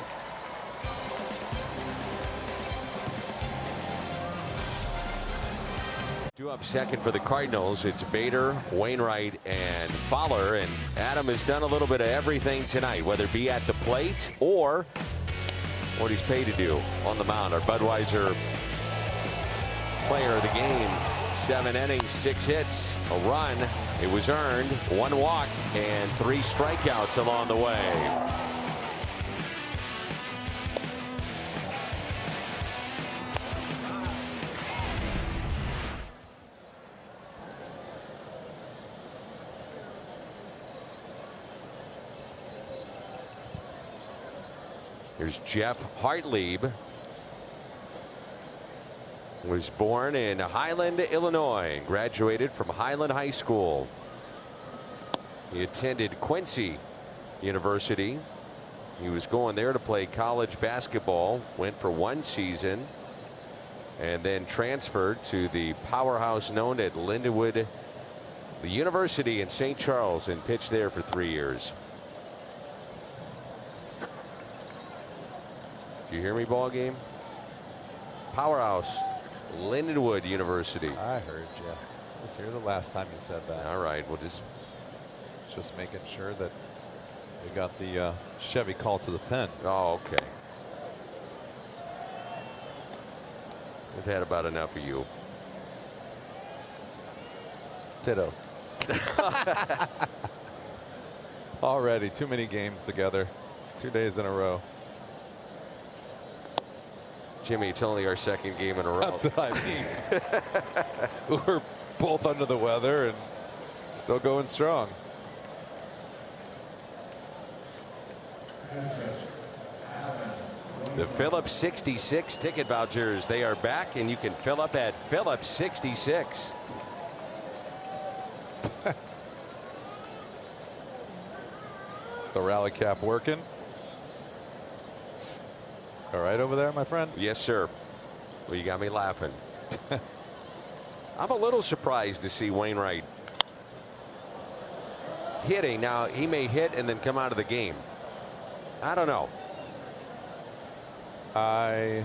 Due up second for the Cardinals. It's Bader, Wainwright, and Fowler. And Adam has done a little bit of everything tonight, whether it be at the plate or what he's paid to do on the mound. Our Budweiser player of the game. 7 innings, 6 hits, a run. It was earned, 1 walk, and 3 strikeouts along the way. Here's Jeff Hartlieb. Was born in Highland, Illinois. Graduated from Highland High School. He attended Quincy University. He was going there to play college basketball. Went for 1 season. And then transferred to the powerhouse known as Lindenwood University in St. Charles and pitched there for 3 years. Do you hear me, ball game? Powerhouse, Lindenwood University. I heard you. I was here the last time you said that. All right, we'll just making sure that we got the Chevy call to the pen. Oh, okay. We've had about enough of you. Ditto. Already too many games together. 2 days in a row. Jimmy, it's only our 2nd game in a row. That's what I mean. We're both under the weather and still going strong. The Phillips 66 ticket vouchers, they are back, and you can fill up at Phillips 66. The rally cap working. All right over there, my friend? Yes, sir. Well, you got me laughing. I'm a little surprised to see Wainwright hitting. Now he may hit and then come out of the game. I don't know. I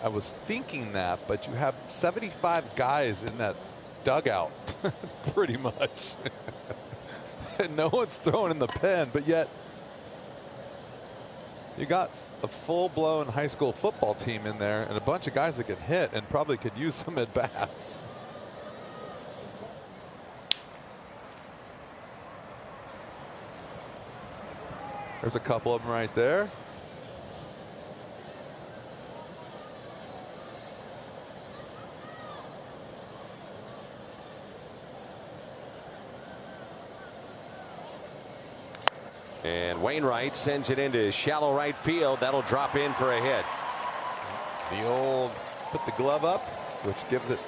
was thinking that, but you have 75 guys in that dugout, pretty much. And no one's throwing in the pen, but yet you got a full-blown high school football team in there and a bunch of guys that can hit and probably could use some at bats. There's a couple of them right there. And Wainwright sends it into shallow right field. That'll drop in for a hit. The old put the glove up, which gives it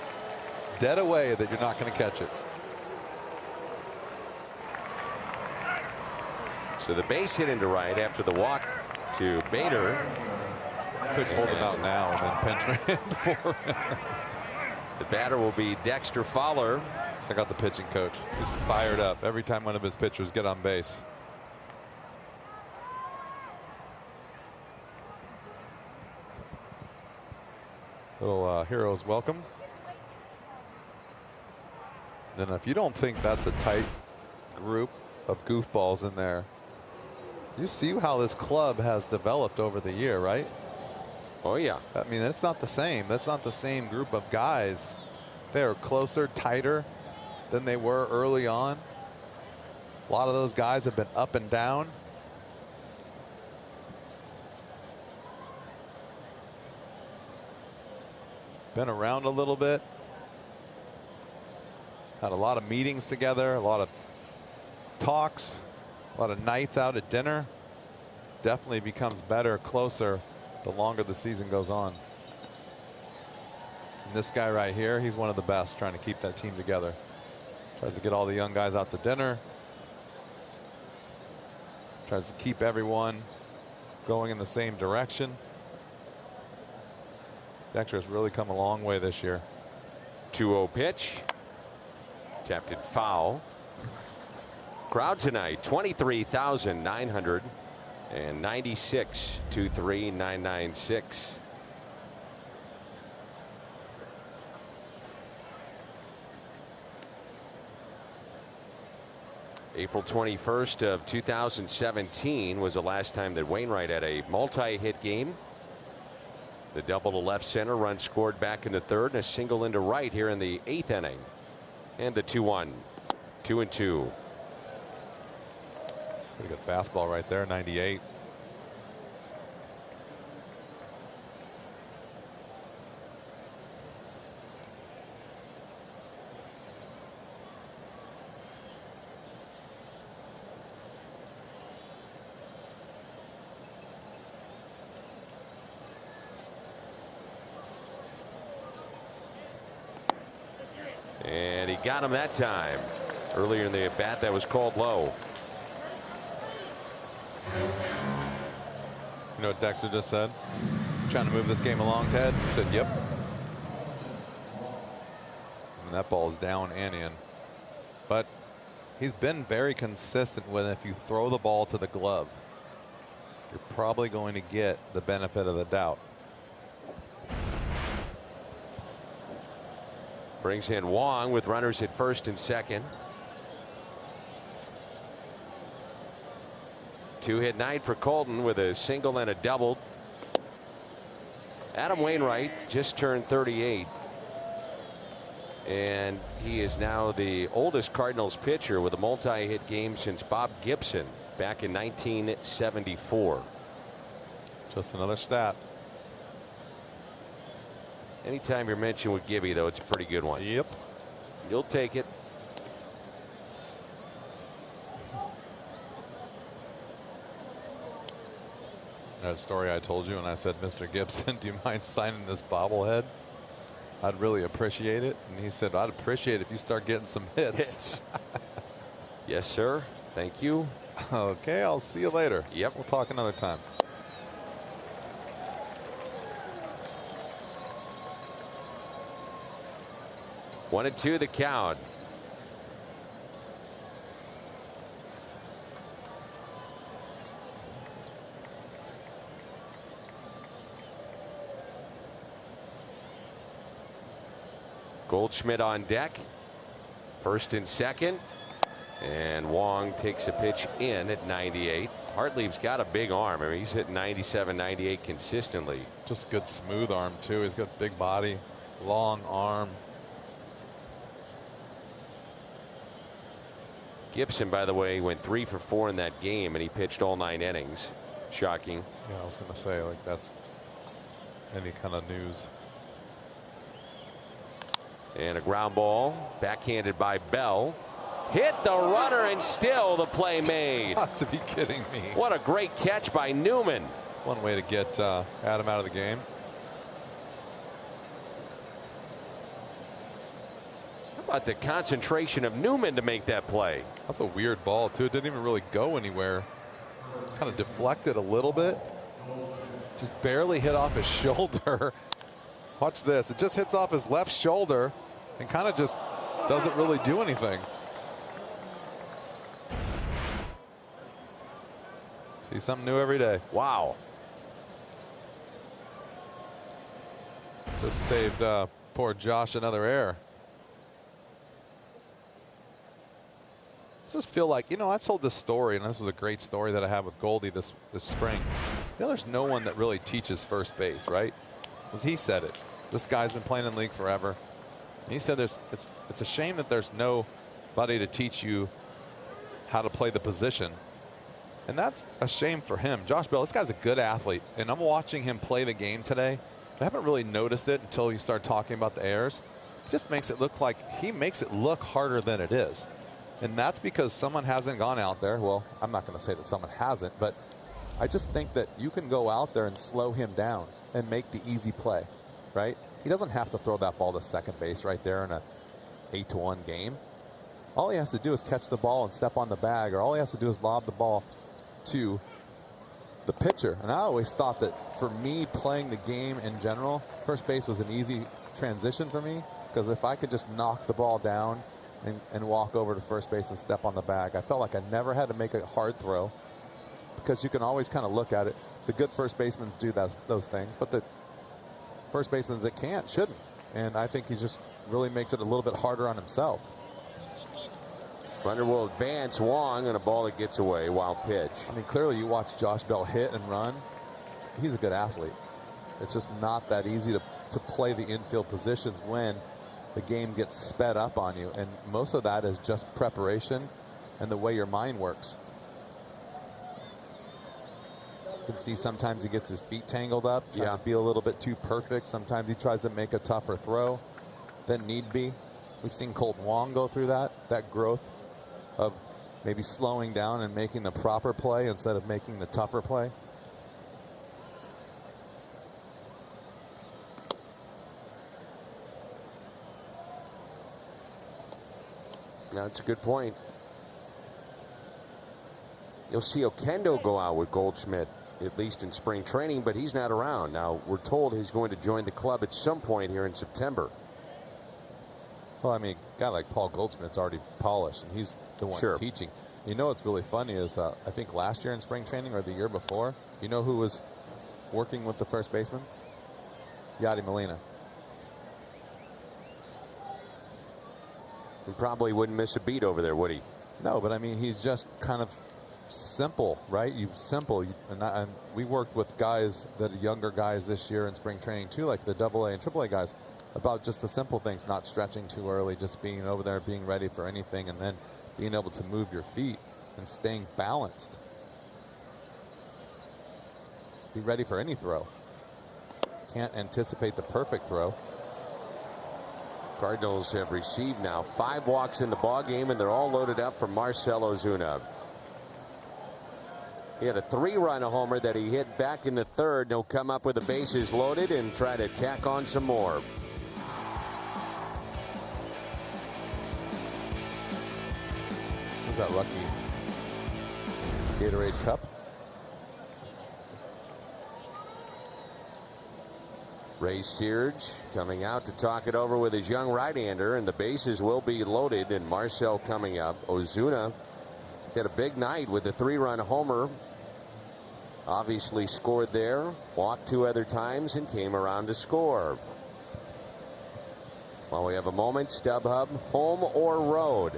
dead away that you're not going to catch it. So the base hit into right after the walk to Bader. Could hold him out now and then pinch ran for him. The batter will be Dexter Fowler. Check out the pitching coach. He's fired up every time one of his pitchers get on base. Little heroes welcome. And if you don't think that's a tight group of goofballs in there, you see how this club has developed over the year, right? Oh yeah. I mean, it's not the same. That's not the same group of guys. They are closer, tighter than they were early on. A lot of those guys have been up and down. Been around a little bit. Had a lot of meetings together, a lot of talks, a lot of nights out at dinner. Definitely becomes better, closer, the longer the season goes on. And this guy right here, he's one of the best, trying to keep that team together. Tries to get all the young guys out to dinner. Tries to keep everyone going in the same direction. Dexter has really come a long way this year. 2-0 pitch. Tapped it foul. Crowd tonight 23,996. 23996. April 21st of 2017 was the last time that Wainwright had a multi-hit game. The double to left center, run scored back into third, and a single into right here in the 8th inning. And the 2-1. 2-2. Pretty good fastball right there, 98. And he got him that time. Earlier in the at bat, that was called low. You know what Dexter just said? Trying to move this game along, Ted? He said, yep. And that ball is down and in. But he's been very consistent with if you throw the ball to the glove, you're probably going to get the benefit of the doubt. Brings in Wong with runners at first and second. 2-hit night for Colton with a single and a double. Adam Wainwright just turned 38. And he is now the oldest Cardinals pitcher with a multi-hit game since Bob Gibson back in 1974. Just another stat. Anytime you're mentioned with Gibby, though, it's a pretty good one. Yep. You'll take it. That story I told you, and I said, Mr. Gibson, do you mind signing this bobblehead? I'd really appreciate it. And he said, I'd appreciate it if you start getting some hits. Yes, sir. Thank you. Okay, I'll see you later. Yep. We'll talk another time. Goldschmidt on deck. First and second. And Wong takes a pitch in at 98. Hartleaf's got a big arm. I mean, he's hit 97, 98 consistently. Just good smooth arm, too. He's got big body, long arm. Gibson, by the way, went 3 for 4 in that game, and he pitched all 9 innings. Shocking. Yeah, I was going to say, like, that's any kind of news. And a ground ball, backhanded by Bell. Hit the runner, and still the play made. Got to be kidding me. What a great catch by Newman. One way to get Adam out of the game. How about the concentration of Newman to make that play? That's a weird ball, too. It didn't even really go anywhere. Kind of deflected a little bit. Just barely hit off his shoulder. Watch this. It just hits off his left shoulder and kind of just doesn't really do anything. See something new every day. Wow. Just saved poor Josh another error. I just feel like, you know, I told this story, and this was a great story that I had with Goldie this spring. You know, there's no one that really teaches first base, right? Because he said it. This guy's been playing in the league forever. And he said it's a shame that there's nobody to teach you how to play the position. And that's a shame for him. Josh Bell, this guy's a good athlete, and I'm watching him play the game today. I haven't really noticed it until you start talking about the errors. It just makes it look like he makes it look harder than it is. And that's because someone hasn't gone out there. Well, I'm not going to say that someone hasn't, but I just think that you can go out there and slow him down and make the easy play, right? He doesn't have to throw that ball to second base right there in a 8-1 game. All he has to do is catch the ball and step on the bag, or all he has to do is lob the ball to the pitcher. And I always thought that for me playing the game in general, first base was an easy transition for me, because if I could just knock the ball down and walk over to first base and step on the bag, I felt like I never had to make a hard throw, because you can always kind of look at it. The good first basemen do those things, but the first basemen that can't shouldn't. And I think he just really makes it a little bit harder on himself. Runner will advance. Wong on a ball that gets away. Wild pitch. I mean, clearly you watch Josh Bell hit and run. He's a good athlete. It's just not that easy to play the infield positions when the game gets sped up on you. And most of that is just preparation and the way your mind works. You can see sometimes he gets his feet tangled up, trying to be a little bit too perfect. Sometimes he tries to make a tougher throw than need be. We've seen Colton Wong go through that growth of maybe slowing down and making the proper play instead of making the tougher play. That's a good point. You'll see Okendo go out with Goldschmidt, at least in spring training, but he's not around. Now, we're told he's going to join the club at some point here in September. Well, I mean, a guy like Paul Goldschmidt's already polished, and he's the one teaching. You know what's really funny is I think last year in spring training or the year before, you know who was working with the first baseman? Yadi Molina. He probably wouldn't miss a beat over there, would he? No, but I mean, he's just kind of simple, right? And we worked with guys that are younger guys this year in spring training too, like the AA and AAA guys, about just the simple things, not stretching too early, just being over there, being ready for anything, and then being able to move your feet and staying balanced. Be ready for any throw. Can't anticipate the perfect throw. Cardinals have received now 5 walks in the ball game, and they're all loaded up for Marcell Ozuna. He had a 3-run homer that he hit back in the 3rd. He'll come up with the bases loaded and try to tack on some more. Who's that lucky Gatorade cup? Ray Searge coming out to talk it over with his young right-hander, and the bases will be loaded, and Marcell coming up. Ozuna had a big night with a 3-run homer. Obviously scored there, walked 2 other times, and came around to score. While we have a moment, StubHub, home or road.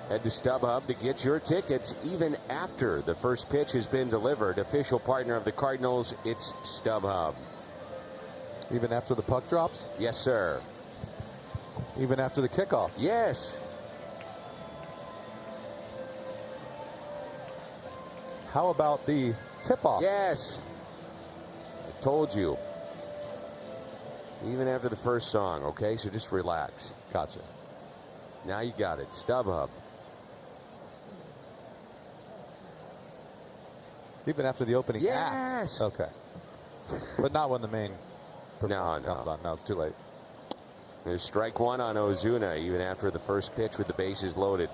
Head to StubHub to get your tickets even after the first pitch has been delivered. Official partner of the Cardinals, it's StubHub. Even after the puck drops? Yes, sir. Even after the kickoff? Yes. How about the tip-off? Yes. I told you. Even after the first song, okay? So just relax. Gotcha. Now you got it. StubHub. Even after the opening Yes. act? Okay. But not when the main No. comes on. No, it's too late. There's strike one on Ozuna, even after the first pitch with the bases loaded.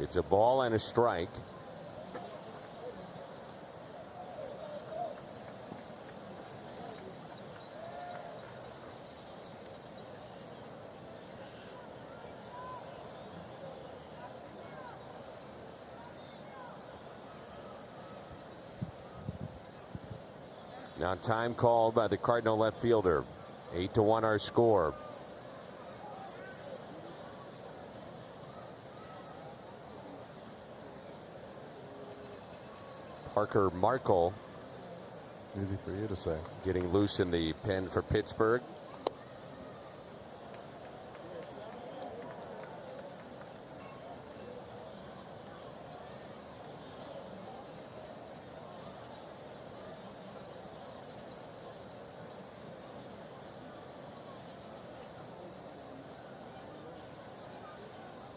It's a ball and a strike. Now time called by the Cardinal left fielder. 8-1 our score. Parker Markle. Easy for you to say. Getting loose in the pen for Pittsburgh.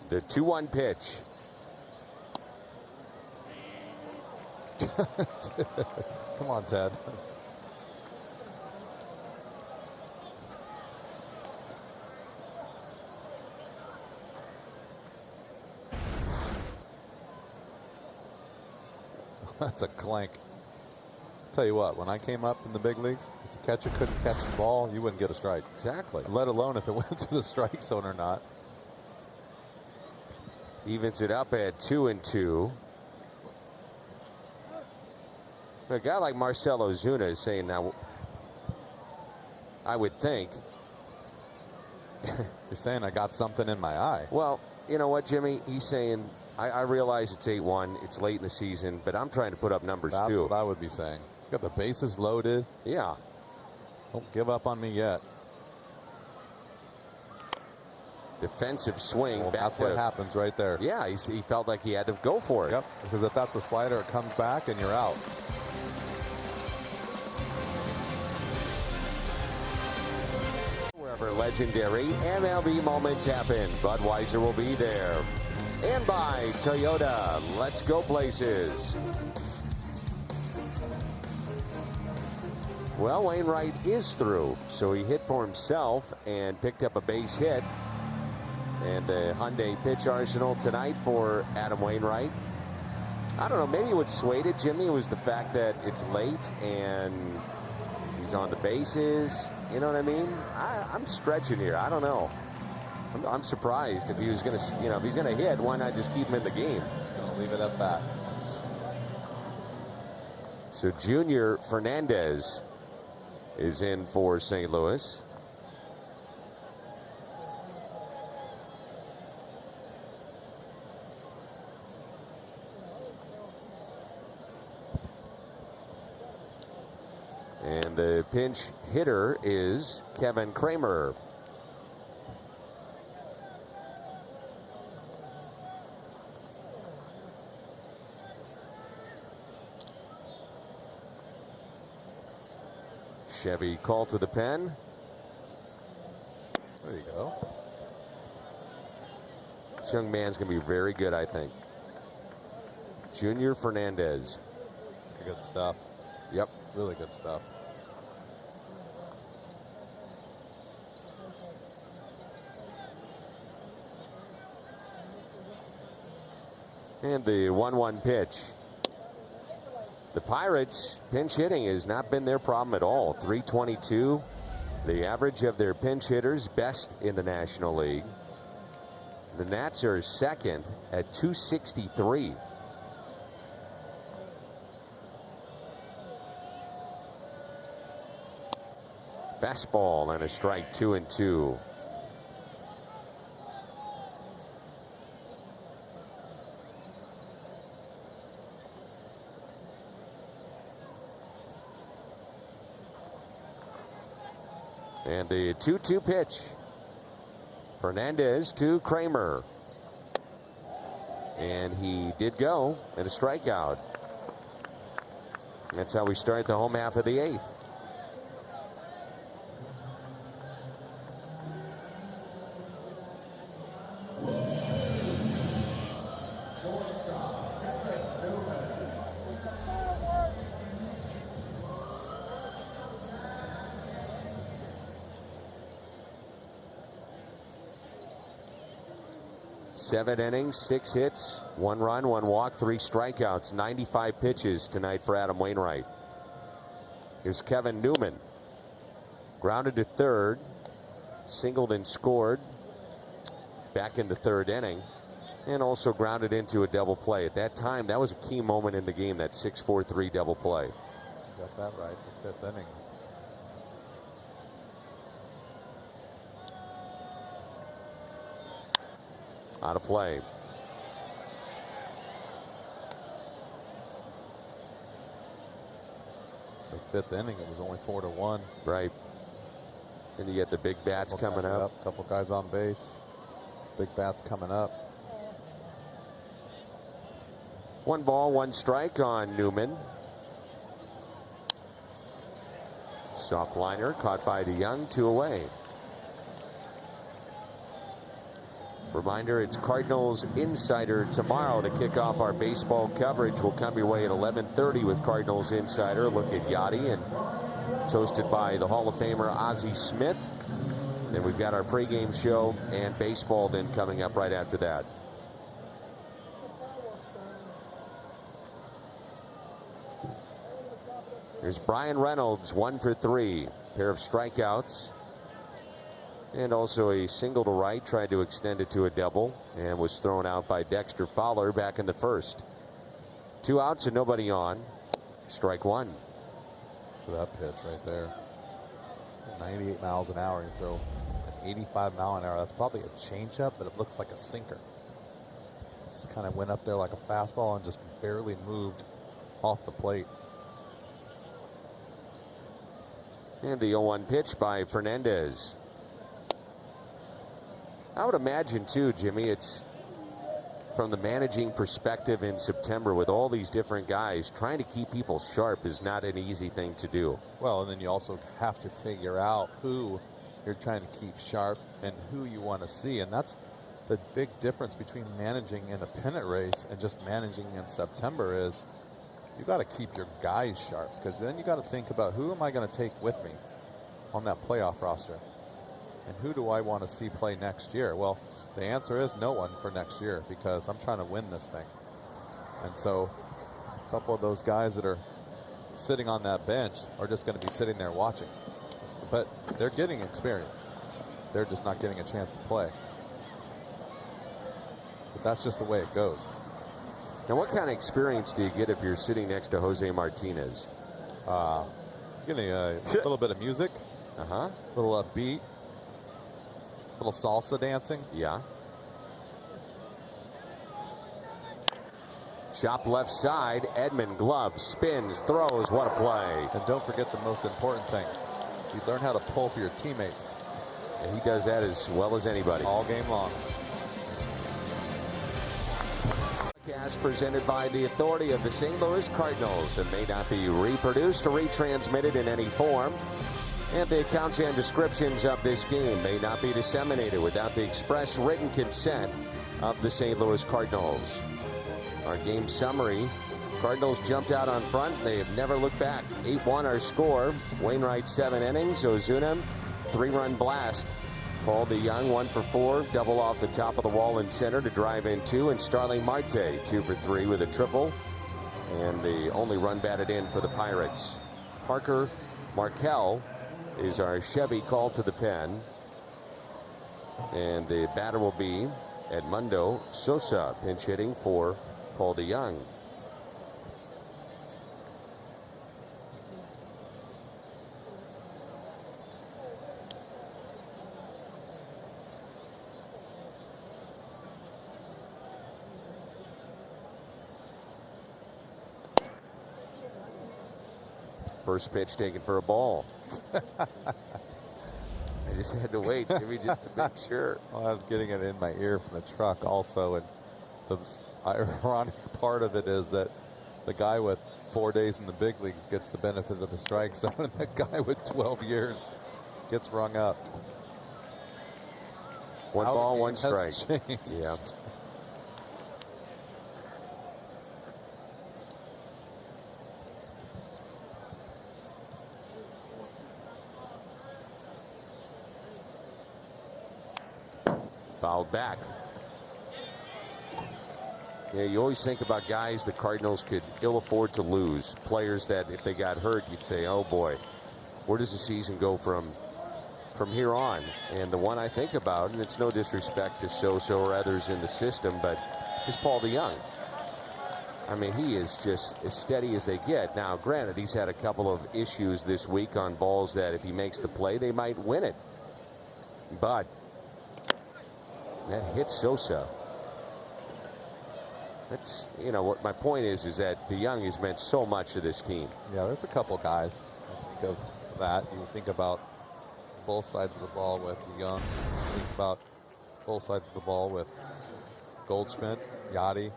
The 2-1 pitch. Come on, Ted. That's a clank. Tell you what, when I came up in the big leagues, if the catcher couldn't catch the ball, you wouldn't get a strike. Exactly. Let alone if it went through the strike zone or not. Evens it up at 2-2. A guy like Marcell Ozuna is saying now, I would think. He's saying I got something in my eye. Well, you know what, Jimmy? He's saying, I realize it's 8-1. It's late in the season, but I'm trying to put up numbers That's too. what I would be saying. Got the bases loaded. Yeah. Don't give up on me yet. Defensive swing. Well, back that's to, what happens right there. Yeah, he felt like he had to go for it. Yep, because if that's a slider, it comes back and you're out. Wherever legendary MLB moments happen, Budweiser will be there. And by Toyota, let's go places. Well, Wainwright is through, so he hit for himself and picked up a base hit. And the Hyundai pitch arsenal tonight for Adam Wainwright. I don't know, maybe what swayed it, Jimmy, was the fact that it's late and he's on the bases. You know what I mean? I'm stretching here. I don't know. I'm surprised if he was going to, if he's going to hit, why not just keep him in the game? Gonna leave it at that. So Junior Fernandez is in for St. Louis. And the pinch hitter is Kevin Kramer. Chevy call to the pen. There you go. This young man's going to be very good, I think. Junior Fernandez. Good stuff. Yep. Really good stuff. And the 1-1 pitch. The Pirates pinch hitting has not been their problem at all. .322. The average of their pinch hitters, best in the National League. The Nats are second at 263. Fastball and a strike, 2-2. And the 2-2 pitch. Fernandez to Kramer. And he did go, and a strikeout. That's how we start the home half of the 8th. Seven innings, 6 hits, 1 run, 1 walk, 3 strikeouts, 95 pitches tonight for Adam Wainwright. Here's Kevin Newman. Grounded to third, singled and scored back in the 3rd inning, and also grounded into a double play. At that time, that was a key moment in the game, that 6-4-3 double play. Got that right, the 5th inning. Out of play. The 5th inning, it was only 4-1. Right. And you get the big bats coming up. Couple guys on base. Big bats coming up. 1 ball, 1 strike on Newman. Soft liner caught by DeYoung, 2 away. Reminder, it's Cardinals Insider tomorrow to kick off our baseball coverage. We'll come your way at 11:30 with Cardinals Insider. Look at Yachty, and toasted by the Hall of Famer Ozzie Smith. Then we've got our pregame show and baseball then coming up right after that. Here's Brian Reynolds, 1 for 3. Pair of strikeouts. And also a single to right, tried to extend it to a double, and was thrown out by Dexter Fowler back in the 1st. 2 outs and nobody on. Strike 1. For that pitch right there. 98 miles an hour. You throw an 85 mile an hour. That's probably a changeup, but it looks like a sinker. Just kind of went up there like a fastball and just barely moved off the plate. And the 0-1 pitch by Fernandez. I would imagine too, Jimmy, it's from the managing perspective in September with all these different guys, trying to keep people sharp is not an easy thing to do. Well, and then you also have to figure out who you're trying to keep sharp and who you want to see. And that's the big difference between managing in a pennant race and just managing in September is you got to keep your guys sharp, because then you got to think about who am I going to take with me on that playoff roster. And who do I want to see play next year? Well, the answer is no one for next year, because I'm trying to win this thing. And so a couple of those guys that are sitting on that bench are just going to be sitting there watching. But they're getting experience. They're just not getting a chance to play. But that's just the way it goes. Now, what kind of experience do you get if you're sitting next to Jose Martinez? Getting a little bit of music. A little upbeat. Little salsa dancing. Yeah. Chop left side. Edman gloves, spins, throws. What a play. And don't forget the most important thing. You learn how to pull for your teammates. And he does that as well as anybody. All game long. Telecast presented by the authority of the St. Louis Cardinals and may not be reproduced or retransmitted in any form. And the accounts and descriptions of this game may not be disseminated without the express written consent of the St. Louis Cardinals. Our game summary: Cardinals jumped out on front. They have never looked back. 8-1 our score. Wainwright 7 innings. Ozuna 3-run blast. Paul DeYoung 1 for 4. Double off the top of the wall in center to drive in 2. And Starling Marte 2 for 3 with a triple. And the only run batted in for the Pirates. Parker Markell is our Chevy call to the pen. And the batter will be Edmundo Sosa pinch hitting for Paul DeJong. First pitch taken for a ball. I just had to wait, maybe just to make sure. Well, I was getting it in my ear from the truck also, and the ironic part of it is that the guy with 4 days in the big leagues gets the benefit of the strike zone, and the guy with 12 years gets rung up. One How ball, the one game has strike. changed. Yeah. Fouled back. Yeah, you always think about guys the Cardinals could ill afford to lose. Players that if they got hurt, you'd say, oh boy, where does the season go from here on? And the one I think about, and it's no disrespect to Sosa or others in the system, but is Paul DeJong. I mean, he is just as steady as they get. Now, granted, he's had a couple of issues this week on balls that if he makes the play, they might win it. But that hits Sosa. That's, you know, what my point is that DeJong has meant so much to this team. Yeah, there's a couple guys. I think of that. You think about both sides of the ball with DeJong. Think about both sides of the ball with Goldschmidt, Yachty.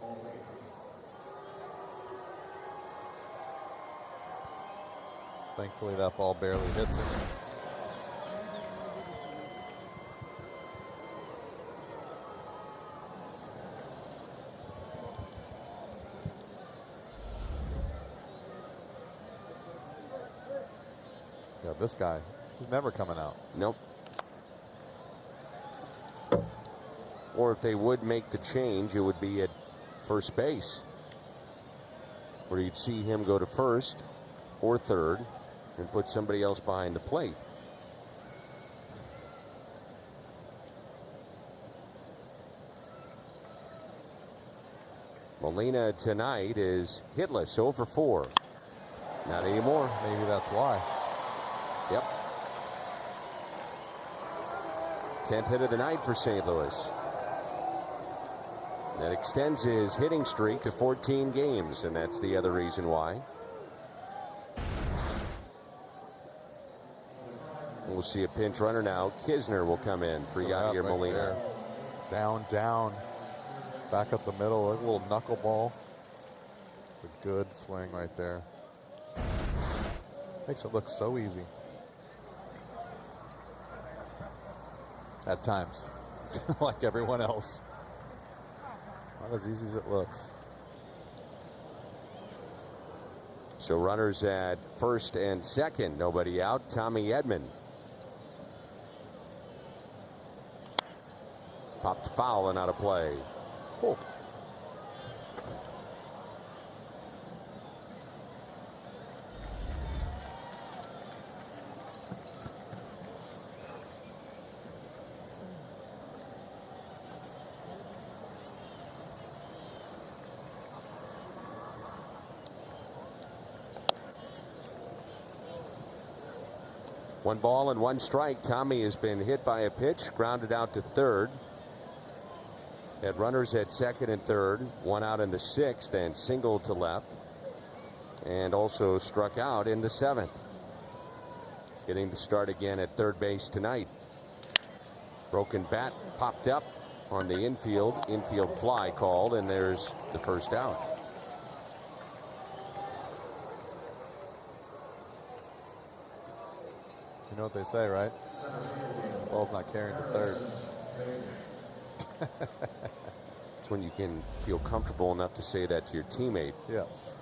Thankfully, that ball barely hits him. Yeah, this guy, he's never coming out. Nope. Or if they would make the change, it would be at first base, where you'd see him go to first or third and put somebody else behind the plate. Molina tonight is hitless, 0 for 4. Not anymore. Maybe that's why. Yep. 10th hit of the night for St. Louis. That extends his hitting streak to 14 games, and that's the other reason why. We'll see a pinch runner now. Kisner will come in for Yadier Molina. There. Down, down. Back up the middle, a little knuckleball. It's a good swing right there. Makes it look so easy. At times. Like everyone else. Not as easy as it looks. So runners at first and second. Nobody out. Tommy Edman. Popped foul and out of play. Oh. One ball and one strike. Tommy has been hit by a pitch, grounded out to third. Had runners at second and third, one out in the sixth, and singled to left, and also struck out in the seventh. Getting the start again at third base tonight. Broken bat popped up on the infield fly called, and there's the first out. You know what they say, right? Ball's not carrying to third. It's when you can feel comfortable enough to say that to your teammate. Yes.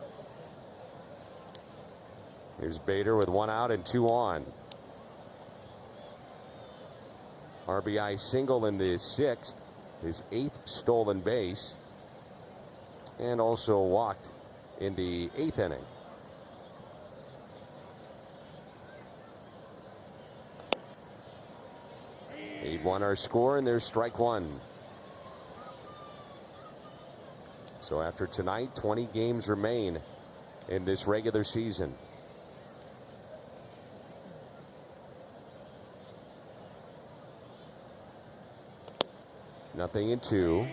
Here's Bader with one out and two on. RBI single in the sixth, his 8th stolen base, and also walked in the 8th inning. Eight 1 our score, and there's strike one. So after tonight, 20 games remain in this regular season. Nothing in 2.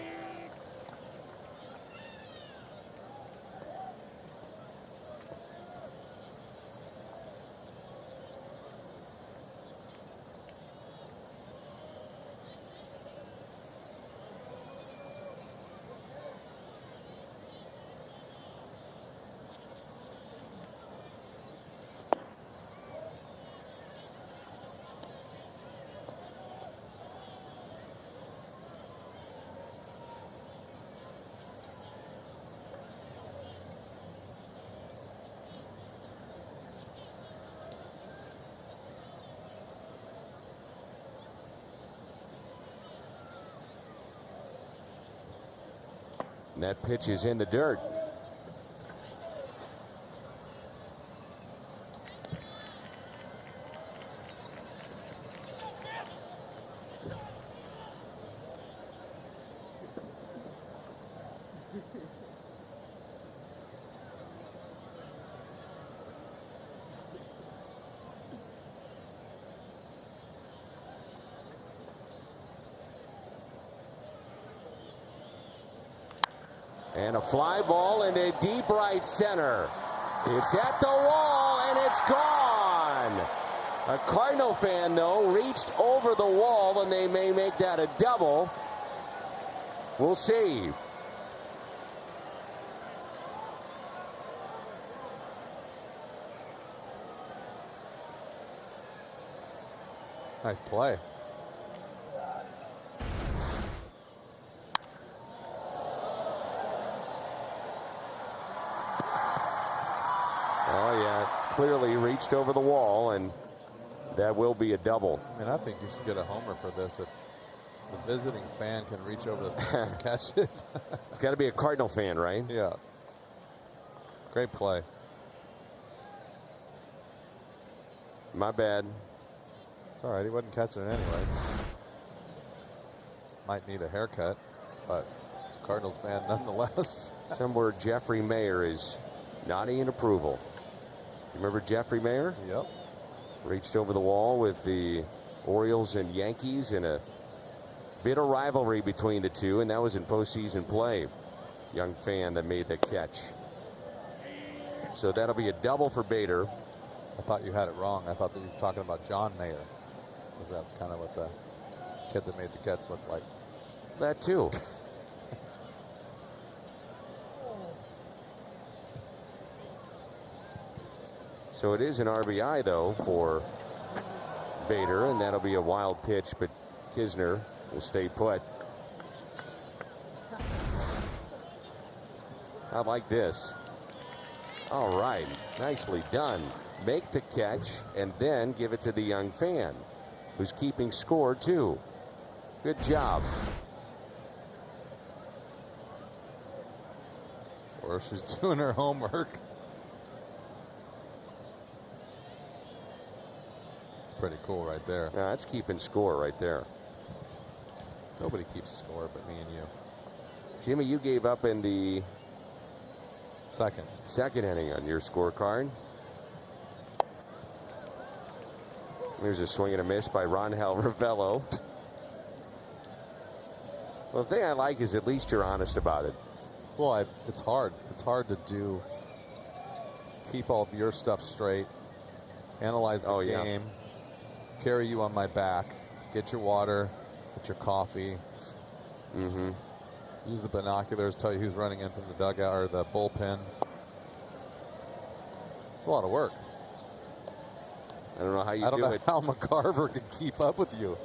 And that pitch is in the dirt. And a fly ball into deep right center. It's at the wall and it's gone. A Cardinal fan, though, reached over the wall, and they may make that a double. We'll see. Nice play. Oh, yeah, clearly reached over the wall, and that will be a double. I mean, I think you should get a homer for this. If the visiting fan can reach over the fence and catch it. It's got to be a Cardinal fan, right? Yeah. Great play. My bad. It's all right. He wasn't catching it anyways. Might need a haircut, but it's a Cardinals fan nonetheless. Somewhere Jeffrey Mayer is nodding in approval. Remember Jeffrey Mayer? Yep. Reached over the wall with the Orioles and Yankees in a bit of rivalry between the two, and that was in postseason play. Young fan that made the catch. So that'll be a double for Bader. I thought you had it wrong. I thought that you were talking about John Mayer, because that's kind of what the kid that made the catch looked like. That too. So it is an RBI, though, for Bader, and that'll be a wild pitch, but Kisner will stay put. I like this. All right, nicely done. Make the catch and then give it to the young fan, who's keeping score, too. Good job. Or she's doing her homework. Pretty cool right there. Yeah, that's keeping score right there. Nobody keeps score but me and you. Jimmy, you gave up in the second inning on your scorecard. There's a swing and a miss by Ronhel Ravello. Well, the thing I like is at least you're honest about it. Well, it's hard. It's hard to keep all of your stuff straight, analyze the game. Yeah. Carry you on my back, get your water, get your coffee. Use the binoculars, tell you who's running in from the dugout or the bullpen. It's a lot of work. I don't know how you do it. I don't know how McCarver can keep up with you.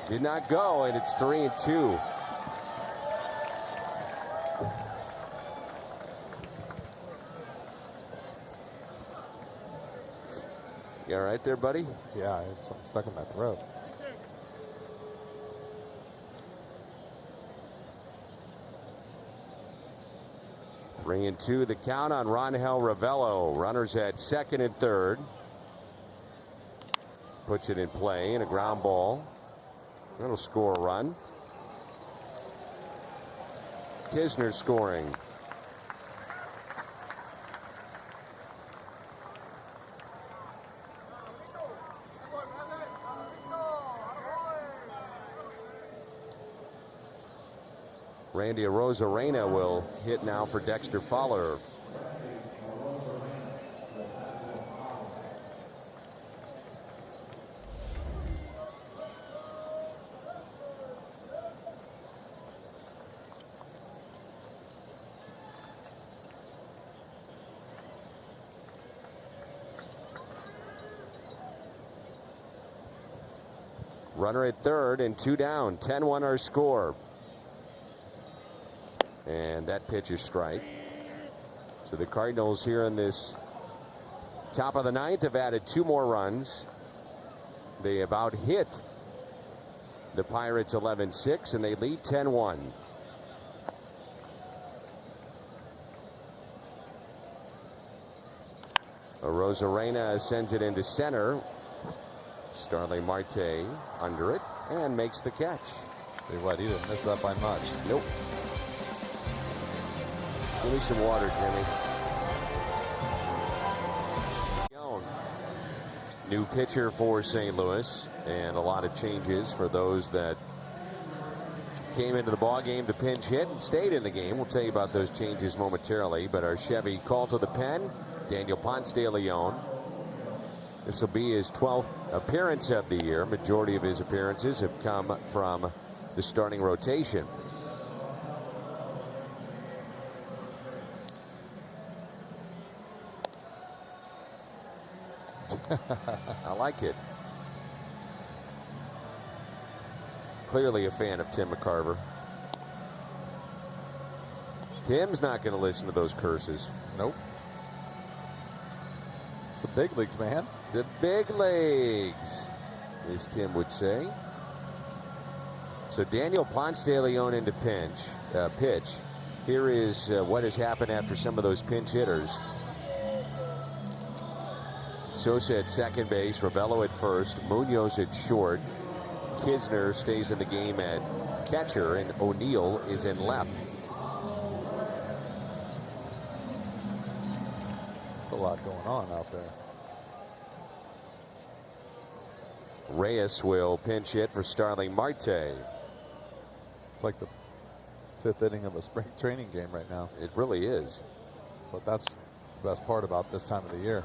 Did not go, and it's 3-2. You all right there, buddy? Yeah, I had something stuck in my throat. Three and two, the count on Rangel Ravello. Runners at second and third. Puts it in play, and a ground ball. That'll score a run. Kisner scoring. Randy Arozarena will hit now for Dexter Fowler. Runner at third and two down. 10-1 our score. And that pitch is strike. So the Cardinals here in this top of the ninth have added 2 more runs. They have out hit the Pirates 11-6, and they lead 10-1. Arozarena sends it into center. Starling Marte under it and makes the catch. Tell you what, he didn't miss that by much. Nope. Give me some water, Jimmy. New pitcher for St. Louis, and a lot of changes for those that came into the ball game to pinch hit and stayed in the game. We'll tell you about those changes momentarily, but our Chevy call to the pen, Daniel Ponce de Leon. This will be his 12th appearance of the year. Majority of his appearances have come from the starting rotation. I like it. Clearly a fan of Tim McCarver. Tim's not going to listen to those curses. Nope. It's the big leagues, man. The big leagues, as Tim would say. So Daniel Ponce de Leon into pitch. Here is what has happened after some of those pinch hitters. Sosa at second base, Ravello at first, Munoz at short, Kisner stays in the game at catcher, and O'Neill is in left. A lot going on out there. Reyes will pinch hit for Starling Marte. It's like the 5th inning of a spring training game right now. It really is. But that's the best part about this time of the year.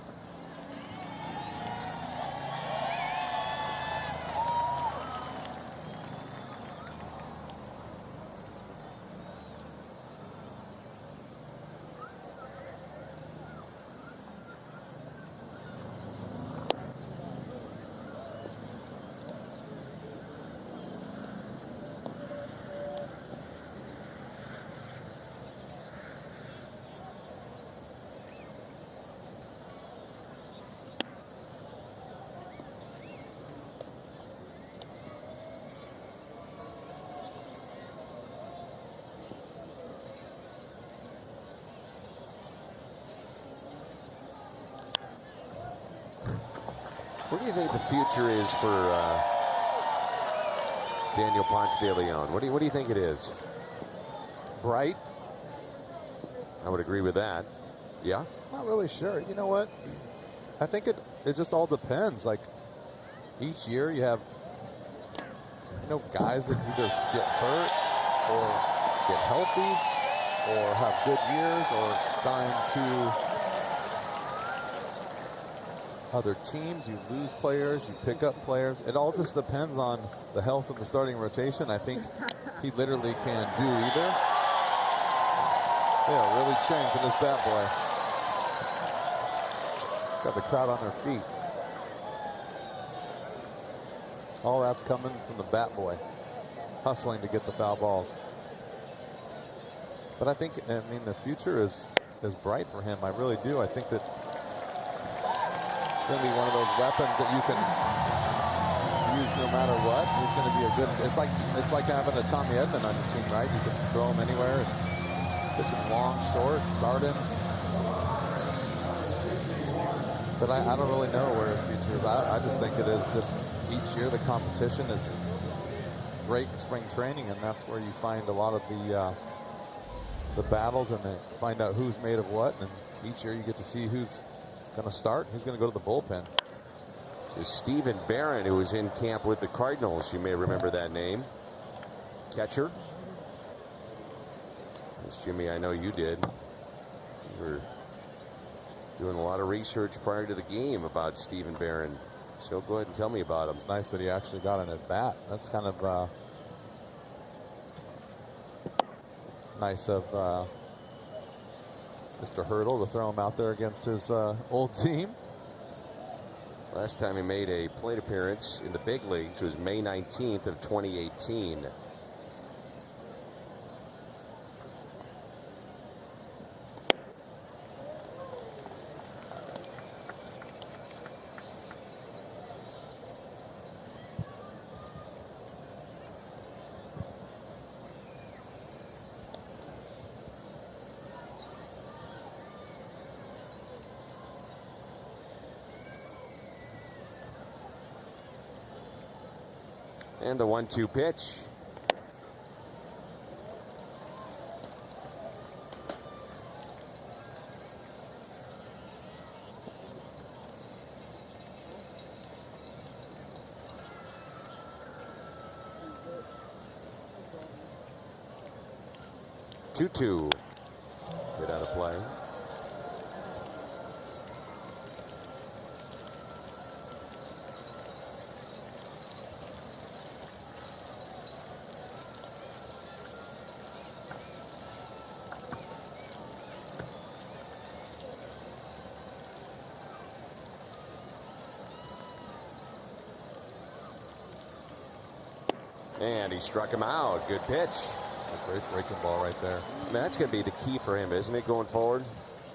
What do you think the future is for Daniel Ponce de Leon? What do you think it is? Bright. I would agree with that. Yeah? Not really sure. You know what? I think it just all depends. Like each year you have, you know, guys that either get hurt or get healthy or have good years or sign to other teams. You lose players, you pick up players. It all just depends on the health of the starting rotation. I think he literally can do either. Yeah, really cheering for this bat boy. Got the crowd on their feet. All that's coming from the bat boy, hustling to get the foul balls. But I think, I mean, the future is bright for him. I really do. I think that going to be one of those weapons that you can use no matter what. He's going to be a good. It's like having a Tommy Edman on your team, right? You can throw him anywhere, pitch him long, short, start him. But I don't really know where his future is. I just think it is just each year the competition is great in spring training, and that's where you find a lot of the battles, and they find out who's made of what, and each year you get to see who's going to start, who's going to go to the bullpen. This is Stephen Barron, who was in camp with the Cardinals. You may remember that name. Catcher. Yes, Jimmy, I know you did. You were doing a lot of research prior to the game about Stephen Barron. So go ahead and tell me about him. It's nice that he actually got an at-bat. That's kind of nice of Mr. Hurdle to throw him out there against his old team. Last time he made a plate appearance in the big leagues was May 19th of 2018. And the 1-2 pitch. Two-two. Get out of play. And he struck him out. Good pitch. A great breaking ball right there. I mean, that's going to be the key for him, isn't it, going forward?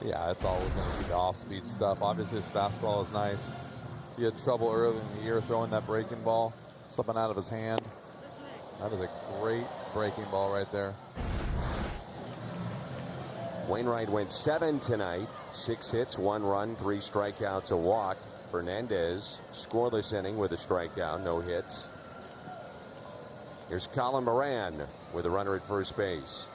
Yeah, it's always going to be the off-speed stuff. Obviously, his fastball is nice. He had trouble early in the year throwing that breaking ball, slipping out of his hand. That is a great breaking ball right there. Wainwright went 7 tonight. 6 hits, 1 run, 3 strikeouts, a walk. Fernandez, scoreless inning with a strikeout, no hits. Here's Colin Moran with a runner at first base.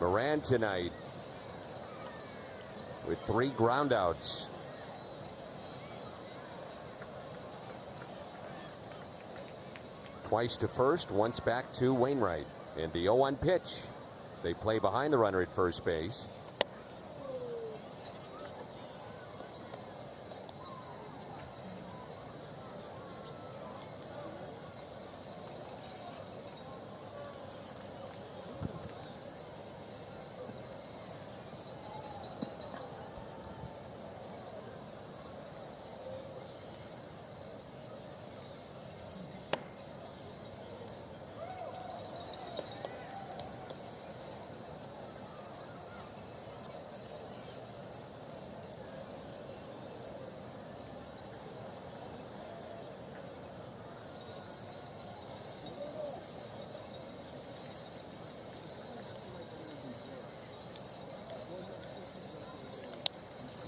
Moran tonight with 3 groundouts. Twice to first, once back to Wainwright. And the 0-1 pitch. They play behind the runner at first base.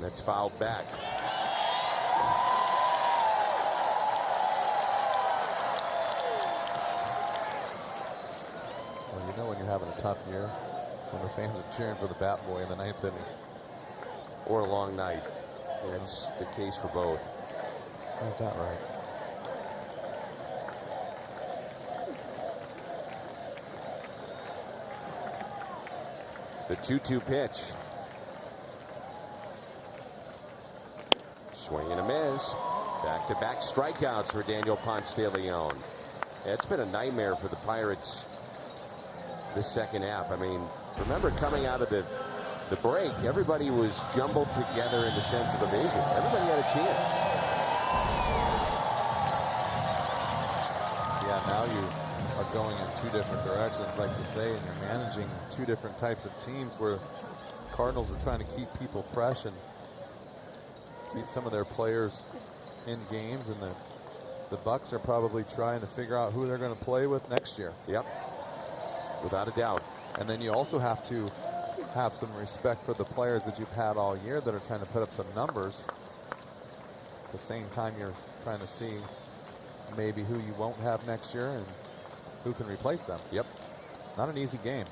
That's fouled back. Well, you know when you're having a tough year, when the fans are cheering for the bat boy in the 9th inning. Or a long night. That's the case for both. How's that right? The 2-2 pitch. Swing and a miss. Back-to-back strikeouts for Daniel Ponce de Leon. Yeah, it's been a nightmare for the Pirates this second half. I mean, remember coming out of the break, everybody was jumbled together in the Central Division. Everybody had a chance. you are going in two different directions, like to say, and you're managing two different types of teams where Cardinals are trying to keep people fresh and keep some of their players in games, and the Bucks are probably trying to figure out who they're going to play with next year. Yep, without a doubt. And then you also have to have some respect for the players that you've had all year that are trying to put up some numbers. At the same time, you're trying to see maybe who you won't have next year and who can replace them. Yep. Not an easy game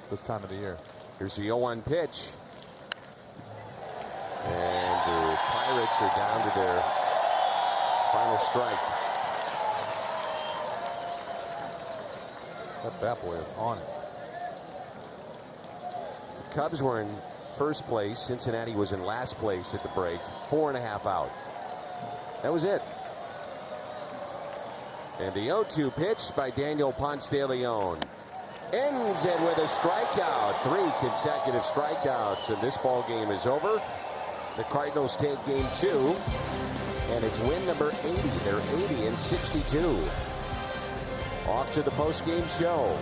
this time of the year. Here's the 0-1 pitch. And the Pirates are down to their final strike. That bat boy is on it. The Cubs were in first place. Cincinnati was in last place at the break. 4.5 out. That was it. And the 0-2 pitch by Daniel Ponce de Leon ends it with a strikeout. 3 consecutive strikeouts, and this ball game is over. The Cardinals take game 2, and it's win number 80. They're 80-62. Off to the post-game show.